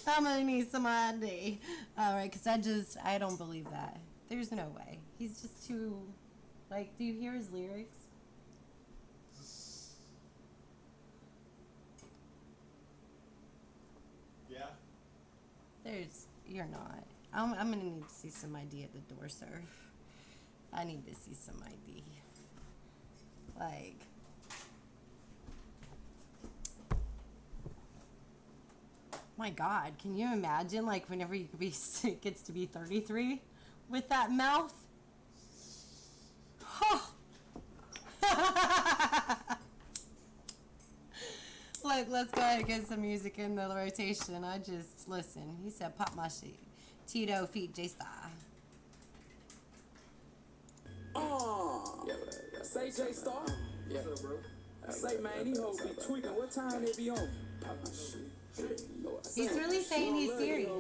I'm gonna need some ID. Alright, because I don't believe that. There's no way. He's just too, like, do you hear his lyrics? Yeah. You're not. I'm gonna need to see some ID at the door, sir. I need to see some ID. Like, my God, can you imagine, like, whenever you could be gets to be 33 with that mouth? Look, let's go ahead and get some music in the rotation. I just, listen, he said pop my shit. Tito feet J-Star. Say J-Star. Yeah. Say, man, these hoes be tweaking. What time they be on? He's really saying he's serious.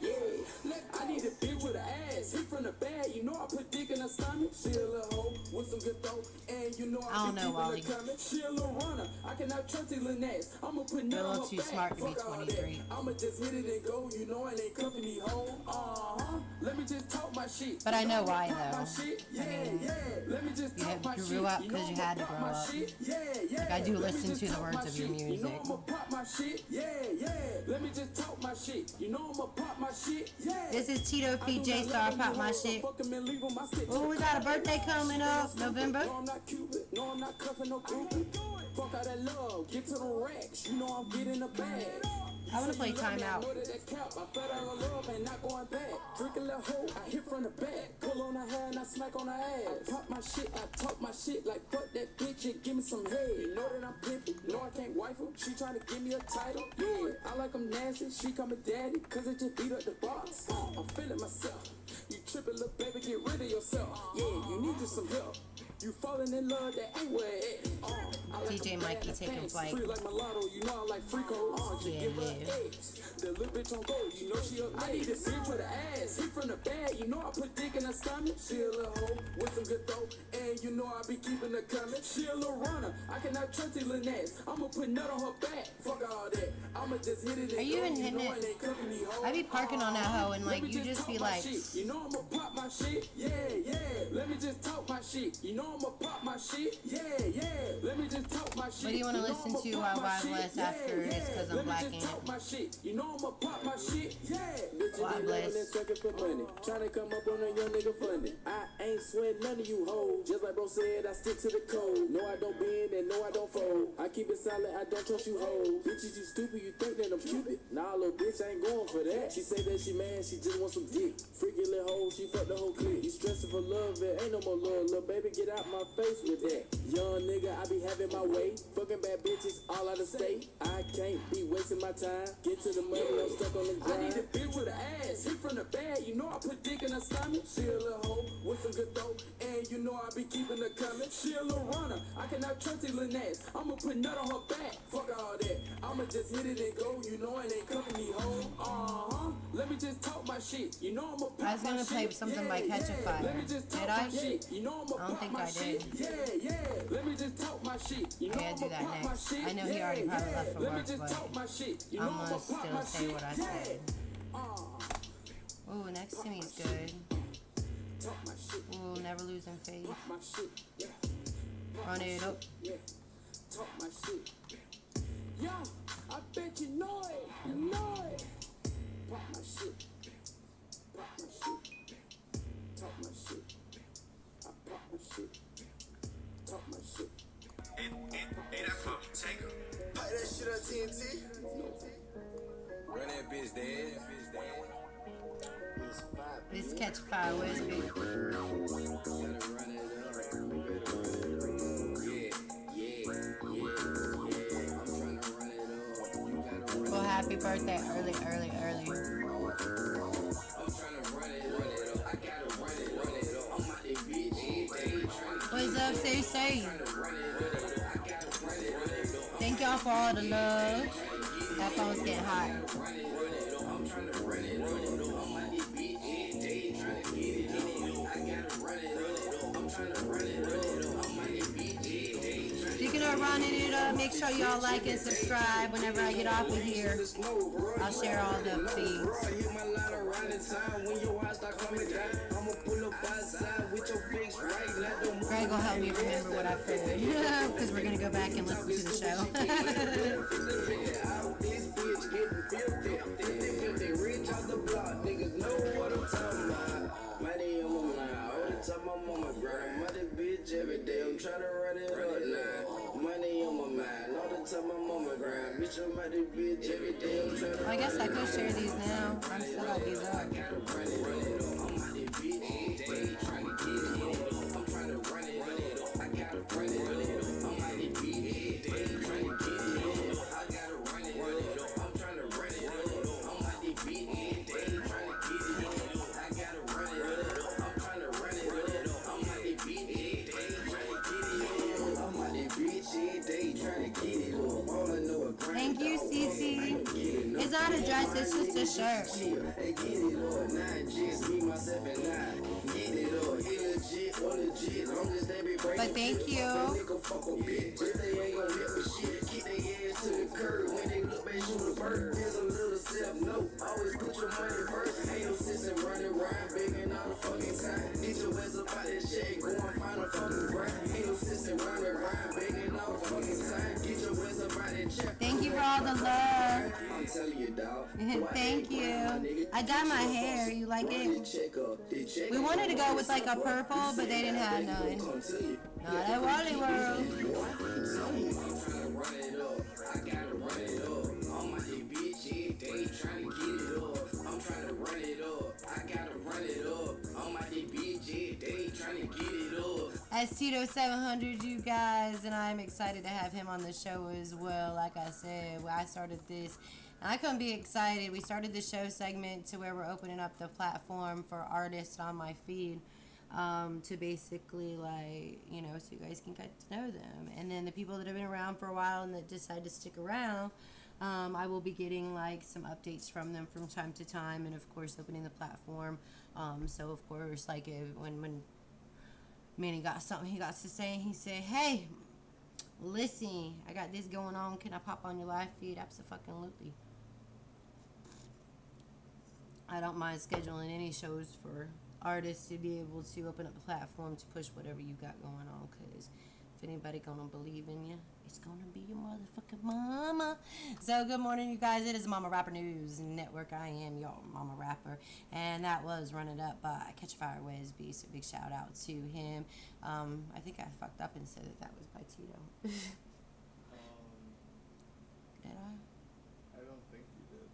Yeah, I need a bitch with an ass. Hit from the bag, you know I put dick in her stomach. She a little hoe with some good throat, and you know I be keeping her coming. She a little runner, I cannot trust the little ass. I'ma put You're a none on little her too back. smart to be Fuck all 23. that. I'ma just hit it and go, you know I ain't company hoe. Let me just talk my shit. But I know why, Pop my though. shit. I mean, Let me just you talk my grew shit. up You know because you I'ma had to pop grow my up. shit. Like, I do Let me listen just to the talk words my of your shit. You music. know I'ma pop my shit. Let me just talk my shit. You know I'ma pop my shit. This is Tito feet J-Star, pop my shit. Oh, we got a birthday coming up, November. No, I'm not Cupid. No, I'm not cuffing no groupie. Fuck out that love. Get to the racks. You know I'm getting the bag. I want to play timeout. I fed out of love and not going back. Drink a little hoe, I hit from the back. Pull on her hair and I smack on her ass. I pop my shit, I talk my shit like fuck that bitch and give me some head. You know that I'm pimping, no I can't wife her. She trying to give me a title, yeah. I like them nasty, she call me daddy, cause I just beat up the box. I'm feeling myself. You tripping, little baby, get rid of yourself. Yeah, you need just some help. You falling in love, that ain't where it at. I like DJ Mikey taking flight. free like mulatto, you know I like freako. Just give her eggs. The little bitch on gold, you know she a I need a bitch with an ass. Hit from the bag, you know I put dick in her stomach. She a little hoe with some good throat, and you know I be keeping her coming. She a little runner, I cannot trust the little ass. I'ma put nut on her back. Fuck all that. I'ma just hit it and Are you go. even hitting know it? ain't cooking me hoe. I be parking on that hoe and like you just be like, You know I'ma pop my shit, yeah. Let me just talk my shit. You know I'ma pop my shit, yeah. Let me just talk my shit. what do you want to listen to while Wild West after it's because I'm blacking it? My shit. You know I'ma pop my shit, yeah. Wild West. For money. Tryna come up on a young nigga funny. I ain't sweating none of you hoes. Just like bro said, I stick to the code. No, I don't bend and no, I don't fold. I keep it solid, I don't trust you hoes. Bitches, you stupid, you think that I'm stupid. Nah, little bitch, I ain't going for that. She say that she mad, she just want some dick. Freaky little hoe, she fucked the whole clique. You stressing for love, there ain't no more love. Little baby, get out my face with that. Young nigga, I be having my way. Fucking bad bitches all out of state. I can't be wasting my time. Get to the money, I'm stuck on the grind. I need a bitch with an ass. Hit from the bag, you know I put dick in her stomach. She a little hoe with some good throat, and you know I be keeping her coming. She a little runner, I cannot trust the little ass. I'ma put nut on her back. Fuck all that. I'ma just hit it and go. You know it ain't cooking me hoe. Let me just talk my shit. You know I'ma pop I was gonna play something by Catch a Fire. Let me just talk Did I? my shit. You know I'ma I don't pop think my I shit. did. Yeah. Let me just talk my shit. You know Okay, I'll do I'ma that pop my next. shit. I know he already probably left for Let me work, just but talk my shit. You know I'm I'ma gonna pop my still say shit. what I said. Ooh, next to me is good. Talk my shit. Ooh, never losing faith. Pop my shit. Yeah. Run it up. Yeah. Talk my shit. Yo, I bet you know it. You know it. Pop my shit. Pop my shit. Talk my shit. I pop my shit. Talk my shit. Hey, that pop, take her. Pipe that shit on TNT. Run that bitch, dad. This Catch a Fire, where's big? Well, happy birthday early. What's up, say? Thank y'all for all the love. That phone's getting hot. Speaking of running it up, make sure y'all like and subscribe whenever I get off of here. I'll share all the feeds. Greg will help me remember what I said because we're going to go back and listen to the show. Money I guess I could share these now. I'm still got these up. Thank you, Cece. It's not a dress, it's just a shirt. But thank you. Thank you for all the love. Thank you. I dyed my hair. You like it? We wanted to go with like a purple, but they didn't have none. Not at Wally World. As Tito 700, you guys, and I'm excited to have him on the show as well. Like I said, I started this, and I couldn't be excited. We started the show segment to where we're opening up the platform for artists on my feed to basically, like, you know, so you guys can get to know them. And then the people that have been around for a while and that decide to stick around, I will be getting, like, some updates from them from time to time, and, of course, opening the platform. So, of course, like, when Manny got something he got to say, and he said, hey, listen, I got this going on, can I pop on your live feed? Absolutely. I don't mind scheduling any shows for artists to be able to open up a platform to push whatever you got going on, because if anybody gonna believe in you, it's gonna be your motherfucking mama. So good morning, you guys. It is Mama Rapper News Network. I am your Mama Rapper, and that was Run It Up by Catch a Fire Wesby. So big shout out to him. I think I fucked up and said that was by Tito. Did I? I don't think you did.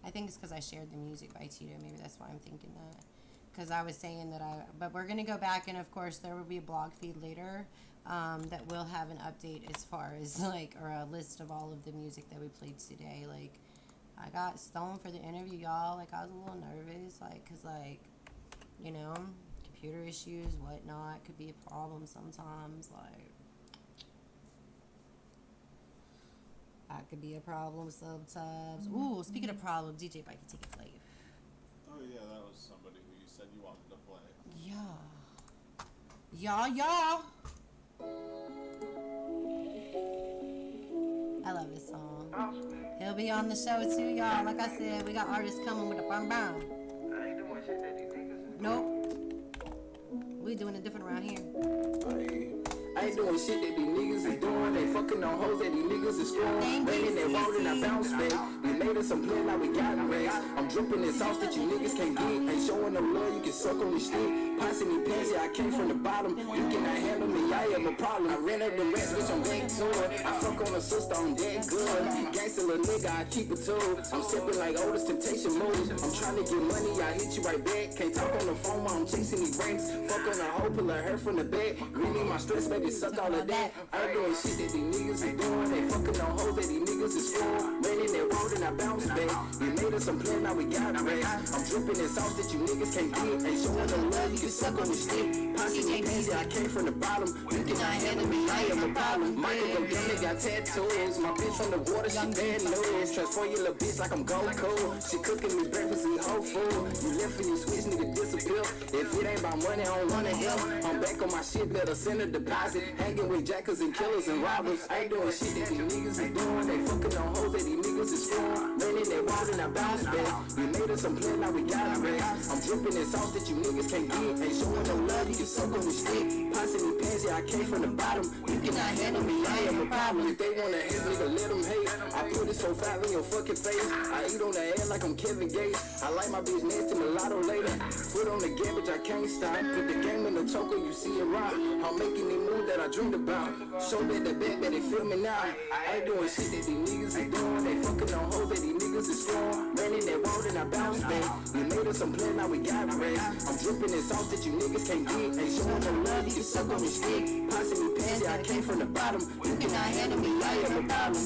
I think it's because I shared the music by Tito. Maybe that's why I'm thinking that. Because I was saying that but we're going to go back, and of course there will be a blog feed later that will have an update as far as, like, or a list of all of the music that we played today. Like, I got stoned for the interview, y'all. Like, I was a little nervous, like, because, like, you know, computer issues, whatnot, could be a problem sometimes, like, that could be a problem sometimes. Ooh, speaking of problems, DJ Bike can take a flight. Oh yeah, that was somebody who you said you wanted to play. Y'all. I love this song. He'll be on the show too, y'all. Like I said, we got artists coming with a bam bam. Nope. We doing it different around here. I ain't doing shit that these niggas is doing. They fucking on hoes that these niggas is screwing. Banging that road and I bounce back. We made us some plan, now we got racks. I'm dripping this sauce that you niggas can't get. Ain't showing no love, you can suck on this stick. Passing me pants, yeah, I came from the bottom. You cannot handle me, I have a problem. I ran up the rest, bitch, I'm back to it. I fuck on a sister, I'm that good. Gangsta little nigga, I keep it too. I'm sipping like Otis Temptation moves. I'm trying to get money, I hit you right back. Can't talk on the phone while I'm chasing these breaks. Fuck on a hoe, pull her hair from the back. Really my stress, baby, suck all of that. I ain't doing shit that these niggas is doing. They fucking on hoes that these niggas is screwing. Ran in that road and I bounce back. We made us some plan, now we got racks. I'm dripping this sauce that you niggas can't get. Ain't showing no love, you can suck on the stick. Passing me pants, I came from the bottom. You cannot handle me, I am a problem. Michael Gambit got tattoos. My bitch from the water, she bad news. Transform your little bitch like I'm Goku. She cooking me breakfast, eat whole food. You left for you switch, nigga disappear. If it ain't about money, I don't wanna help. I'm back on my shit, better send a deposit. Hanging with jackers and killers and robbers. I ain't doing shit that these niggas is doing. They fucking on hoes that these niggas is screwing. Man in that water, and I bounce back. We made us some play, now we got racks. I'm dripping in sauce that you niggas can't get. Ain't showing no love, you can suck on the stick. Passing me pants, yeah, I came from the bottom. You cannot handle me, I am a problem. If they wanna hate, nigga, let them hate. I put it so fat in your fucking face. I eat on the air like I'm Kevin Gates. I like my bitch next to mulatto later. Foot on the garbage, I can't stop. Put the game in the choker, you see it rock. I'm making the move that I dreamed about. Show that the back that they feel me now. I ain't doing shit that these niggas is doing. They fucking on hoes that these niggas is strong. Ran in that road and I bounced back. We made us some play, now we got racks. I'm dripping in sauce that you niggas can't get. Ain't showing no love, you can suck on the stick. Passing me pants, yeah, I came from the bottom. You cannot handle me, I am a problem.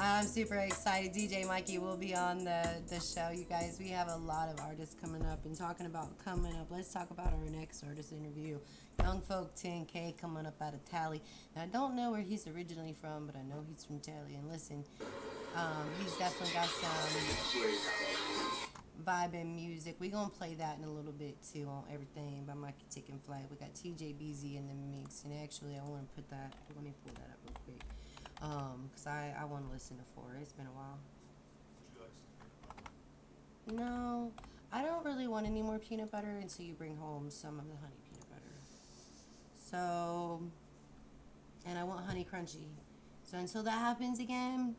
I'm super excited. DJ Mikey will be on the show, you guys. We have a lot of artists coming up and talking about coming up. Let's talk about our next artist interview. Young Folk 10K coming up out of Tally. Now, I don't know where he's originally from, but I know he's from Tally. And listen, he's definitely got some vibing music. We're going to play that in a little bit, too, on Everything by Mikey Taking Flight. We got TJBZ in the mix. And actually, I want to put that, let me pull that up real quick. Because I want to listen to 4. It's been a while. No, I don't really want any more peanut butter until you bring home some of the honey peanut butter. So, and I want honey crunchy. So until that happens again,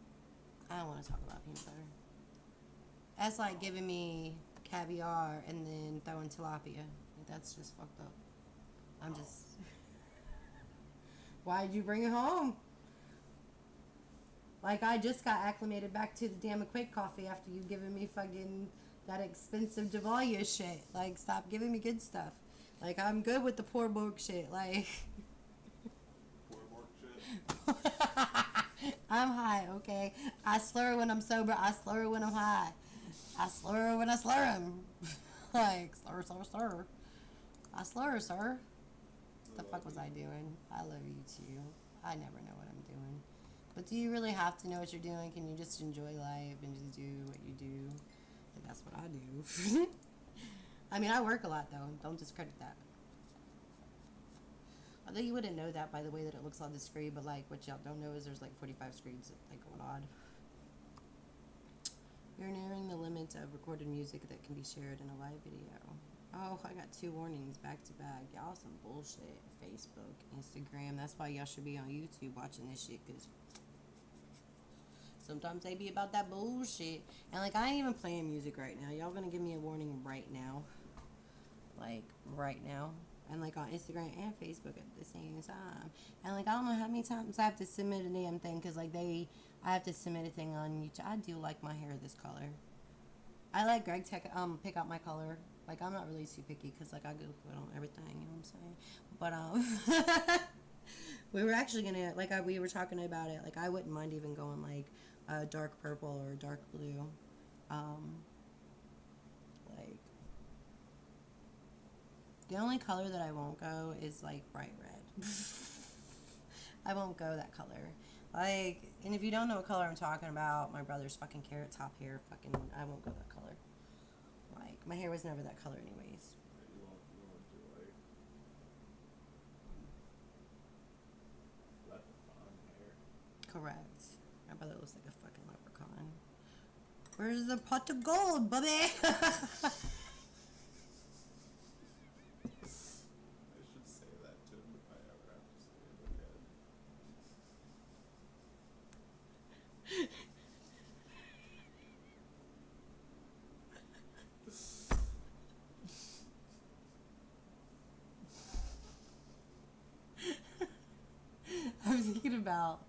I don't want to talk about peanut butter. That's like giving me caviar and then throwing tilapia. Like, that's just fucked up. I'm just... Why'd you bring it home? Like, I just got acclimated back to the damn Equate coffee after you giving me fucking that expensive Javalia shit. Like, stop giving me good stuff. Like, I'm good with the poor bork shit. Like, Poor bork shit. I'm high, okay? I slur when I'm sober. I slur when I'm high. I slur when I slur 'em. Like, slur, slur, slur. I slur, sir. What the fuck was I doing? I love you too. I never know what I'm doing. But do you really have to know what you're doing? Can you just enjoy life and just do what you do? Like, that's what I do. I mean, I work a lot, though. Don't discredit that. Although you wouldn't know that by the way that it looks on the screen, but, like, what y'all don't know is there's, like, 45 screens, like, going on. You're nearing the limit of recorded music that can be shared in a live video. Oh, I got 2 warnings back to back. Y'all some bullshit. Facebook, Instagram. That's why y'all should be on YouTube watching this shit, because sometimes they be about that bullshit. And, like, I ain't even playing music right now. Y'all gonna give me a warning right now. Like, right now. And, like, on Instagram and Facebook at the same time. And, like, I don't know how many times I have to submit a damn thing, because, like, I have to submit a thing on YouTube. I do like my hair this color. I let Greg pick out my color. Like, I'm not really too picky, because, like, I go put on everything, you know what I'm saying? But, we were actually gonna, like, we were talking about it. Like, I wouldn't mind even going, like, dark purple or dark blue. Like, the only color that I won't go is, like, bright red. I won't go that color. Like, and if you don't know what color I'm talking about, my brother's fucking carrot top hair, fucking, I won't go that color. Like, my hair was never that color anyways. You won't do, like, leprechaun hair. Correct. My brother looks like a fucking leprechaun. Where's the pot of gold, buddy? I should say that to him if I ever have to say it again. I'm thinking about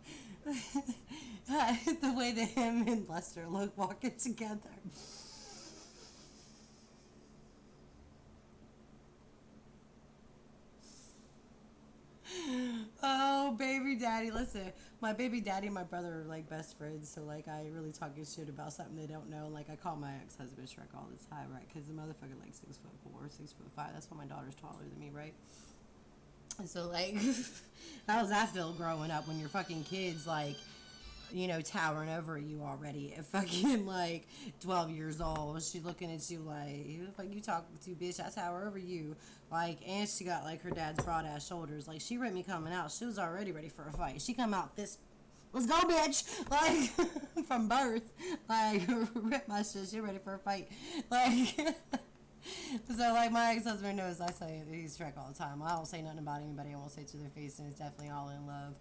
the way that him and Lester look walking together. Oh, baby daddy. Listen, my baby daddy and my brother are like best friends, so like I really talk his shit about something they don't know. Like I call my ex-husband Shrek all the time, right? Because the motherfucker like 6'4", 6'5". That's why my daughter's taller than me, right? And so like, how does that feel growing up when your fucking kids like, you know, towering over you already at fucking like 12 years old? She looking at you like, who the fuck you talking to, bitch? I tower over you. Like, and she got like her dad's broad ass shoulders. Like, she read me coming out. She was already ready for a fight. She come out let's go, bitch. Like, from birth. Like, rip my shit. She ready for a fight. Like, so, like, my ex-husband knows I say he's Shrek all the time. I don't say nothing about anybody. I won't say it to their face, and it's definitely all in love.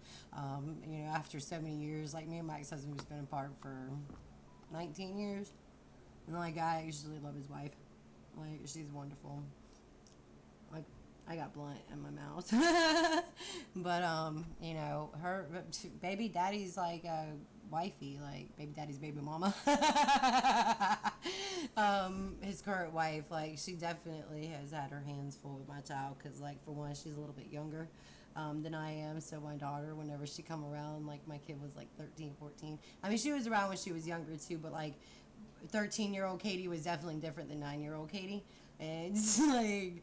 You know, after so many years, like, me and my ex-husband, we've been apart for 19 years. And, like, I usually love his wife. Like, she's wonderful. Like, I got blunt in my mouth. But, you know, her baby daddy's like wifey, like baby daddy's baby mama. His current wife, like, she definitely has had her hands full with my child, because, like, for one, she's a little bit younger than I am. So my daughter, whenever she come around, like, my kid was like 13, 14. I mean, she was around when she was younger too, but like 13-year-old Katie was definitely different than 9-year-old Katie. And it's like,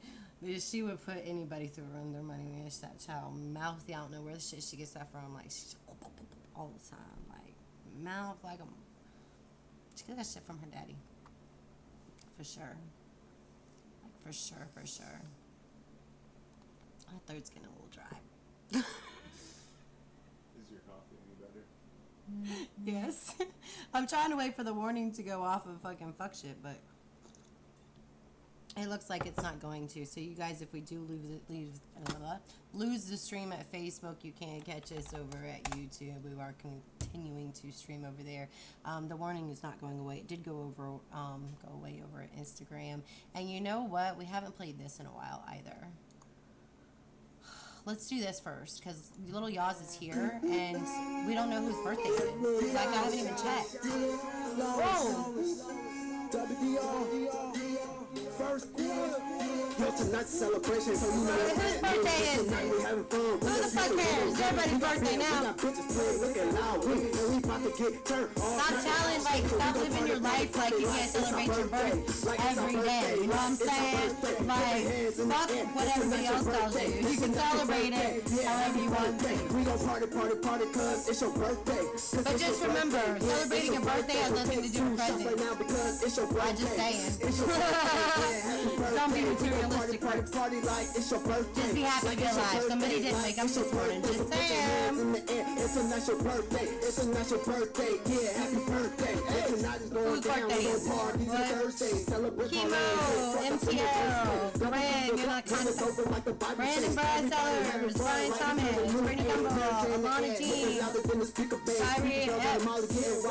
she would put anybody through her under money. Man, that child mouthy. I don't know where the shit she gets that from. Like, she's all the time, like, mouth like a. She gets that shit from her daddy. For sure. Like, for sure. My throat's getting a little dry. Is your coffee any better? Yes. I'm trying to wait for the warning to go off of fucking fuck shit, but it looks like it's not going to. So you guys, if we do lose the stream at Facebook, you can catch us over at YouTube. We are continuing to stream over there. The warning is not going away. It did go away over at Instagram. And you know what? We haven't played this in a while either. Let's do this first, because Little Yaz is here, and we don't know whose birthday it is. Like, I haven't even checked. Whoa! First quarter. Yo, tonight's celebration, so you know whose birthday is it? We having fun. Who the fuck cares? It's everybody's birthday now. We got bitches playing, looking loud. We about to get turned. Stop living your life like you can't celebrate your birth every day. You know what I'm saying? Like, fuck what everybody else tells you. You can celebrate it however you want to. We gon' party, cause it's your birthday. But just remember, celebrating your birthday has nothing to do with presents. I'm just saying. Don't be materialistic. Party like it's your birthday. Just be happy to be alive. Somebody didn't wake up this morning. Just saying. It's a national birthday. It's a national birthday. Yeah, happy birthday. Tonight is going down. We gon' party till Thursday. Celebrate Chemo, MTL, Greg, and all kinds of stuff. Brandon Bradesellers, Brian Thomas, Brittany Gumbel, Alana G, Tyree Epps,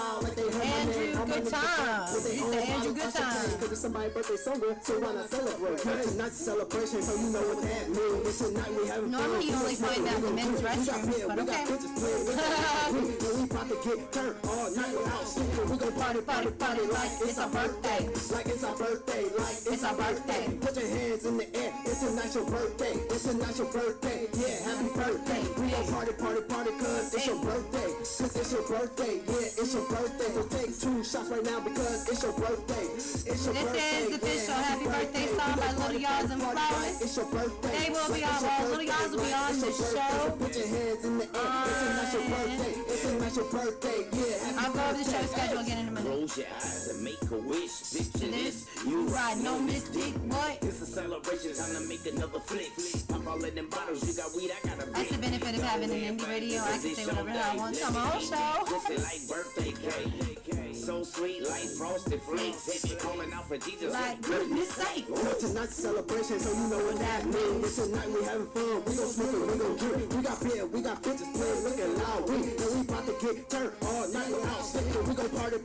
Andrew Good Time. He said Andrew Good Time. Cause it's somebody's birthday somewhere, so why not celebrate? Tonight's celebration, so you know what that means. Tonight we having fun. Normally you only find that in the men's restrooms, but okay. We about to get turned all night without sleeping. We gon' party like it's our birthday. Like it's our birthday, like it's our birthday. Put your hands in the air, it's a national birthday. It's a national birthday, yeah, happy birthday. We gon' party, cause it's your birthday. Cause it's your birthday, yeah, it's your birthday. So take 2 shots right now because it's your birthday. It's your birthday. This is the official happy birthday song by Little Yaz and Flowers. It's your birthday. They will be on, well, Little Yaz will be on the show. Put your hands in the air, it's a national birthday. It's a national birthday, yeah. I'll go over the show schedule again in a minute. Close your eyes and make a wish. Picture this, You ride no mystic, what? It's a celebration, time to make another flick. Pop all of them bottles, you got weed, I got a That's the benefit of having an indie radio. I can say whatever the hell I want on my own show. Listen like birthday cake. So sweet like frosted flakes. If you're calling out for Jesus, Like goodness sake. Tonight's celebration, so you know what that means. Tonight we having fun, we gon' smoke it, we gon' drink. We got beer, we got bitches playing, looking loud. We about to get turned all night without sleeping. We gon' party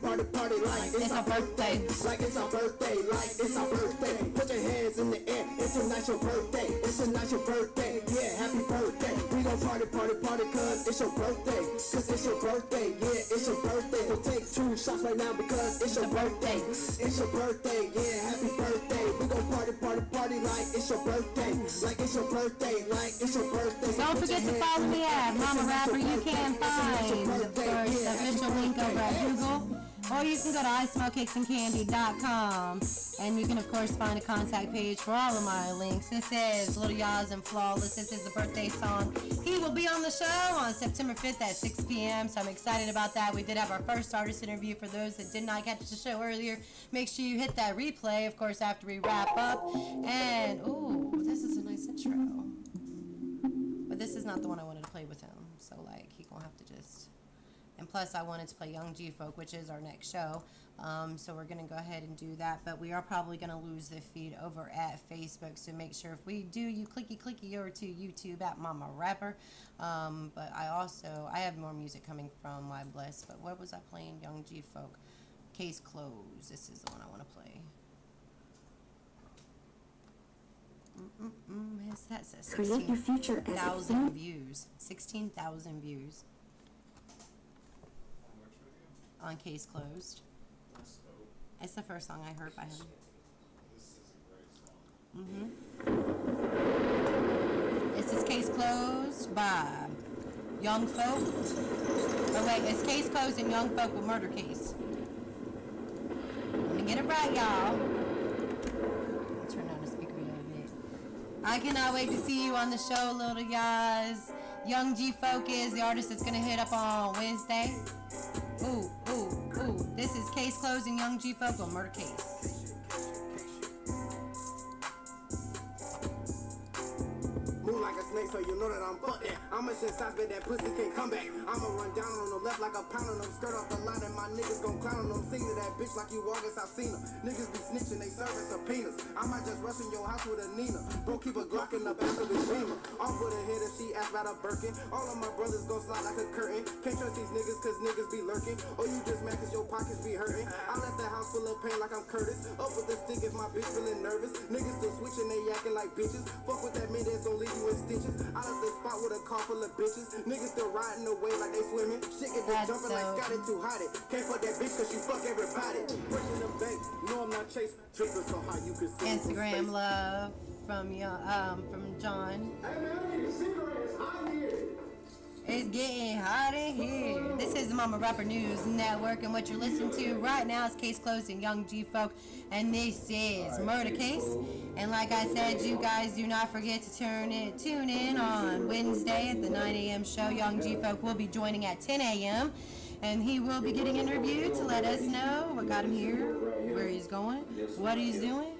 like it's our birthday. Like it's our birthday, like it's our birthday. Put your hands in the air, it's a national birthday. It's a national birthday, yeah, happy birthday. We gon' party, cause it's your birthday. Cause it's your birthday, yeah, it's your birthday. So take 2 shots right now because it's your birthday. It's your birthday, yeah, happy birthday. We gon' party like it's your birthday. Like it's your birthday, like it's your birthday. Don't forget to follow me at Momma Rapper. You can find, of course, the official link over at Google. Or you can go to ismellcakesandcandy.com, and you can, of course, find a contact page for all of my links. This is Little Yaz and Flawless. This is the birthday song. He will be on the show on September 5th at 6 p.m., so I'm excited about that. We did have our first artist interview. For those that did not catch the show earlier, make sure you hit that replay, of course, after we wrap up. And, ooh, this is a nice intro. But this is not the one I wanted to play with him, so, like, he gonna have to just And plus, I wanted to play Young G Folk, which is our next show. So we're going to go ahead and do that. But we are probably going to lose the feed over at Facebook. So make sure if we do, you clicky over to YouTube at Momma Rapper. But I have more music coming from Why Bless. But what was I playing? Young G Folk. Case Closed. This is the one I want to play. That says Create your future as a 16,000 views. 16,000 views on Case Closed. It's the first song I heard by him. This is Case Closed by Young Folk. Oh wait, it's Case Closed and Young Folk with Murder Case. Let me get it right, y'all. Turn down the speaker a little bit. I cannot wait to see you on the show, little guys. Young G Folk is the artist that's gonna hit up on Wednesday. Ooh. This is Case Closed and Young G Folk on Murder Case. Move like a snake, so you know that I'm fucked that. I'ma shit size, but that pussy can't come back. I'ma run down on the left like a pound on them. Skirt off the line, and my niggas gon' clown on them. Sing to that bitch like you August, I seen her. Niggas be snitching, they serving subpoenas. I might just rush in your house with a Nina. Bro, keep a Glock in the back of his beamer. Off with a head if she asked about a Birkin. All of my brothers gon' slide like a curtain. Can't trust these niggas cause niggas be lurking. Or you just mad cause your pockets be hurting. I left the house full of pain like I'm Curtis. Up with the stick if my bitch feeling nervous. Niggas still switching, they acting like bitches. Fuck with that man that's gon' leave you in stitches. I left the spot with a car full of bitches. Niggas still riding away like they swimming. Shit get they jumping like Scotty too hot. Can't fuck that bitch cause you fuck everybody. Breaking the bank, no I'm not chasing. Tripping so high you can see. Instagram love from John. Hey man, I need a cigarette. It's hot in here. It's getting hot in here. This is the Momma Rapper News Network, and what you're listening to right now is Case Closed and Young G Folk, and this is Murder Case. And like I said, you guys do not forget to tune in on Wednesday at the 9 a.m. show. Young G Folk will be joining at 10 a.m. and he will be getting interviewed to let us know what got him here, where he's going, what he's doing,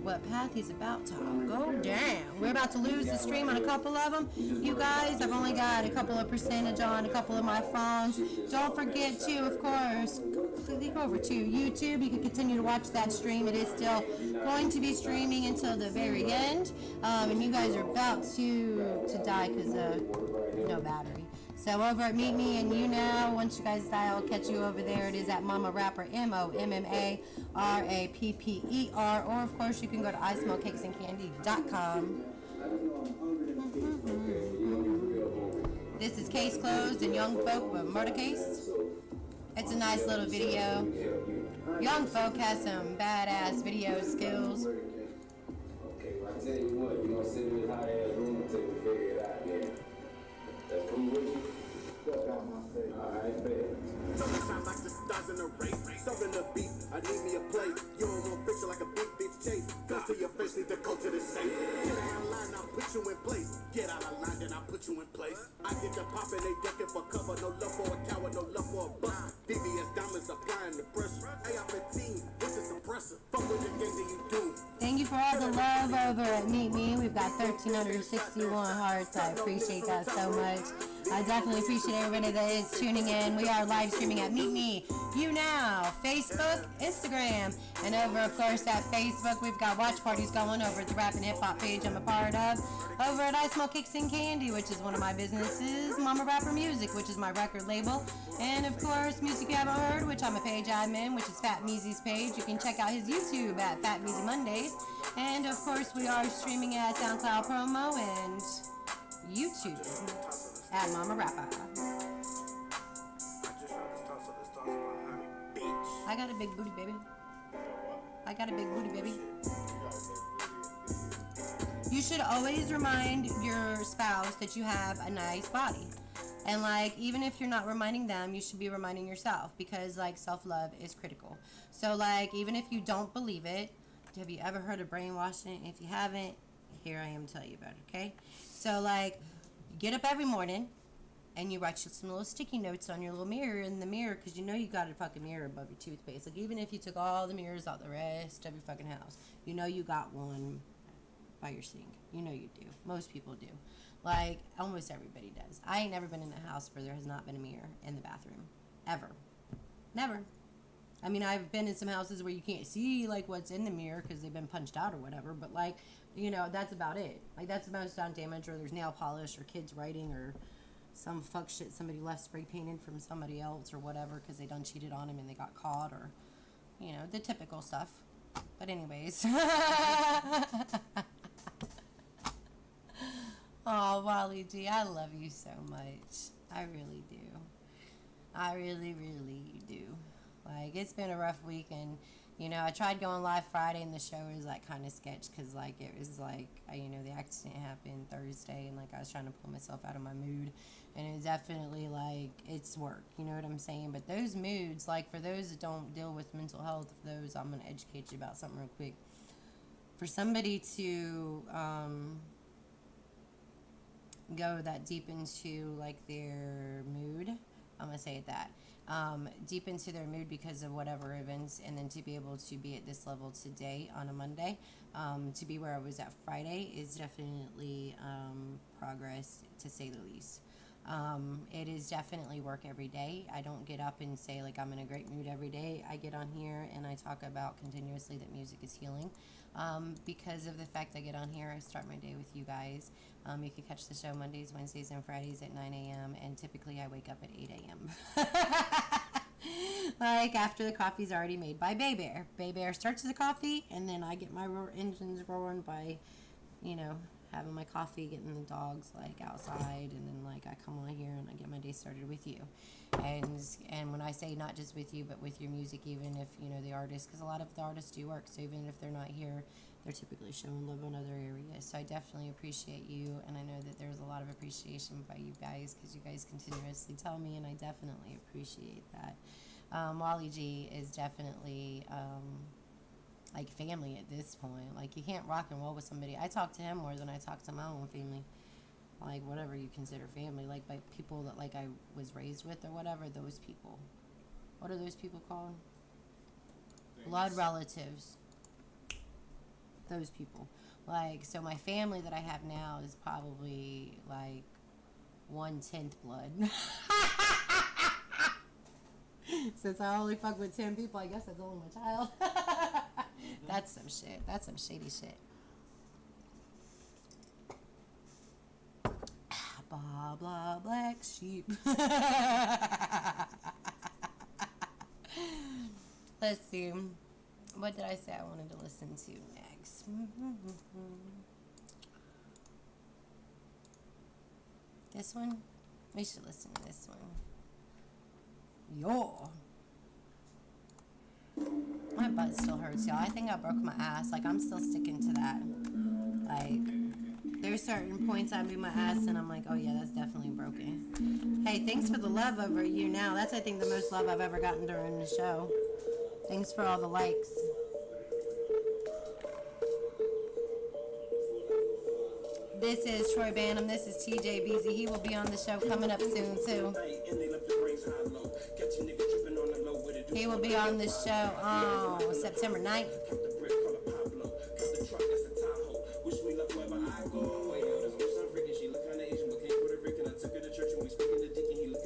what path he's about to go down. We're about to lose the stream on a couple of them. You guys, I've only got a couple of percentage on a couple of my phones. Don't forget to, of course, click over to YouTube. You can continue to watch that stream. It is still going to be streaming until the very end. And you guys are about to die because no battery. So over at Meet Me and You Now, once you guys die, I'll catch you over there. It is at Momma Rapper, MOMMARAPPER, or of course you can go to ISmellCakesandCandy.com. This is Case Closed and Young Folk with Murder Case. It's a nice little video. Young Folk has some badass video skills. Okay, well, I tell you what, you gonna sit in this hot ass room until we figure it out, yeah? That's cool with you? Alright, bet. Sometimes like the stars in a race. Serving the beef, I need me a plate. You don't want picture like a big bitch chase. Guns to your face, leave the culture the same. Get out of line, I'll put you in place. Get out of line, then I'll put you in place. I get the pop and they ducking for cover. No love for a coward, no love for a bust. VVS diamonds applying the pressure. AR-15 with the suppressor. Fuck with the game that you do. Thank you for all the love over at Meet Me. We've got 1,361 hearts. I appreciate that so much. I definitely appreciate everybody that is tuning in. We are live streaming at Meet Me, You Now, Facebook, Instagram, and over, of course, at Facebook, we've got watch parties going over at the Rap and Hip Hop page I'm a part of. Over at I Smell Cakes and Candy, which is one of my businesses, Momma Rapper Music, which is my record label, and of course, Music You Haven't Heard, which I'm a page admin, which is Fat Meezy's page. You can check out his YouTube at Fat Meezy Mondays, and of course, we are streaming at SoundCloud Promo and YouTube at Momma Rapper. I got a big booty, baby. I got a big booty, baby. You should always remind your spouse that you have a nice body. And like, even if you're not reminding them, you should be reminding yourself, because like self-love is critical. So like, even if you don't believe it, have you ever heard of brainwashing? If you haven't, here I am to tell you about it, okay? So like, you get up every morning and you write some little sticky notes on your little mirror in the mirror, because you know you got a fucking mirror above your toothpaste. Like, even if you took all the mirrors out the rest of your fucking house, you know you got one by your sink. You know you do. Most people do. Like, almost everybody does. I ain't never been in a house where there has not been a mirror in the bathroom. Ever. Never. I mean, I've been in some houses where you can't see, like, what's in the mirror because they've been punched out or whatever. But, like, you know, that's about it. Like, that's the most sound damage, or there's nail polish or kids writing or some fuck shit somebody left spray painted from somebody else or whatever because they done cheated on him and they got caught, or, you know, the typical stuff. But anyways. Oh, Wally G, I love you so much. I really do. I really, really do. Like, it's been a rough week, and, you know, I tried going live Friday, and the show was, like, kind of sketch, because, like, it was, like, you know, the accident happened Thursday, and, like, I was trying to pull myself out of my mood, and it was definitely, like, it's work, you know what I'm saying? But those moods, like, for those that don't deal with mental health, for those, I'm going to educate you about something real quick. For somebody to, go that deep into, like, their mood, I'm gonna say it that, deep into their mood because of whatever events, and then to be able to be at this level today on a Monday, to be where I was at Friday is definitely progress, to say the least. It is definitely work every day. I don't get up and say, like, I'm in a great mood every day. I get on here and I talk about continuously that music is healing. Because of the fact I get on here, I start my day with you guys. You can catch the show Mondays, Wednesdays, and Fridays at 9 a.m. And typically I wake up at 8 a.m. Like, after the coffee's already made by Bay Bear. Bay Bear starts the coffee, and then I get my engines rolling by, you know, having my coffee, getting the dogs, like, outside, and then, like, I come on here and I get my day started with you. And when I say not just with you, but with your music, even if, you know, the artists, because a lot of the artists do work, so even if they're not here, they're typically showing love in other areas. So I definitely appreciate you, and I know that there's a lot of appreciation by you guys, because you guys continuously tell me, and I definitely appreciate that. Wally G is definitely, like, family at this point. Like, you can't rock and roll with somebody. I talk to him more than I talk to my own family. Like, whatever you consider family. Like, by people that, like, I was raised with or whatever, those people. What are those people called? Blood relatives. Those people. Like, so my family that I have now is probably, like, 1/10 blood. Since I only fuck with 10 people, I guess that's only my child. That's some shit. That's some shady shit. Blah, blah, black sheep. Let's see. What did I say I wanted to listen to next? This one? We should listen to this one. Yo. My butt still hurts, y'all. I think I broke my ass. Like, I'm still sticking to that. Like, there's certain points I move my ass and I'm like, oh yeah, that's definitely broken. Hey, thanks for the love over you now. That's, I think, the most love I've ever gotten during the show. Thanks for all the likes. This is Troy Banham. This is TJ Beezy. He will be on the show coming up soon, too. He will be on the show on September 9th.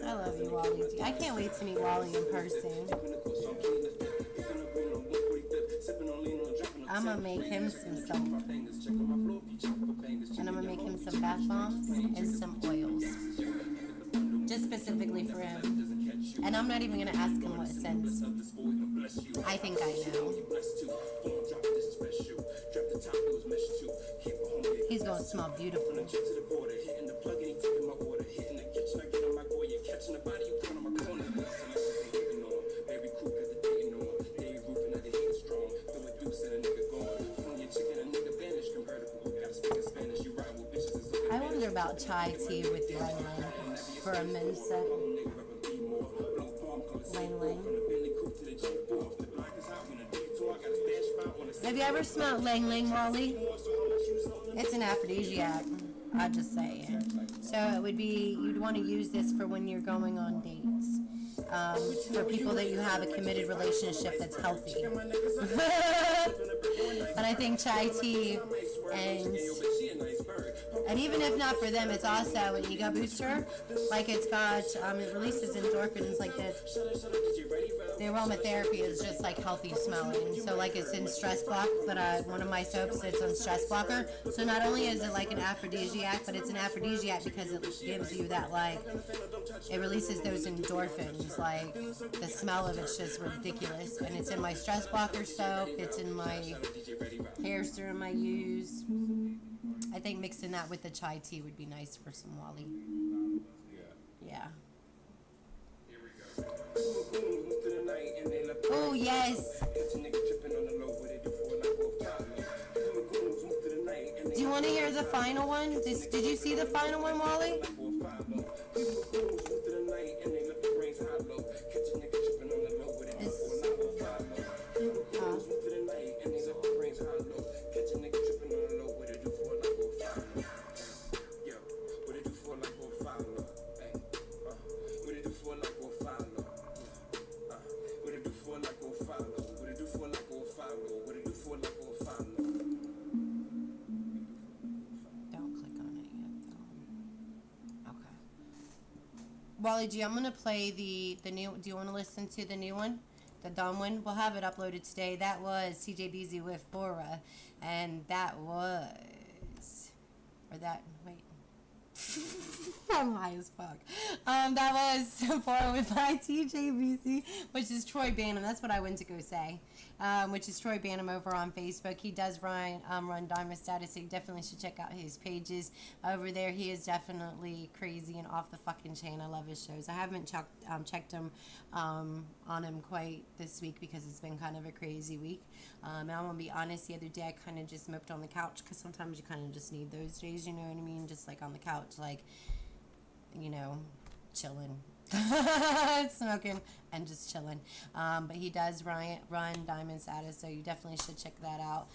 I love you, Wally. I can't wait to meet Wally in person. I'm going to make him some soap. And I'm going to make him some bath bombs and some oils. Just specifically for him. And I'm not even going to ask him what scents. I think I know. He's going to smell beautiful. I wonder about chai tea with lemon for a men's set. Lang. Have you ever smelled Lang Lang, Wally? It's an aphrodisiac. I'll just say it. So it would be, you'd want to use this for when you're going on dates. For people that you have a committed relationship that's healthy. And I think chai tea and And even if not for them, it's also an ego booster. Like it's got, it releases endorphins like that. The aromatherapy is just like healthy smelling. So like it's in stress block, but one of my soaps it's on stress blocker. So not only is it like an aphrodisiac, but it's an aphrodisiac because it gives you that like, it releases those endorphins. Like the smell of it's just ridiculous. And it's in my stress blocker soap. It's in my hair serum I use. I think mixing that with the chai tea would be nice for some Wally. Yeah. Oh, yes. Do you want to hear the final one? Did you see the final one, Wally? Wally G, I'm gonna play the new. Do you want to listen to the new one, the dumb one? We'll have it uploaded today. That was CJBZ with Bora, and that was, or that wait, I'm high as fuck. That was Bora with my TJBZ, which is Troy Banham. That's what I went to go say. Which is Troy Banham over on Facebook. He does run Diamond Status, so you definitely should check out his pages over there. He is definitely crazy and off the fucking chain. I love his shows. I haven't checked him on him quite this week because it's been kind of a crazy week. And I'm gonna be honest, the other day I kind of just moped on the couch because sometimes you kind of just need those days, you know what I mean? Just like on the couch, like, you know, chilling. Smoking and just chilling, but he does run Diamond Status, so you definitely should check that out.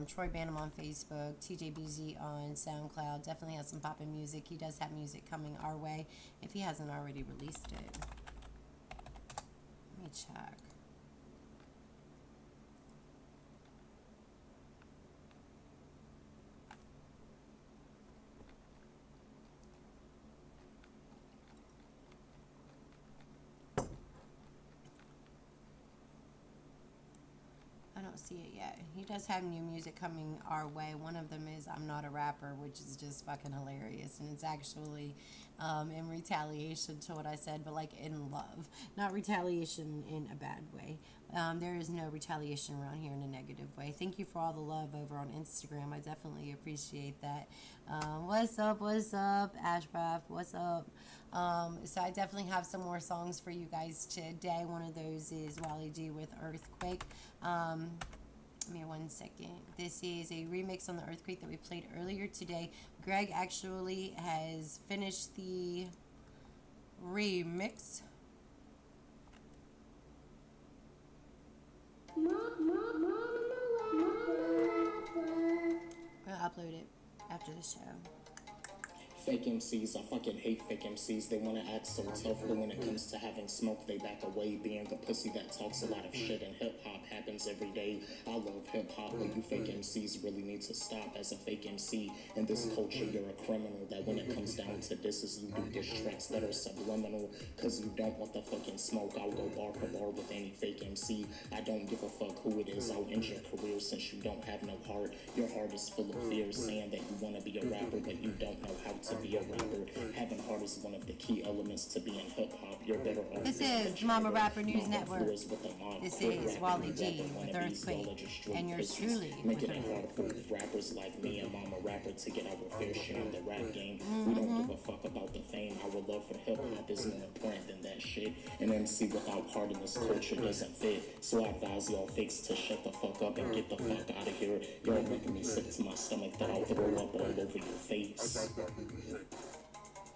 Troy Banham on Facebook, TJBZ on SoundCloud, definitely has some poppin' music. He does have music coming our way if he hasn't already released it. Let me check. I don't see it yet. He does have new music coming our way. One of them is I'm Not a Rapper, which is just fucking hilarious. And it's actually in retaliation to what I said, but like in love. Not retaliation in a bad way. There is no retaliation around here in a negative way. Thank you for all the love over on Instagram. I definitely appreciate that. What's up, Ashcraft? What's up? So I definitely have some more songs for you guys today. One of those is Wally G with Earthquake. Give me 1 second. This is a remix on the Earthquake that we played earlier today. Greg actually has finished the remix. I'll upload it after the show. Fake MCs, I fucking hate fake MCs. They wanna act so tough, but when it comes to having smoke, they back away. Being the pussy that talks a lot of shit, and hip hop happens every day. I love hip hop, but you fake MCs really need to stop. As a fake MC in this culture, you're a criminal. That when it comes down to disses, you do diss tracks that are subliminal. Cause you don't want the fucking smoke. I'll go bar for bar with any fake MC. I don't give a fuck who it is. I'll end your career since you don't have no heart. Your heart is full of fear, saying that you wanna be a rapper, but you don't know how to be a rapper. Having heart is one of the key elements to being hip hop. You're better off. This is Momma Rapper News Network. This is Wally G with Earthquake, and yours truly. Making it hard for rappers like me and Momma Rapper to get our fair share in the rap game. We don't give a fuck about the fame. Our love for hip hop is more important than that shit. An MC without heart in this culture doesn't fit. So I advise y'all fakes to shut the fuck up and get the fuck out of here. Y'all making me sick to my stomach that I'll throw up all over your face.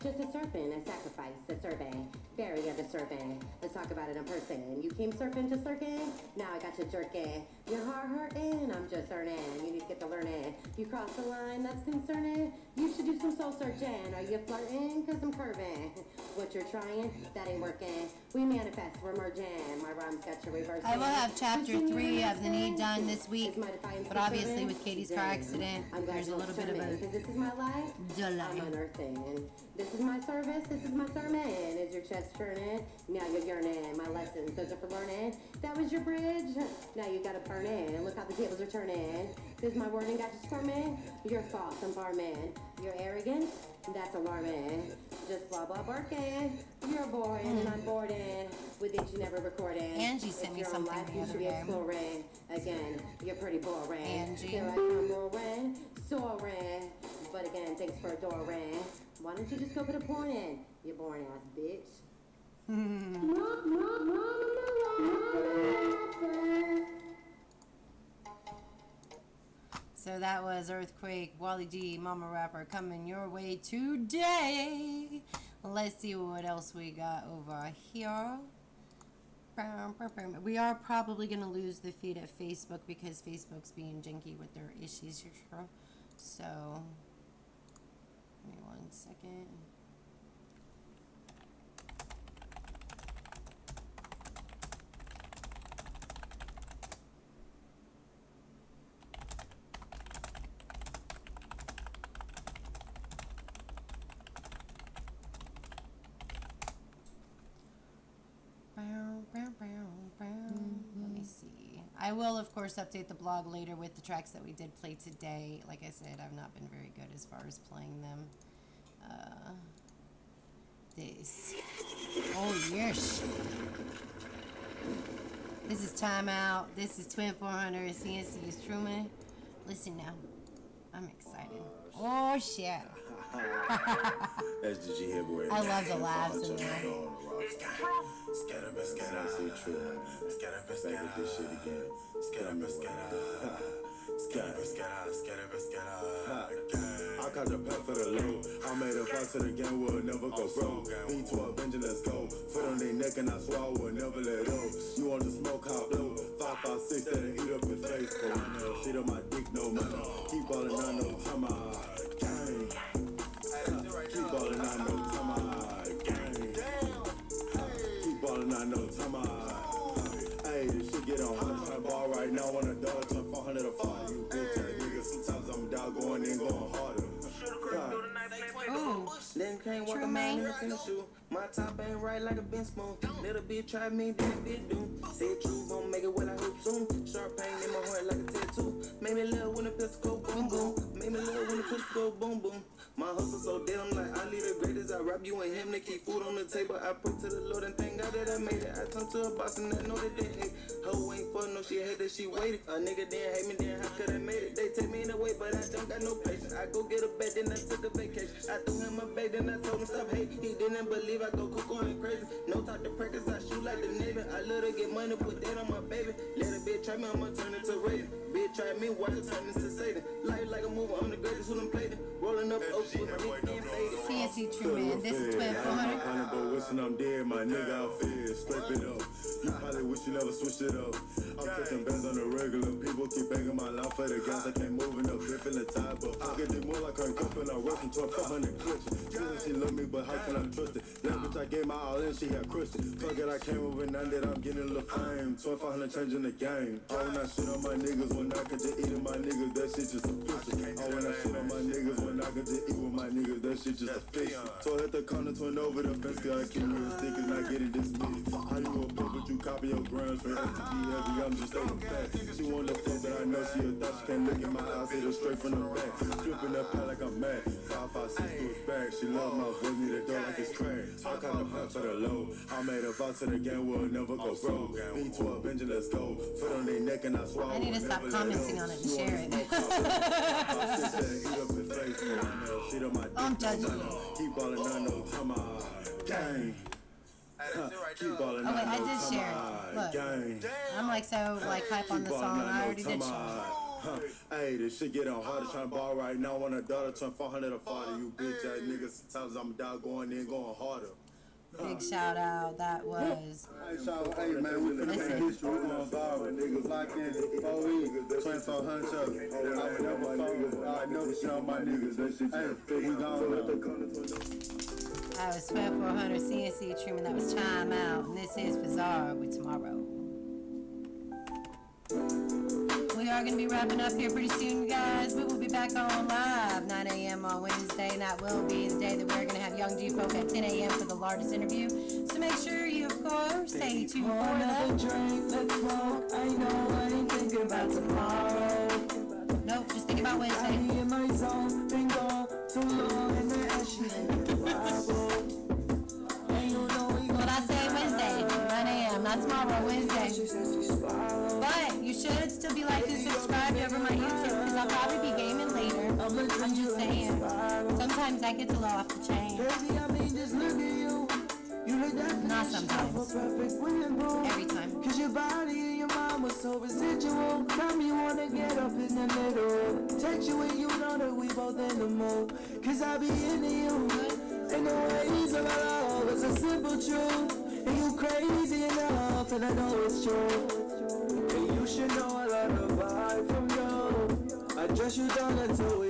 Just a serpent, a sacrifice, a serpent, very of a serpent, a talk about it in person. You came surfing, just lurking. Now I got you jerking. Your heart hurting, I'm just earning. You need to get the learning. You cross the line, that's concerning. You should do some soul searching. Are you flirting? Cause I'm curving. What you're trying, that ain't working. We manifest, we're merging. My rhymes got you reversing. I will have chapter 3 of The Need done this week, but obviously with Katie's car accident, there's a little bit of a this is my life. delay. I'm unearthing. And this is my service, this is my sermon. Is your chest churning? Now you're yearning. My lessons, those are for learning. That was your bridge. Now you gotta burn in. Look how the tables are turning. This my wording got you squirming. Your thoughts, I'm barman. Your arrogance, that's alarming. Just blah blah barking. You're boring and I'm boarding. With it you never recording. Angie sent me something life, the you other should be day. exploring. Again, you're pretty boring. Angie. Here I come roaring, soaring. But again, thanks for adoring. Why don't you just go put a porn in? You boring ass bitch. So that was Earthquake, Wally G, Mama Rapper coming your way today. Let's see what else we got over here. We are probably going to lose the feed at Facebook because Facebook's being janky with their issues here. So, give me 1 second. Let me see. I will, of course, update the blog later with the tracks that we did play today. Like I said, I've not been very good as far as playing them. This. Oh, yes. This is Time Out. This is Twin 400. CNC is Truman. Listen now. I'm excited. Oh, shit. That's the G Heavyweight. I love the laughs in there. Back with this shit again. I caught the pack for the low. I made a fight to the game, we'll never go broke. V12 Avenger, let's go. Foot on their neck and I swear I will never let go. You want the smoke, I'll blow. 556 that'll eat up your face. But I know shit on my dick, no money. Keep ballin', I know time I gang. Keep ballin', I know time I gang. Keep ballin', I know time I. Hey, this shit get on 100 ball right now on a dollar, turn 400 a fire. You bitch ass nigga, sometimes I'm down going in, going harder. Then can't walk a man in a tennis shoe. My top ain't right like a bench spoon. Little bitch try me, then a bitch do. Said true, gon' make it what I hope soon. Sharp pain in my heart like a tattoo. Made me love when the pistol go boom boom. Made me love when the pistol go boom boom. My hustle so dead, I'm like Ali the greatest. I rap you and him to keep food on the table. I pray to the Lord and thank God that I made it. I turn to a boss and I know that they hate. Hoe ain't for no, she hate that she waited. A nigga didn't hate me, then how could I made it? They take me in the way, but I don't got no patience. I go get a bed, then I took a vacation. I threw him a bag, then I told him stop hate. He didn't believe I go cuckoo and crazy. No talk to practice, I shoot like the Navy. I love to get money, put that on my baby. Let a bitch try me, I'ma turn into Raiden. Bitch try me, why you turn into Satan? Life like a movie, I'm the greatest who done played it. Rolling up ocean with my dick and faded. CNC Truman, this is Twin 400. But wishing I'm dead, my nigga out fed, scrape it up. You probably wish you never switched it up. I'm taking bands on the regular. People keep banging my line for the gas. I can't move enough, grip in the tide. But fuck it, they more like her cup and I'm rushing to a 500 clutch. Feeling she love me, but how can I trust it? That bitch I gave my all in, she got crushed. Fuck it, I came over now that I'm getting a little fame. 2500 changing the game. Oh, when I shit on my niggas, when I could just eat on my niggas, that shit just official. Oh, when I shit on my niggas, when I could just eat with my niggas, that shit just official. So I hit the corner, twin over the fence, girl, I keep me a stick and not getting dismissed. How you a pimp, but you copy your grams from STG heavy, I'm just stating fact. She want the fuck, but I know she a thought, she can't look in my eyes, hit her straight from the back. Flipping that pad like I'm mad, 556 to his back, she love my voice, need a door like it's crack. I caught the hunt for the low, I made a vow to the game, we'll never go broke. V12 engine, let's go, foot on their neck and I swallow. I need to stop commenting on it and share it. I'm judging you. Keep ballin', I know, come on, gang. Keep ballin', okay, I did share it. Look, I'm like so like hype on the song. I already did share it. Hey, this shit get on harder, tryna ball right now on a dollar, turn 400 a 40. You bitch ass niggas, sometimes I'm down going in, going harder. Big shout out. That was. Hey man, we finna make history. We going viral. Niggas locked in 4E, 2400 show. I never shit on my niggas. Hey, we gone now. That was 12400 CNC treatment. That was Chime Out. And this is Bizarre with Tomorrow. We are going to be wrapping up here pretty soon, you guys. We will be back on live 9 a.m. on Wednesday, and that will be the day that we're going to have Young G-Folk at 10 a.m. for the largest interview. So make sure you, of course, stay tuned for that. Drink, let's smoke. I know I ain't thinking about tomorrow. Nope, just think about Wednesday. I be in my zone, been gone too long, and the ashes ain't reliable. And you know we What I say Wednesday, 9 a.m., not tomorrow, Wednesday. But you should still be like and subscribe over my YouTube, because I'll probably be gaming later. I'm just saying. Sometimes I get a little off the chain. Baby, I mean, just look at you. You look that Not sometimes. Every time. Cause your body and your mind was so residual. Got me wanna get up in the middle. Text you when you know that we both in the mood. Cause I be into you. And the ways of our love is a simple truth. And you crazy enough, and I know it's true. And you should know I love the vibe from you. I dress you down until we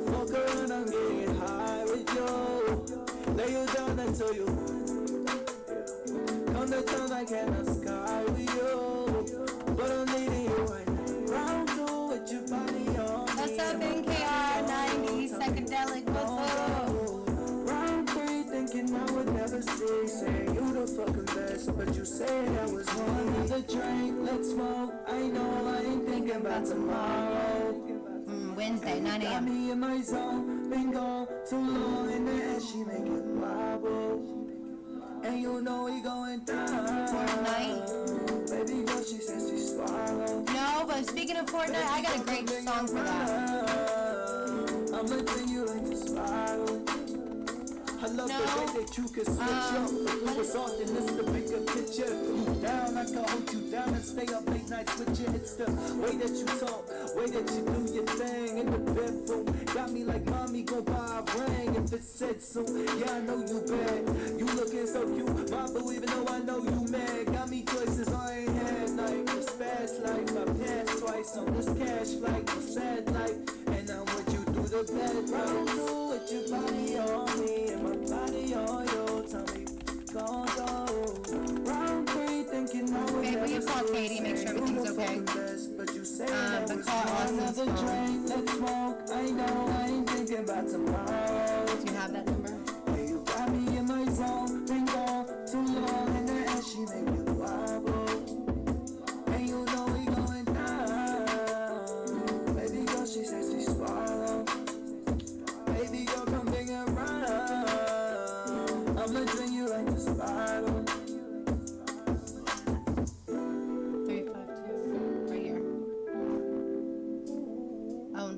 fuck around, I'm getting high with you. Lay you down until you come to town like in the sky with you. But I'm needing you right now. Round two with your body on me. What's up, NKR 90 Psychedelic? What's up? Round three, thinking I would never see. Saying you the fucking best, but you say that was wrong. Another drink, let's smoke. I know I ain't thinking about tomorrow. Wednesday, 9 Got a.m. me in my zone, been gone too long, and the ass she make it wobble. And you know we going down. Fortnite. Baby girl, she says she swallowed. No, but speaking of Fortnite, I got a great song for that. I'm looking you like to swallow. I love the way that you can switch up. You was off and this the bigger picture. You down, I can hold you down and stay up late nights with you. It's the way that you talk, way that you do your thing in the bedroom. Got me like mommy, go buy a ring if it said so. Yeah, I know you bad. You looking so cute, mama, even though I know you mad. Got me choices I ain't had, like this fast life. I passed twice on this cash flight, a sad life. And I'm with you through the bed. Round two with your body on me and my body on you. Tell me, go. Round three, thinking I would Babe, will you call Katie, make sure everything's okay? But call Austin's phone. Drink, let's smoke. I know I ain't thinking about tomorrow. Do you have that number? Hey, you got me in my zone, been gone too long, and the ass she make me wobble. And you know we going down. Baby girl, she says she swallowed. Baby girl, come bring it round. I'ma drink you like the spiral. 352, right here. Own.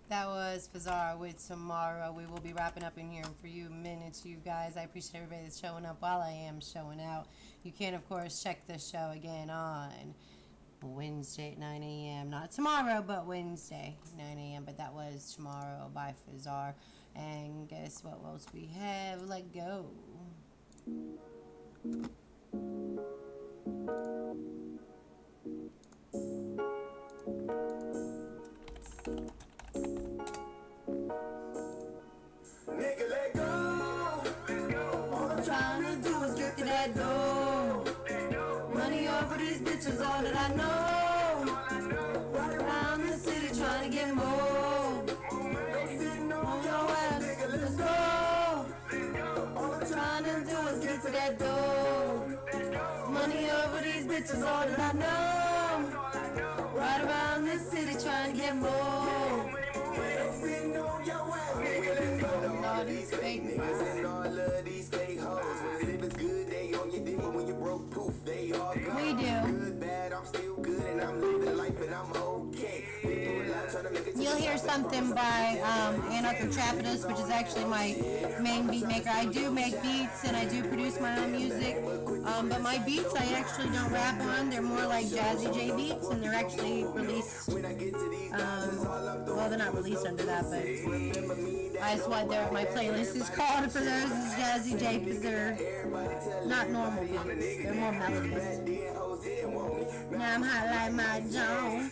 That was Bizarre with Tomorrow. We will be wrapping up in here in a few minutes, you guys. I appreciate everybody that's showing up while I am showing out. You can, of course, check the show again on Wednesday at 9 a.m. Not tomorrow, but Wednesday, 9 a.m. But that was Tomorrow by Bizarre. And guess what else we have? Let go. Nigga, let go. All I'm trying to do is get to that dough. Money over these bitches, all that I know. Right around the city trying to get more. On your ass, let's go. All I'm trying to do is get to that dough. Money over these bitches, all that I know. Right around the city trying to get more. All these fake niggas. And all of these fake hoes. When you living good, they on your dick. When you broke, poof, they all gone. We do. Good, bad, I'm still good, and I'm living life, and I'm okay. They do a lot trying to make it to You'll the hear top, Something by Anarcho-Trapidus, which is actually my main beat maker. I do make beats and I do produce my own music, but my beats I actually don't rap on. They're more like Jazzy J beats, and they're actually released, well, they're not released under that, but that's what my playlist is called for those is Jazzy J, because they're not normal beats, they're more melodies. Now I'm hot like my Jones,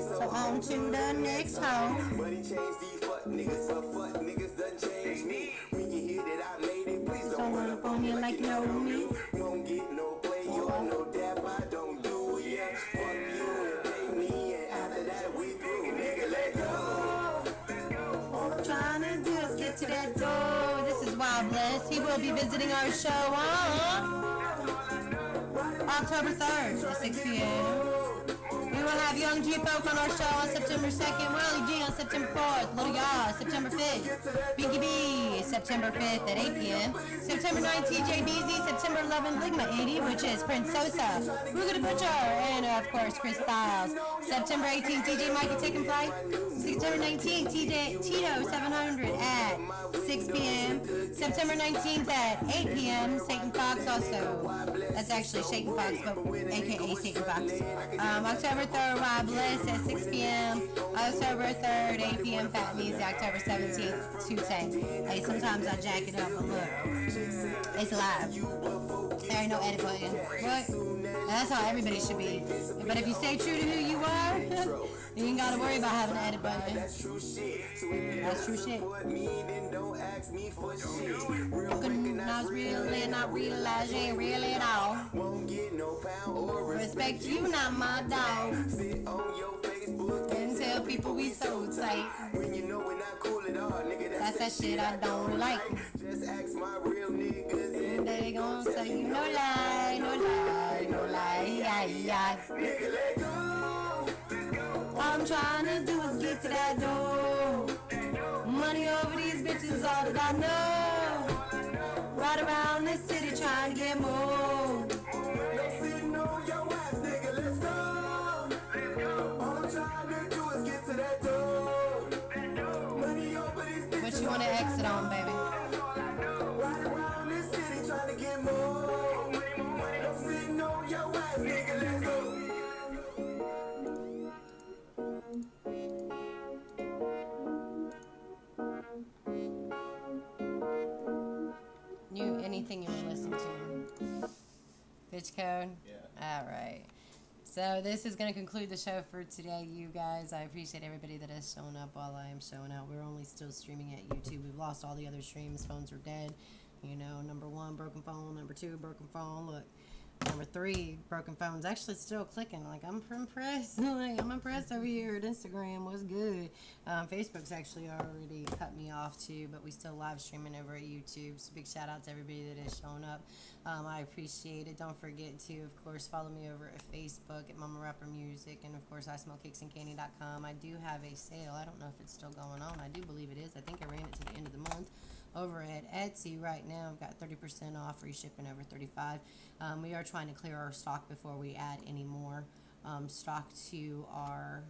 so on to the next hoe. But he changed these fuck niggas, so fuck niggas done changed me. When you hear that I made it, please don't run up on you like you know me. Won't get no play, you all know that I don't do it, yeah. Fuck you and pay me, and after that we through, nigga, let go. All I'm trying to do is get to that door. This is Wild Bliss. He will be visiting our show on October 3rd at 6 p.m. We will have Young G-Folk on our show on September 2nd, Willie G on September 4th, Little Yaw September 5th, Binky B September 5th at 8 p.m., September 9th, TJ BZ, September 11th, Ligma 80, which is Prince Sosa, Ruga the Butcher, and of course Chris Styles. September 18th, DJ Mikey Taking Flight. September 19th, Tito 700 at 6 p.m. September 19th at 8 p.m., Satan Fox also. That's actually Shaken Fox, but aka Satan Fox. October 3rd, Wild Bliss at 6 p.m. October 3rd, 8 p.m. Fat Music. October 17th, Tuesday. Hey, sometimes I jack it up, but look, it's live. There ain't no edit button. What? That's how everybody should be. But if you stay true to who you are, you ain't gotta worry about having an edit button. That's true shit. Recognize really, not realize you ain't real at all. Respect you, not my dog. And tell people we so tight. That's that shit I don't like. Just ask my real niggas and they gon' say you no lie, no lie, no lie, yeah. nigga, let go. All I'm trying to do is get to that door. Money over these bitches, all that I know. Right around this city trying to get more. Sitting on your ass, nigga, let's go. All I'm trying to do is get to that door. Money over these bitches. What you wanna exit on, baby? Right around this city trying to get more. Sitting on your ass, nigga, let's go. Anything you want to listen to? Bitch Code? Yeah. Alright. So this is going to conclude the show for today, you guys. I appreciate everybody that has shown up while I am showing out. We're only still streaming at YouTube. We've lost all the other streams. Phones are dead. You know, number 1, broken phone. Number 2, broken phone. Look. Number 3, broken phone's actually still clicking. Like, I'm impressed. Like, I'm impressed over here at Instagram. What's good? Facebook's actually already cut me off too, but we still live streaming over at YouTube. So big shout out to everybody that has shown up. I appreciate it. Don't forget to, of course, follow me over at Facebook at Momma Rapper Music, and of course, ISmellCakesandCandy.com. I do have a sale. I don't know if it's still going on. I do believe it is. I think I ran it to the end of the month. Over at Etsy right now, I've got 30% off, free shipping over $35. We are trying to clear our stock before we add any more stock to our,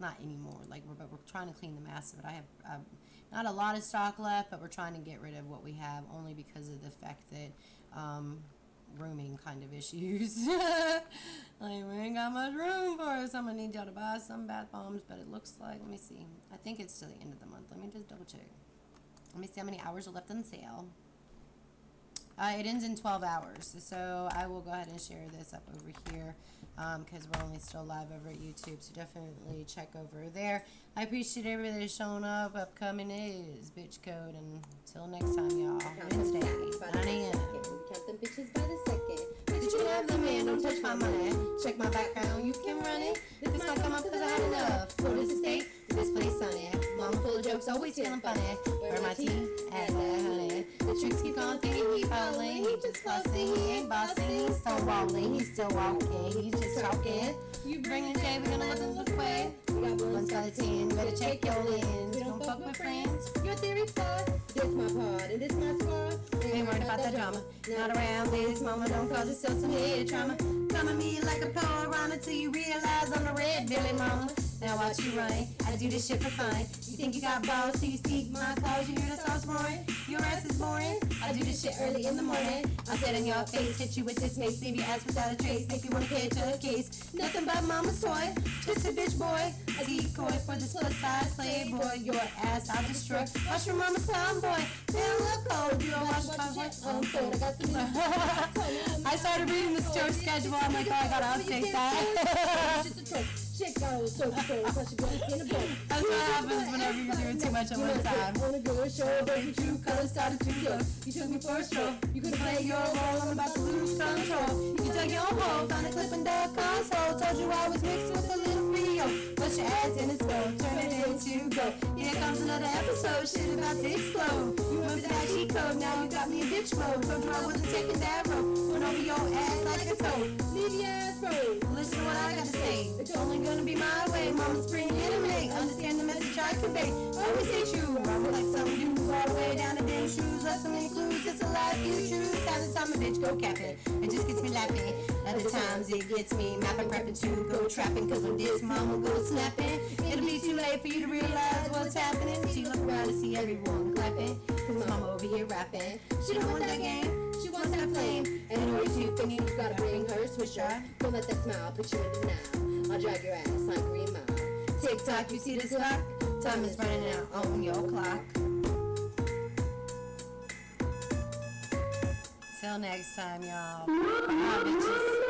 not anymore, like we're trying to clean the mass of it. I have not a lot of stock left, but we're trying to get rid of what we have only because of the fact that rooming kind of issues. Like, we ain't got much room for us. I'm gonna need y'all to buy some bath bombs, but it looks like, let me see, I think it's to the end of the month. Let me just double check. Let me see how many hours are left on sale. It ends in 12 hours, so I will go ahead and share this up over here because we're only still live over at YouTube, so definitely check over there. I appreciate everybody that's showing up. Upcoming is Bitch Code, and until next time, y'all. Wednesday, 9 a.m. Count them bitches by the second. Bitch, you have them in, don't touch my money. Check my background, you can run it. This might come up because I had enough. What is the state? This place sunny. Mama full of jokes, always feeling funny. Where my tea? At that honey. The tricks keep on thinking, keep falling. He just flossing, he ain't bossing. He's stonewalling, he's still walking. He's just talking. You bring the J, we gonna let them look away. We got 1 out of 10, better check your lens. We don't fuck with friends. Your theory flawed. This my part and this my scar. Ain't worried about that drama. Not around this, mama, don't cause yourself some head trauma. Come at me like a power rhyme until you realize I'm the red Billy mama. Now watch you run. I do this shit for fun. You think you got balls, so you speak my clothes. You hear the sauce roaring? Your ass is boring. I do this shit early in the morning. I sit in your face, hit you with this mace, leave your ass without a trace, make you wanna catch a case. Nothing but mama's toy, just a bitch boy. A decoy for this plus size playboy. Your ass I'll destroy. Watch your mama's tomboy. Man, look cold. You don't watch my boy. I started reading the store schedule. I'm like, oh, I gotta update that. Shit goes so plus you go in the boat. That's what happens whenever you're doing too much at one time. On a good show, baby, true colors started to glow. You took me for a stroll. You could play your role. I'm about to lose control. You dug your own hole, found a clip in the console. Told you I was mixed with a little Rio. Put your ass in its skull, turn it into gold. Here comes another episode, shit about to explode. You remember that cheat code, now you got me in bitch mode. Told you I wasn't taking that road. Went over your ass like a toad. Leave your ass road. Listen to what I gotta say. It's only gonna be my way. Mama's spring intimate. Understand the message I convey. Always stay true. Mama like some dudes all the way down to damn shoes. Left so many clues. It's a life you choose. Half the time a bitch go capping. It just gets me laughing. Other times it gets me mapping, prepping to go trapping. Cause when this mama goes snapping, it'll be too late for you to realize what's happening. She look around and see everyone clapping. Cause mama over here rapping. She don't want that game. She wants that flame. And in order to finish, you gotta bring her a swisher. Don't let that smile put you in the now. I'll drag your ass like Green Mile. Tick tock, you see this clock? Time is running out on your clock. Till next time, y'all. Bye, bitches.